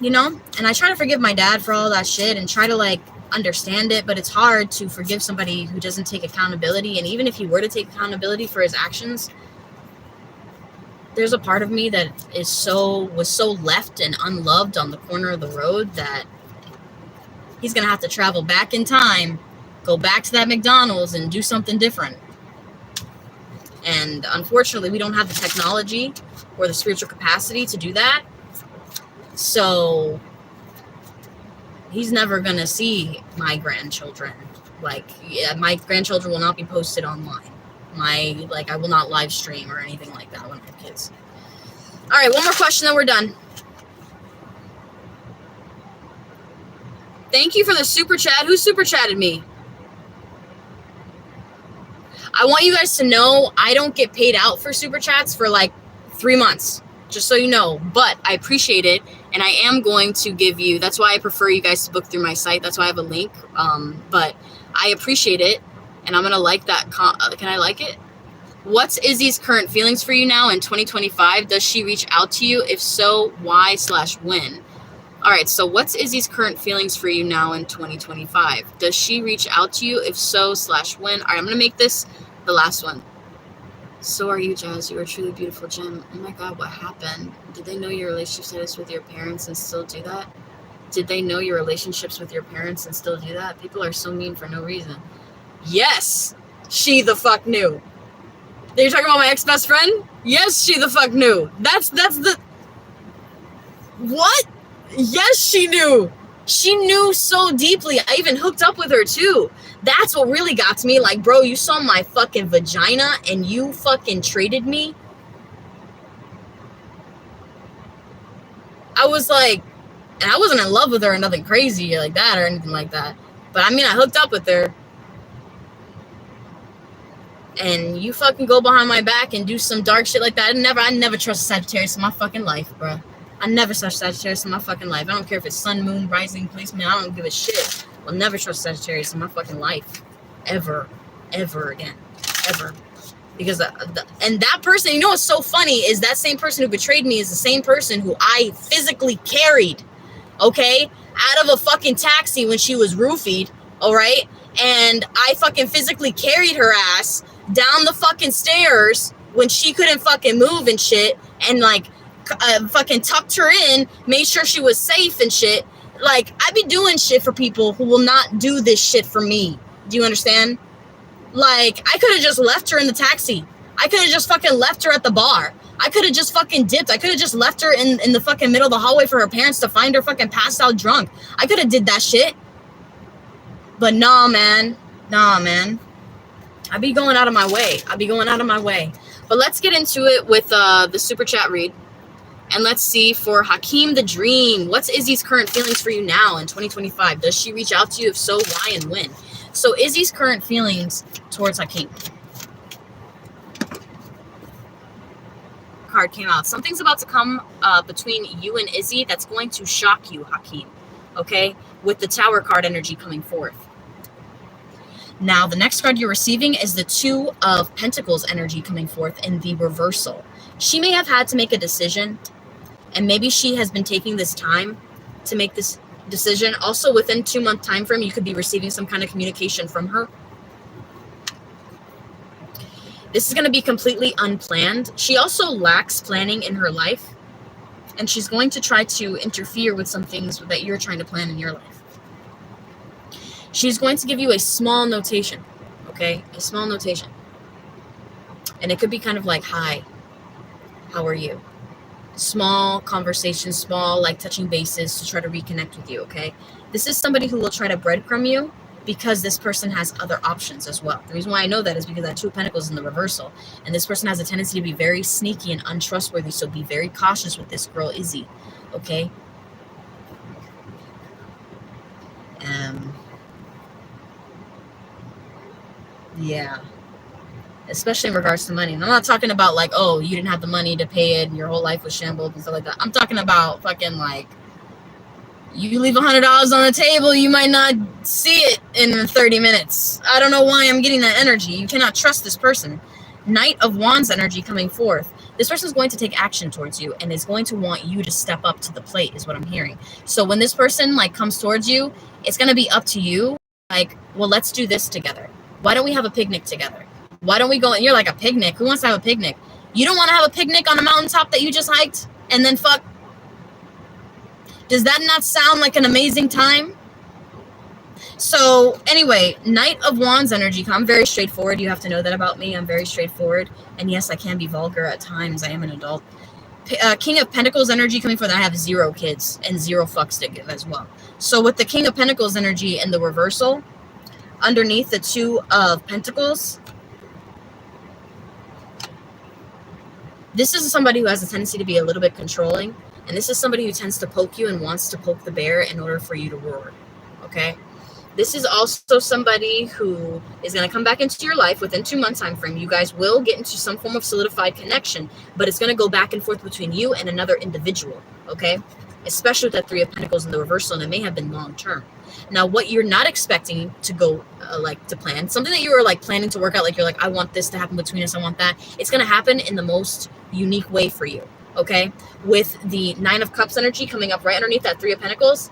you know, and I try to forgive my dad for all that shit and try to, like, understand it, but it's hard to forgive somebody who doesn't take accountability. And even if he were to take accountability for his actions, there's a part of me that was so left and unloved on the corner of the road that he's going to have to travel back in time, go back to that McDonald's and do something different. And unfortunately, we don't have the technology or the spiritual capacity to do that. So he's never going to see my grandchildren. Like, yeah, my grandchildren will not be posted online. I will not live stream or anything like that when I have kids. All right, one more question, then we're done. Thank you for the super chat. Who super chatted me? I want you guys to know I don't get paid out for super chats for like 3 months, just so you know, but I appreciate it. And I am going to give you, that's why I prefer you guys to book through my site. That's why I have a link. But I appreciate it. And I'm going to like that. Can I like it? What's Izzy's current feelings for you now in 2025? Does she reach out to you? If so, why/when? All right, so what's Izzy's current feelings for you now in 2025? Does she reach out to you? If so/when? All right, I'm going to make this the last one. So are you, Jazz. You are truly beautiful, Jim. Oh my God, what happened? Did they know your relationship status with your parents and still do that? Did they know your relationships with your parents and still do that? People are so mean for no reason. Yes, she the fuck knew. You're talking about my ex-best friend? Yes, she the fuck knew. That's the... What? Yes, she knew. She knew so deeply. I even hooked up with her too. That's what really got to me. Like, bro, you saw my fucking vagina and you fucking traded me. I was like, and I wasn't in love with her or nothing crazy like that or anything like that. But I mean, I hooked up with her. And you fucking go behind my back and do some dark shit like that. I never trust Sagittarius in my fucking life, bro. I never trust Sagittarius in my fucking life. I don't care if it's sun, moon, rising, placement. I don't give a shit. I'll never trust Sagittarius in my fucking life. Ever. Ever again. Ever. Because, and that person, you know what's so funny is that same person who betrayed me is the same person who I physically carried, okay, out of a fucking taxi when she was roofied, all right? And I fucking physically carried her ass down the fucking stairs when she couldn't fucking move and shit, and like fucking tucked her in, made sure she was safe and shit. Like, I be doing shit for people who will not do this shit for me. Do you understand? Like, I could have just left her in the taxi. I could have just fucking left her at the bar. I could have just fucking dipped. I could have just left her in the fucking middle of the hallway for her parents to find her fucking passed out drunk. I could have did that shit. But nah, man. Nah, man. I be going out of my way. I be going out of my way. But let's get into it with the super chat read. And let's see for Hakeem the Dream. What's Izzy's current feelings for you now in 2025? Does she reach out to you? If so, why and when? So Izzy's current feelings towards Hakeem. Card came out. Something's about to come between you and Izzy that's going to shock you, Hakeem. Okay? With the Tower card energy coming forth. Now, the next card you're receiving is the Two of Pentacles energy coming forth in the reversal. She may have had to make a decision, and maybe she has been taking this time to make this decision. Also, within 2-month time frame, you could be receiving some kind of communication from her. This is going to be completely unplanned. She also lacks planning in her life, and she's going to try to interfere with some things that you're trying to plan in your life. She's going to give you a small notation, okay? A small notation. And it could be kind of like, hi, how are you? Small conversation, small, like touching bases to try to reconnect with you, okay? This is somebody who will try to breadcrumb you because this person has other options as well. The reason why I know that is because that Two of Pentacles in the reversal. And this person has a tendency to be very sneaky and untrustworthy, so be very cautious with this girl, Izzy, okay? Yeah. Especially in regards to money. And I'm not talking about like, oh, you didn't have the money to pay it and your whole life was shambled and stuff like that. I'm talking about fucking like, you leave $100 on the table, you might not see it in 30 minutes. I don't know why I'm getting that energy. You cannot trust this person. Knight of Wands energy coming forth. This person is going to take action towards you and is going to want you to step up to the plate is what I'm hearing. So when this person like comes towards you, it's going to be up to you. Like, well, let's do this together. Why don't we have a picnic together? Why don't we go? And you're like, a picnic? Who wants to have a picnic? You don't want to have a picnic on a mountaintop that you just hiked and then fuck? Does that not sound like an amazing time? So anyway, Knight of Wands energy. I'm very straightforward. You have to know that about me. I'm very straightforward. And yes, I can be vulgar at times. I am an adult. King of Pentacles energy coming forth. I have 0 kids and 0 fucks to give as well. So with the King of Pentacles energy in the reversal, underneath the Two of Pentacles, this is somebody who has a tendency to be a little bit controlling. And this is somebody who tends to poke you and wants to poke the bear in order for you to roar. Okay? This is also somebody who is going to come back into your life within 2 months time frame. You guys will get into some form of solidified connection, but it's going to go back and forth between you and another individual, okay? Especially with that Three of Pentacles in the reversal, and it may have been long term. Now, what you're not expecting to go to plan, something that you were like planning to work out, like you're like, I want this to happen between us, I want that. It's going to happen in the most unique way for you, okay? With the Nine of Cups energy coming up right underneath that Three of Pentacles,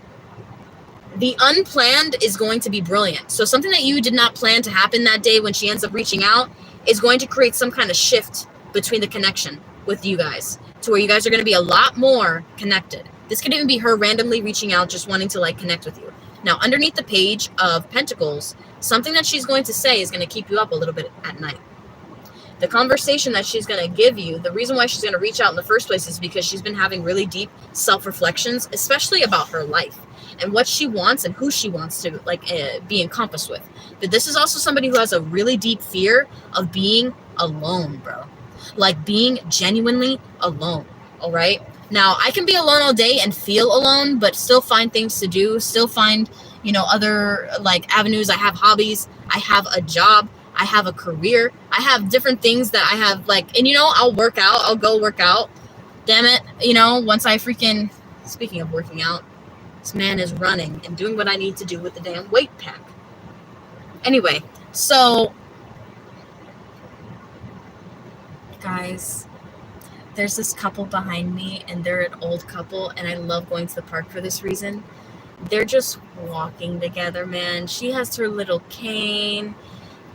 the unplanned is going to be brilliant. So something that you did not plan to happen that day when she ends up reaching out is going to create some kind of shift between the connection with you guys to where you guys are going to be a lot more connected. This could even be her randomly reaching out, just wanting to like connect with you. Now, underneath the Page of Pentacles, something that she's going to say is going to keep you up a little bit at night. The conversation that she's going to give you, the reason why she's going to reach out in the first place is because she's been having really deep self-reflections, especially about her life and what she wants and who she wants to be encompassed with. But this is also somebody who has a really deep fear of being alone, bro. Like being genuinely alone, all right? Now, I can be alone all day and feel alone, but still find things to do, still find, other like avenues. I have hobbies, I have a job, I have a career, I have different things that I have and I'll work out, I'll go work out. Damn it, once I speaking of working out, this man is running and doing what I need to do with the damn weight pack. Anyway, so guys, there's this couple behind me, and they're an old couple, and I love going to the park for this reason. They're just walking together, man. She has her little cane.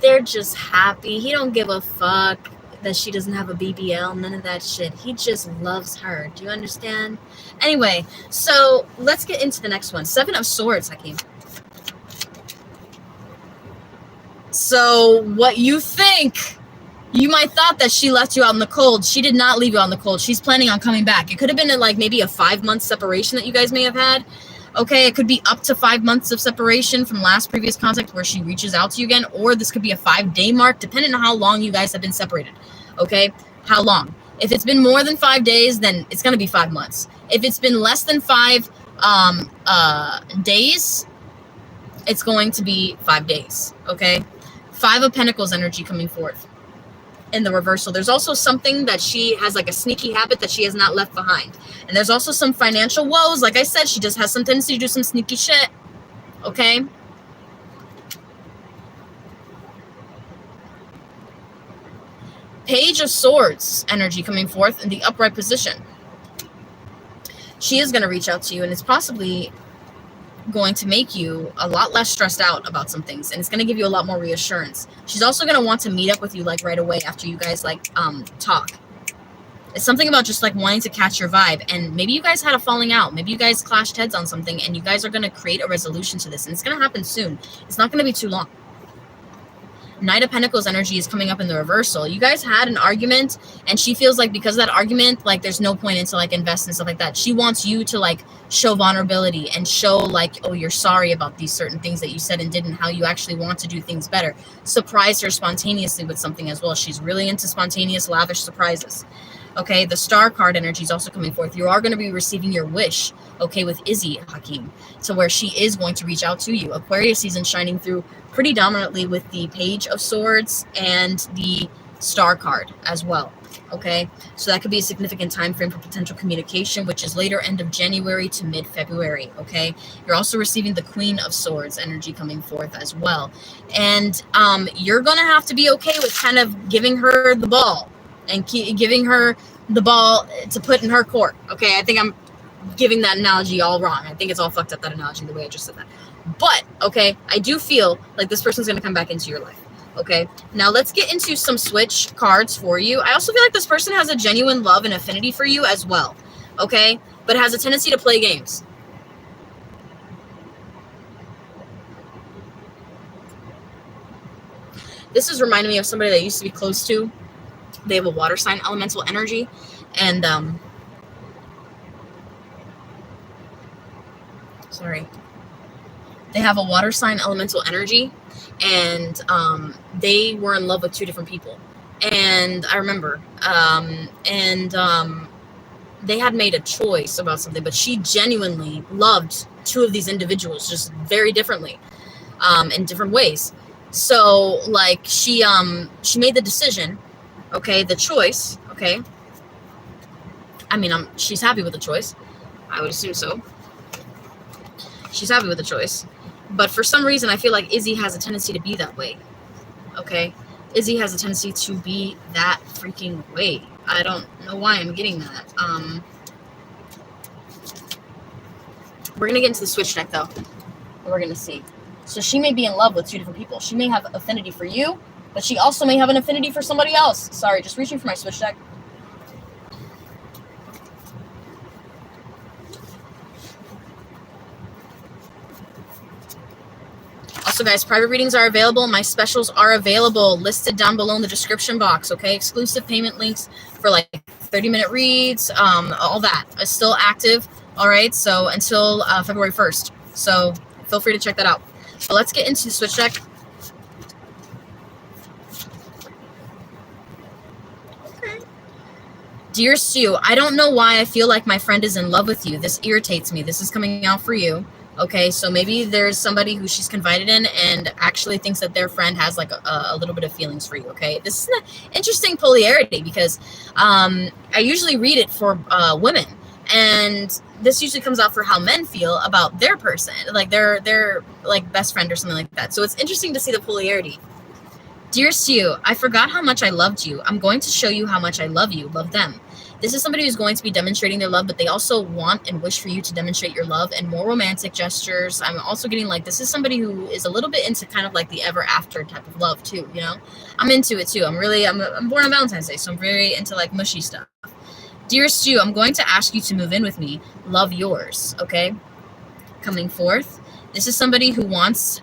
They're just happy. He don't give a fuck that she doesn't have a BBL, none of that shit. He just loves her. Do you understand? Anyway, so let's get into the next one. Seven of Swords, Hakeem. So what you think? You might thought that she left you out in the cold. She did not leave you out in the cold. She's planning on coming back. It could have been maybe a 5-month separation that you guys may have had. Okay, it could be up to 5 months of separation from previous contact where she reaches out to you again, or this could be a 5-day mark, depending on how long you guys have been separated. Okay, how long? If it's been more than 5 days, then it's going to be 5 months. If it's been less than 5 days, it's going to be 5 days. Okay, Five of Pentacles energy coming forth in the reversal. There's also something that she has a sneaky habit that she has not left behind. And there's also some financial woes. Like I said, she just has some tendency to do some sneaky shit. Okay? Page of Swords energy coming forth in the upright position. She is going to reach out to you, and it's possibly going to make you a lot less stressed out about some things, and it's going to give you a lot more reassurance. She's also going to want to meet up with you right away after you guys talk. It's something about just wanting to catch your vibe, and maybe you guys had a falling out, maybe you guys clashed heads on something, and you guys are going to create a resolution to this, and it's going to happen soon. It's not going to be too long. Knight of Pentacles energy is coming up in the reversal. You guys had an argument, and she feels because of that argument, there's no point into invest and stuff like that. She wants you to show vulnerability and show oh, you're sorry about these certain things that you said and did, and how you actually want to do things better. Surprise her spontaneously with something as well. She's really into spontaneous, lavish surprises. Okay, the Star card energy is also coming forth. You are going to be receiving your wish, okay, with Izzy, Hakeem, to where she is going to reach out to you. Aquarius season shining through pretty dominantly with the Page of Swords and the Star card as well, okay? So that could be a significant time frame for potential communication, which is later end of January to mid-February, okay? You're also receiving the Queen of Swords energy coming forth as well. And you're going to have to be okay with kind of giving her the ball and giving her the ball to put in her court, okay? I think I'm giving that analogy all wrong. I think it's all fucked up, that analogy, the way I just said that. But, okay, I do feel this person's going to come back into your life, okay? Now, let's get into some switch cards for you. I also feel this person has a genuine love and affinity for you as well, okay? But has a tendency to play games. This is reminding me of somebody that I used to be close to. They have a water sign elemental energy, and they have a water sign elemental energy, and they were in love with 2 different people. And I remember, they had made a choice about something, but she genuinely loved 2 of these individuals just very differently. in different ways. So like she made the decision, okay, the choice, okay. I mean, she's happy with the choice. I would assume so. She's happy with the choice. But for some reason, I feel like Izzy has a tendency to be that way. Okay? Izzy has a tendency to be that freaking way. I don't know why I'm getting that. We're going to get into the switch deck, though. We're going to see. So she may be in love with two different people. She may have affinity for you, but she also may have an affinity for somebody else. Sorry, just reaching for my switch deck. Also, guys, private readings are available. My specials are available, listed down below in the description box, okay? Exclusive payment links for, like, 30-minute reads, all that is still active, all right? So until February 1st. So feel free to check that out. But let's get into the switch deck. Okay. Dear Stu, I don't know why I feel like my friend is in love with you. This irritates me. This is coming out for you. Okay, so maybe there's somebody who she's confided in and actually thinks that their friend has like a little bit of feelings for you, okay? This is an interesting polarity because I usually read it for women, and this usually comes out for how men feel about their person, like their like best friend or something like that. So it's interesting to see the polarity. Dear Stu, I forgot how much I loved you. I'm going to show you how much I love you. Love them. This is somebody who's going to be demonstrating their love, but they also want and wish for you to demonstrate your love and more romantic gestures. I'm also getting like this is somebody who is a little bit into kind of like the ever after type of love too, you know? I'm into it too. I'm born on Valentine's Day, so I'm very into like mushy stuff. Dear Stu, I'm going to ask you to move in with me. Love, yours, okay? Coming forth. This is somebody who wants,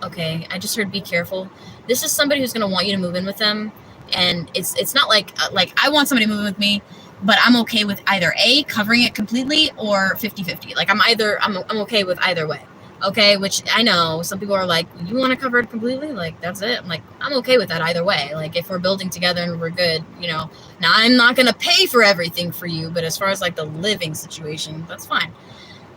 okay, I just heard be careful. This is somebody who's going to want you to move in with them, and it's not like I want somebody to move in with me, but I'm okay with either A, covering it completely, or 50-50. Like I'm okay with either way. Okay, which I know some people are like, you want to cover it completely? Like that's it. I'm like, I'm okay with that either way. Like if we're building together and we're good, you know. Now I'm not gonna pay for everything for you, but as far as like the living situation, that's fine.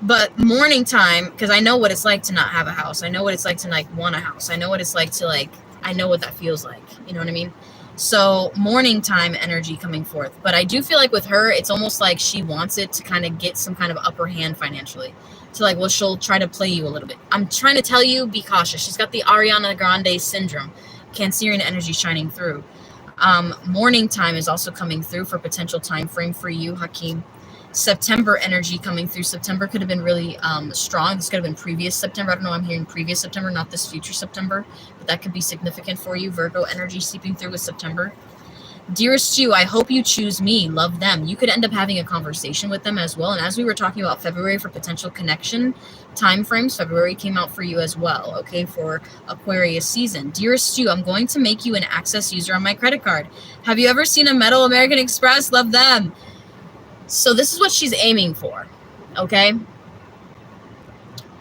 But morning time, because I know what it's like to not have a house. I know what it's like to like want a house. I know what it's like to like, I know what that feels like. You know what I mean? So morning time energy coming forth. But I do feel like with her, it's almost like she wants it to kind of get some kind of upper hand financially. So like, well, she'll try to play you a little bit. I'm trying to tell you, be cautious. She's got the Ariana Grande syndrome. Cancerian energy shining through. Morning time is also coming through for potential time frame for you, Hakeem. September energy coming through. September could have been really strong. This could have been previous September. I don't know. I'm hearing previous September, not this future September. But that could be significant for you. Virgo energy seeping through with September. Dearest Stu, I hope you choose me. Love them. You could end up having a conversation with them as well. And as we were talking about February for potential connection time frames, February came out for you as well, okay, for Aquarius season. Dearest Stu, I'm going to make you an access user on my credit card. Have you ever seen a metal American Express? Love them. So this is what she's aiming for, okay?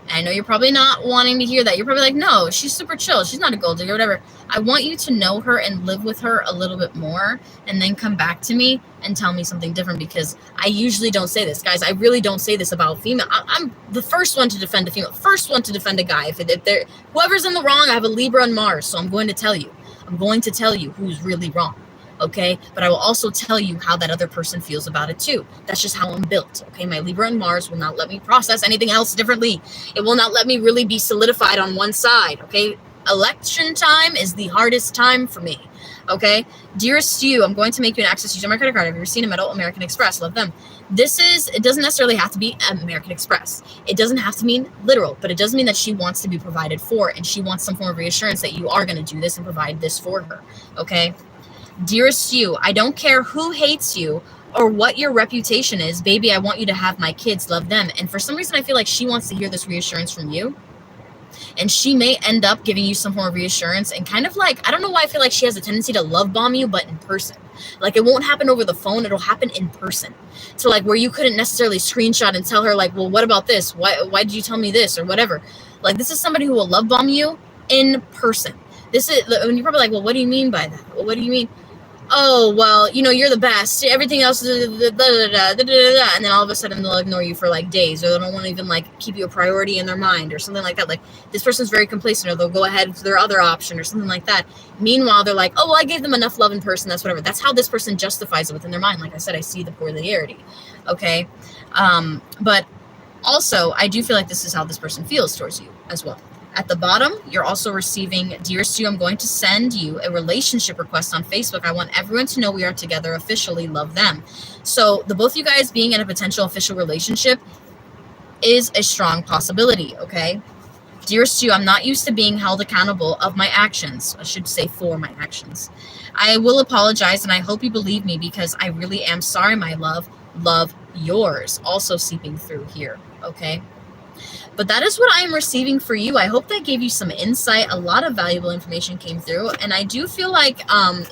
I know you're probably not wanting to hear that. You're probably like, no, she's super chill. She's not a gold digger, whatever. I want you to know her and live with her a little bit more and then come back to me and tell me something different, because I usually don't say this. Guys, I really don't say this about female. I'm the first one to defend a female, first one to defend a guy. If they're, whoever's in the wrong, I have a Libra and Mars, so I'm going to tell you. I'm going to tell you who's really wrong. Okay, but I will also tell you how that other person feels about it too. That's just how I'm built. Okay, my Libra and Mars will not let me process anything else differently. It will not let me really be solidified on one side. Okay, election time is the hardest time for me. Okay, dearest Stu, I'm going to make you an access user on my credit card. Have you ever seen a metal American Express? Love them. It doesn't necessarily have to be American Express. It doesn't have to mean literal, but it does mean that she wants to be provided for, and she wants some form of reassurance that you are going to do this and provide this for her. Okay. Dearest Stu, I don't care who hates you or what your reputation is. Baby, I want you to have my kids. Love them. And for some reason, I feel like she wants to hear this reassurance from you. And she may end up giving you some form of reassurance and kind of like, I don't know why I feel like she has a tendency to love bomb you, but in person. Like it won't happen over the phone. It'll happen in person. So like where you couldn't necessarily screenshot and tell her like, well, what about this? Why did you tell me this or whatever? Like this is somebody who will love bomb you in person. This is when you're probably like, well, what do you mean by that? Well, what do you mean? oh, well, you know, you're the best. Everything else is and then all of a sudden they'll ignore you for like days, or they don't want to even like keep you a priority in their mind or something like that. Like, this person's very complacent, or they'll go ahead to their other option or something like that. Meanwhile, they're like, oh, well, I gave them enough love in person. That's whatever. That's how this person justifies it within their mind. Like I said, I see the polarity. Okay. But also, I do feel like this is how this person feels towards you as well. At the bottom, you're also receiving, dearest you, I'm going to send you a relationship request on Facebook. I want everyone to know we are together officially. Love them. So the both of you guys being in a potential official relationship is a strong possibility, okay? Dearest you, I'm not used to being held accountable of my actions. I should say for my actions. I will apologize, and I hope you believe me, because I really am sorry, my love. Love, yours. Also seeping through here, okay? But that is what I am receiving for you. I hope that gave you some insight. A lot of valuable information came through. And I do feel like,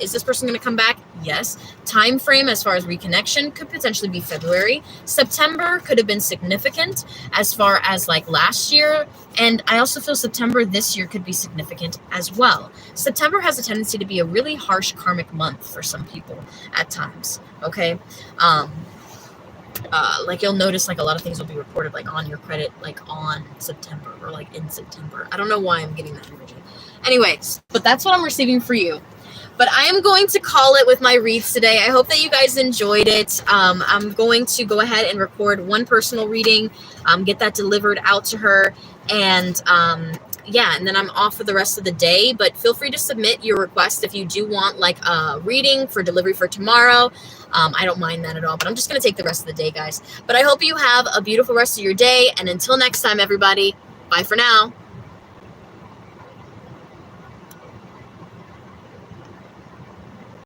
is this person going to come back? Yes. Time frame as far as reconnection could potentially be February. September could have been significant as far as like last year. And I also feel September this year could be significant as well. September has a tendency to be a really harsh karmic month for some people at times. Okay. Like you'll notice like a lot of things will be reported like on your credit like on September or like in September. I don't know why I'm getting that energy. Anyways, but that's what I'm receiving for you. But I am going to call it with my reads today. I hope that you guys enjoyed it. I'm going to go ahead and record one personal reading, get that delivered out to her, and yeah, and then I'm off for the rest of the day. But feel free to submit your request if you do want like a reading for delivery for tomorrow. I don't mind that at all, but I'm just going to take the rest of the day, guys. But I hope you have a beautiful rest of your day. And until next time, everybody, bye for now.